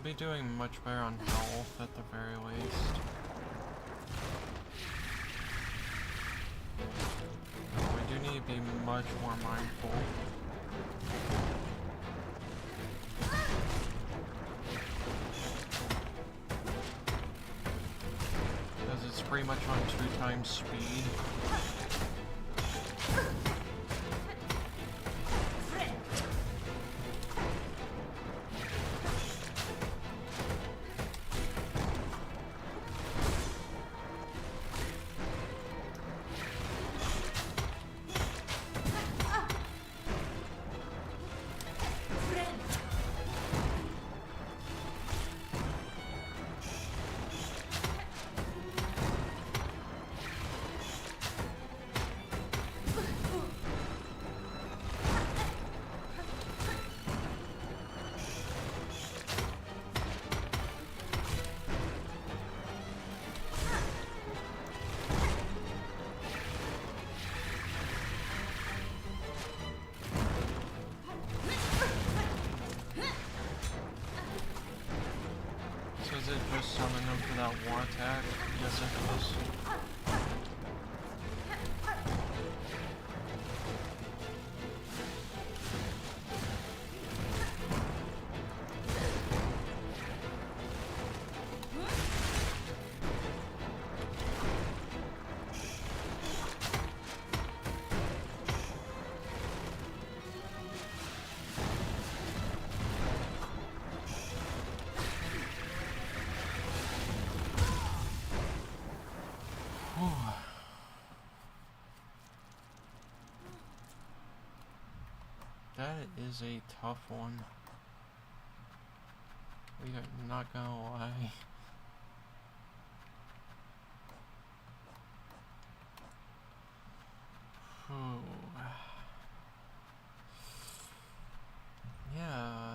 Be doing much better on health at the very least. We do need to be much more mindful. Because it's pretty much on 2 times speed. that one attack? Yes, it does. That is a tough one. We are not gonna lie. Yeah,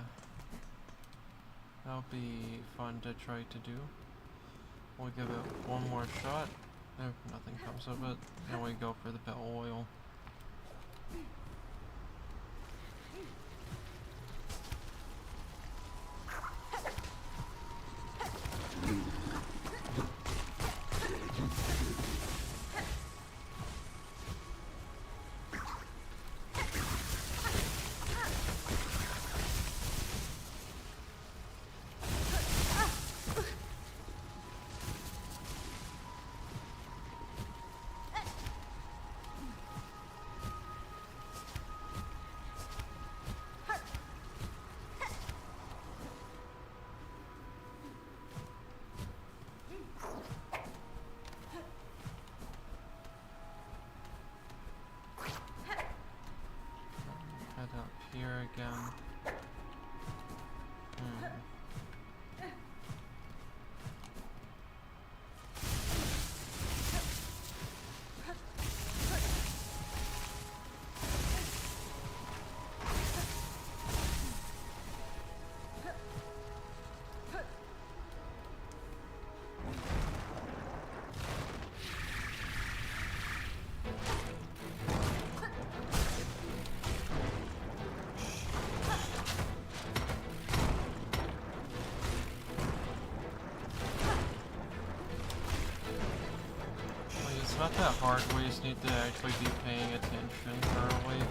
that'll be fun to try to do. We'll give it one more shot. If nothing comes of it, then we go for the bell oil. Head up here again. It's not that hard, we just need to actually be paying attention early.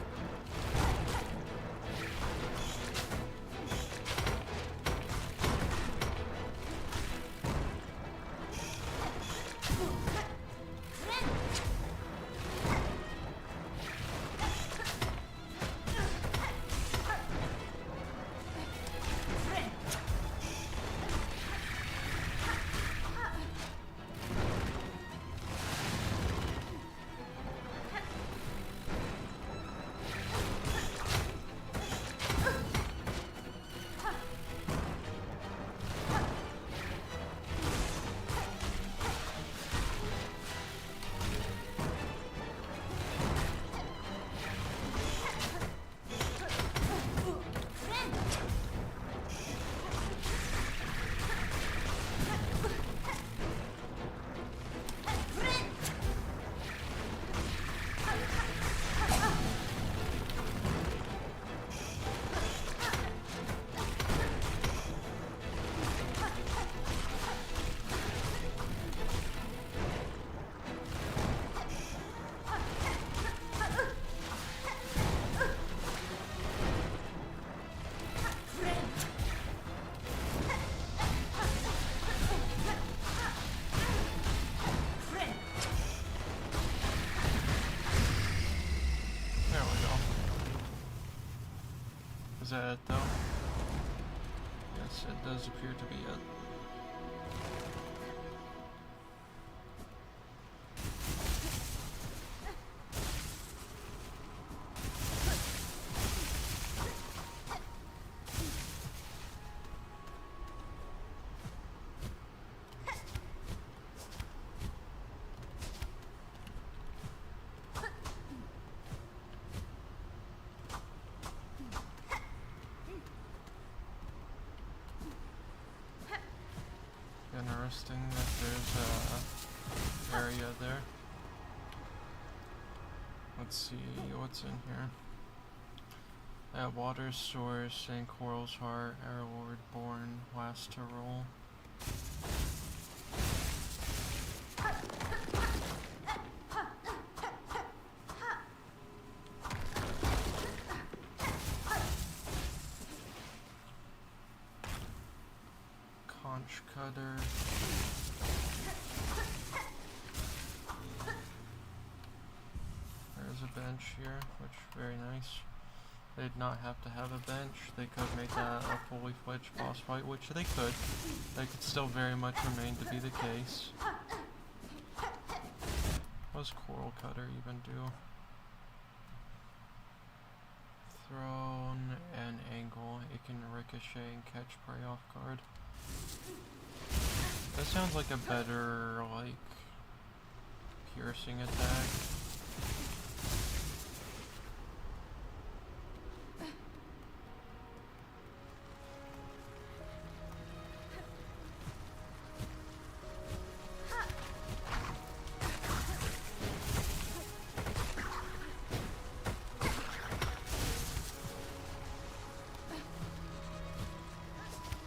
Is that it though? Yes, it does appear to be it. Interesting that there's a area there. Let's see what's in here. Water source, St. Coral's Heart, Arroward Born, last to roll. branch cutter. There's a bench here, which very nice. They did not have to have a bench. They could make that a fully fledged boss fight, which they could. They could still very much remain to be the case. What does Coral Cutter even do? Thrown and angle. It can ricochet and catch prey off guard. That sounds like a better, like, piercing attack.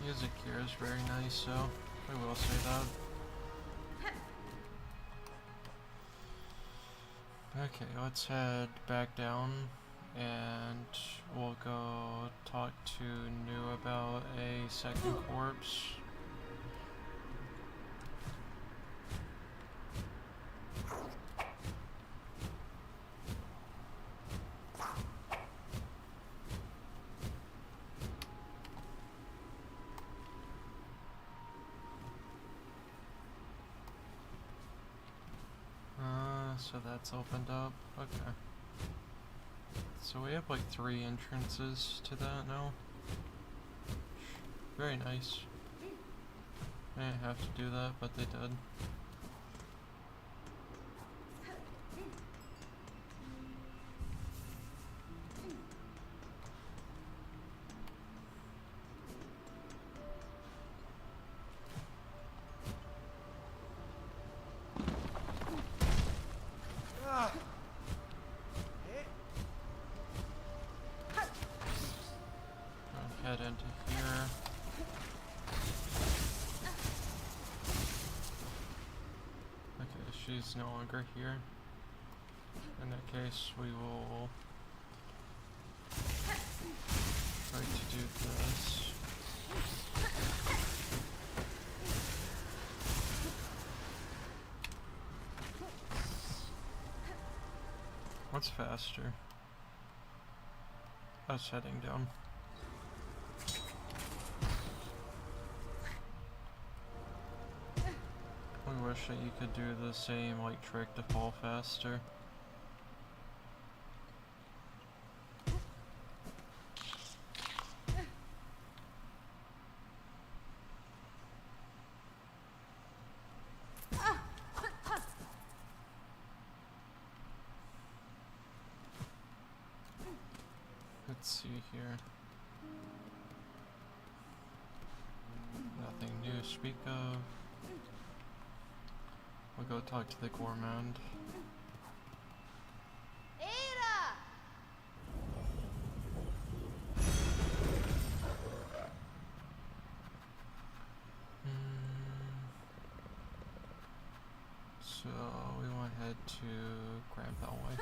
Music here is very nice, so I will say that. Okay, let's head back down and we'll go talk to New about a second corpse. So that's opened up. Okay. So we have like 3 entrances to that now. Very nice. They didn't have to do that, but they did. Head into here. Okay, she's no longer here. In that case, we will try to do this. What's faster? Us heading down. I wish that you could do the same like trick to fall faster. Let's see here. Nothing new to speak of. We'll go talk to the gourmand. So we want to head to Grand Bellway.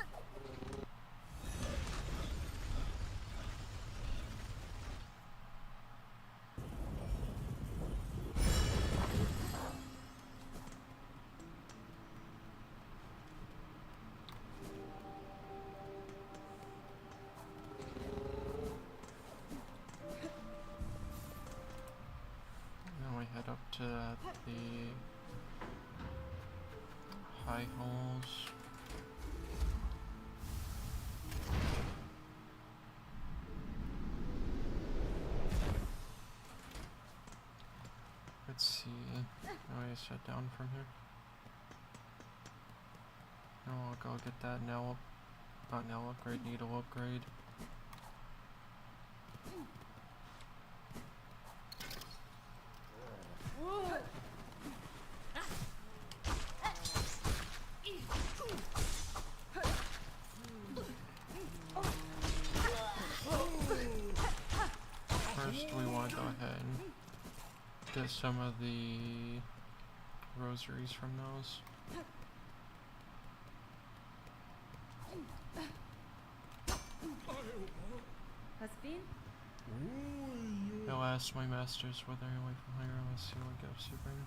Head up to the high halls. Let's see. Oh, I just head down from here. No, I'll go get that not nail upgrade, needle upgrade. First, we want to go ahead and get some of the rosaries from those. Has been? At last, my masters withering away from hunger. Let's see what gifts you bring.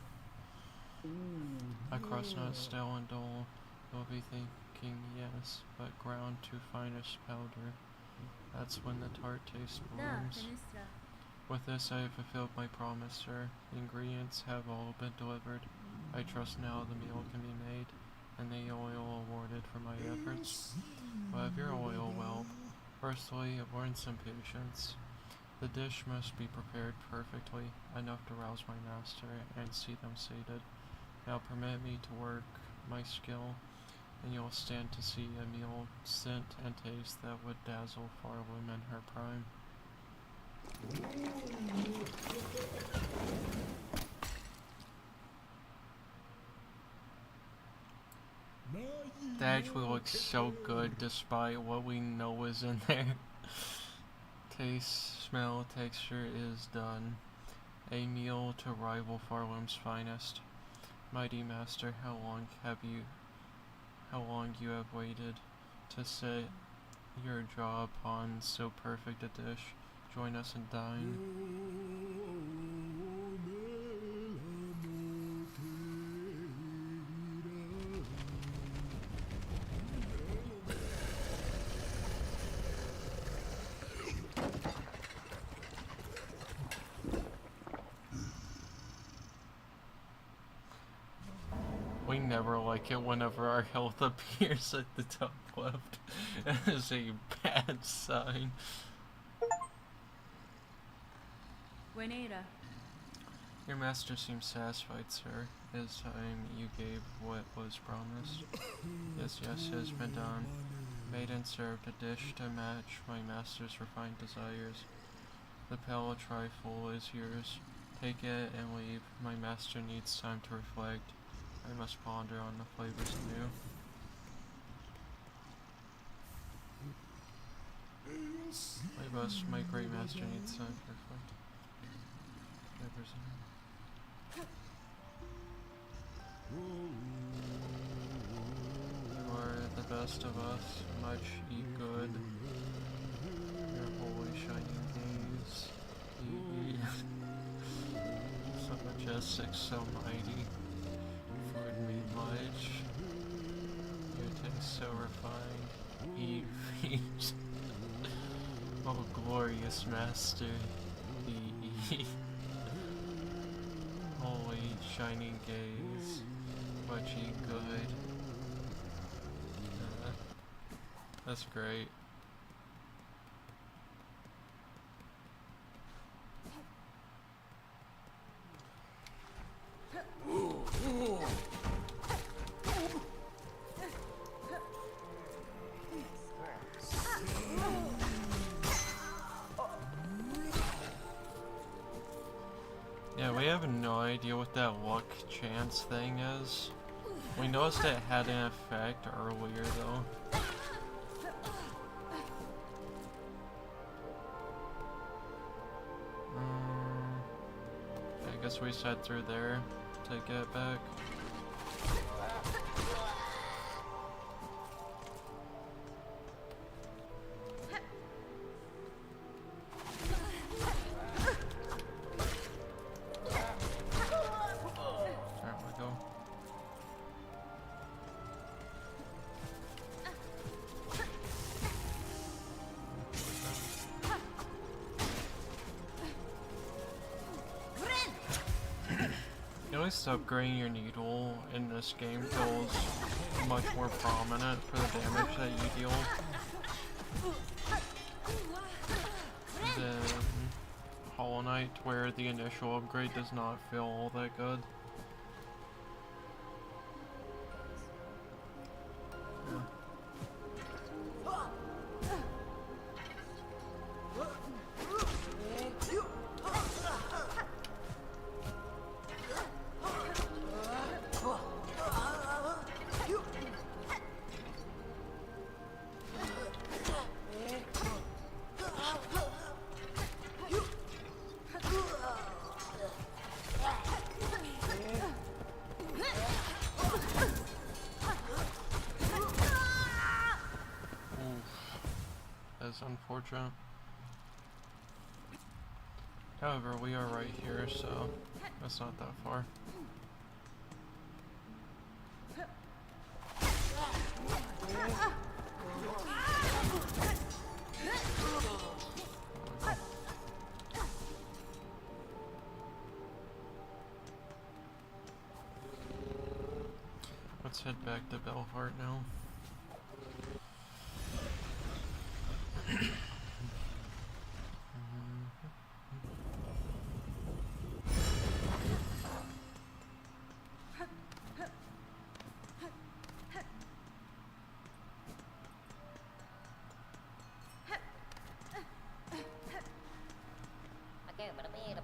I cross not stale and dull. You'll be thinking yes, but ground to finest powder. That's when the tart taste Da, blooms. Tenisra. With this, I have fulfilled my promise, sir. The ingredients have all been delivered. I trust now the meal can be made, and the oil awarded for my efforts. But have your oil well. Firstly, learn some patience. The dish must be prepared perfectly, enough to rouse my master and see them sated. Now permit me to work my skill, and you'll stand to see a meal scent and taste that would dazzle Farlam in her prime. That actually looks so good despite what we know is in there. Taste, smell, texture is done. A meal to rival Farlam's finest. Mighty master, how long you have waited to set your jaw upon so perfect a dish? Join us and dine. We never like it whenever our health appears at the top left. That is a bad sign. Rainida. Your master seems satisfied, sir. It is time you gave what was promised. Yes, yes, it has been done. Maiden served a dish to match my master's refined desires. The pale trifle is yours. Take it and leave. My master needs time to reflect. I must ponder on the flavors anew. Leave us. My great master needs time to reflect. Flavors anew. You are the best of us. Much eat good. Your holy shining gaze. So majestic, so mighty. Food meat much. Your taste so refined. Eat, feast. Oh, glorious master. Eat. Holy shining gaze. Much eat good. That's great. Yeah, we have no idea what that luck chance thing is. We noticed it had an effect earlier though. I guess we sat through there to get back. There we go. At least upgrading your needle in this game feels much more prominent for the damage that you deal than Hollow Knight, where the initial upgrade does not feel all that good. However, we are right here, so that's not that far. Let's head back to Belhart now.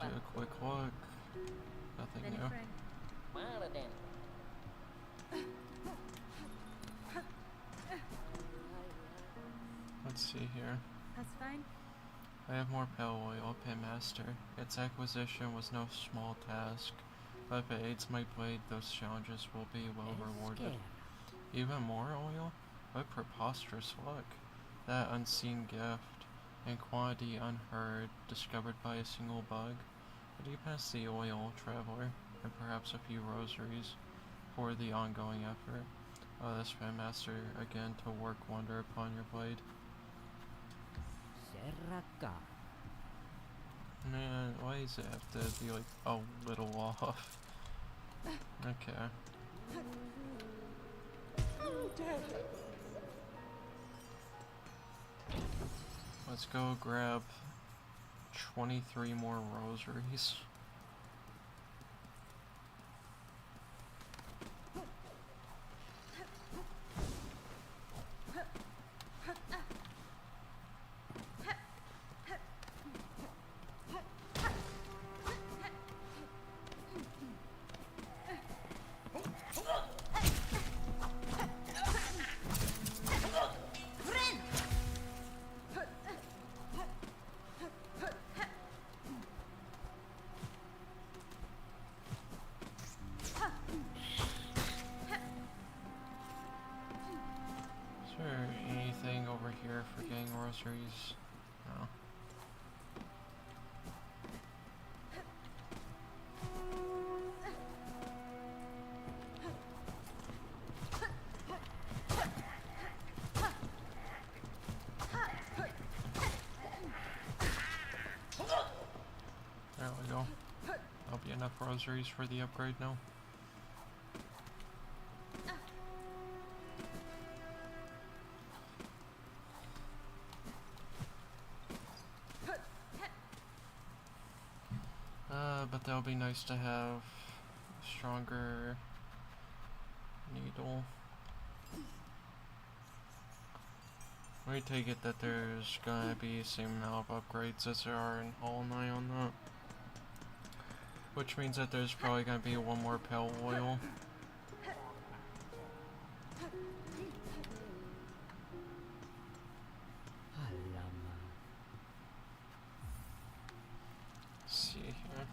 Do a quick look. Nothing Any new. friend? Let's see here. That's fine. I have more pale oil, Pinmaster. Its acquisition was no small task, but if it aids my blade, those challenges will be well rewarded. Even more oil? What preposterous luck. That unseen gift, in quantity unheard, discovered by a single bug. Would you pass the oil, traveler, and perhaps a few rosaries for the ongoing effort? Oh, this Pinmaster again to work wonder upon your blade. Man, why does it have to be like a little off? Okay. Let's go grab 23 more rosaries. Is there anything over here for getting rosaries? No. There we go. That'll be enough rosaries for the upgrade now. But that'll be nice to have a stronger needle. We take it that there's gonna be the same amount of upgrades as there are in Hall 9 on that. Which means that there's probably gonna be one more pale oil. Let's see here.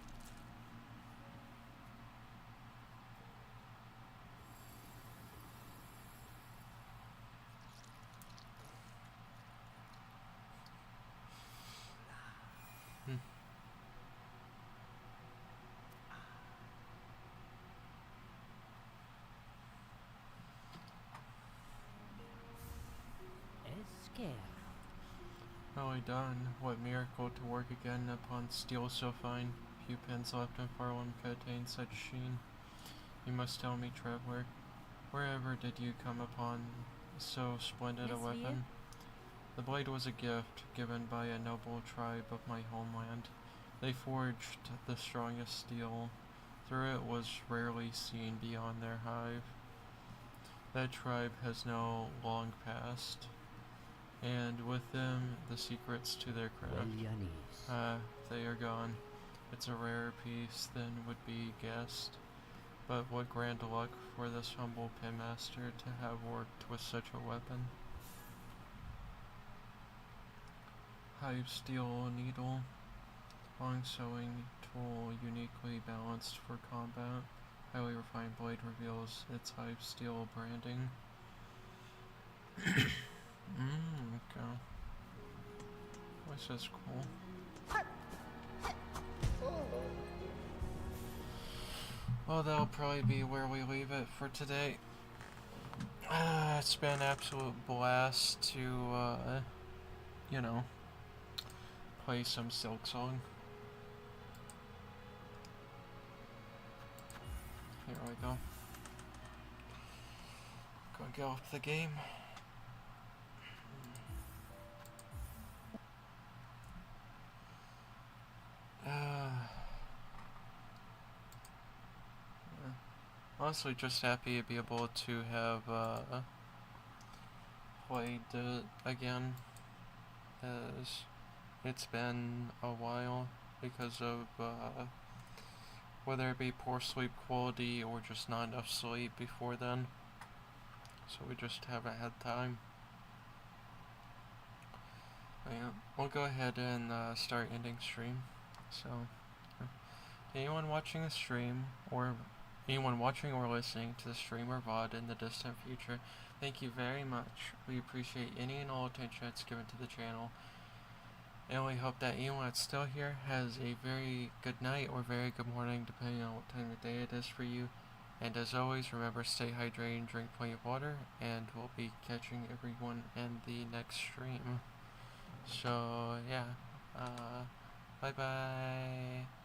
Really done. What miracle to work again upon steel so fine. Few pins left in Farlam could attain such sheen. You must tell me, traveler, wherever did you come upon so splendid a Miss weapon? VII? The blade was a gift given by a noble tribe of my homeland. They forged the strongest steel. Through it was rarely seen beyond their hive. That tribe has now long passed, and with them the secrets to their craft. They are gone. It's a rarer piece than would be guessed, but what grand luck for this humble pinmaster to have worked with such a weapon. Hive steel needle, long sewing tool uniquely balanced for combat. Highly refined blade reveals its hive steel branding. Okay. This is cool. Well, that'll probably be where we leave it for today. It's been an absolute blast to, you know, play some Silksong. Here we go. Go get off the game. Honestly, just happy to be able to have played it again, as it's been a while because of whether it be poor sleep quality or just not enough sleep before then. So we just haven't had time. But yeah, we'll go ahead and start ending stream. So, anyone watching the stream or anyone watching or listening to the stream or VOD in the distant future, thank you very much. We appreciate any and all attention that's given to the channel. And we hope that anyone that's still here has a very good night or very good morning, depending on what time of day it is for you. And as always, remember, stay hydrated, drink plenty of water, and we'll be catching everyone in the next stream. So, yeah. Bye-bye.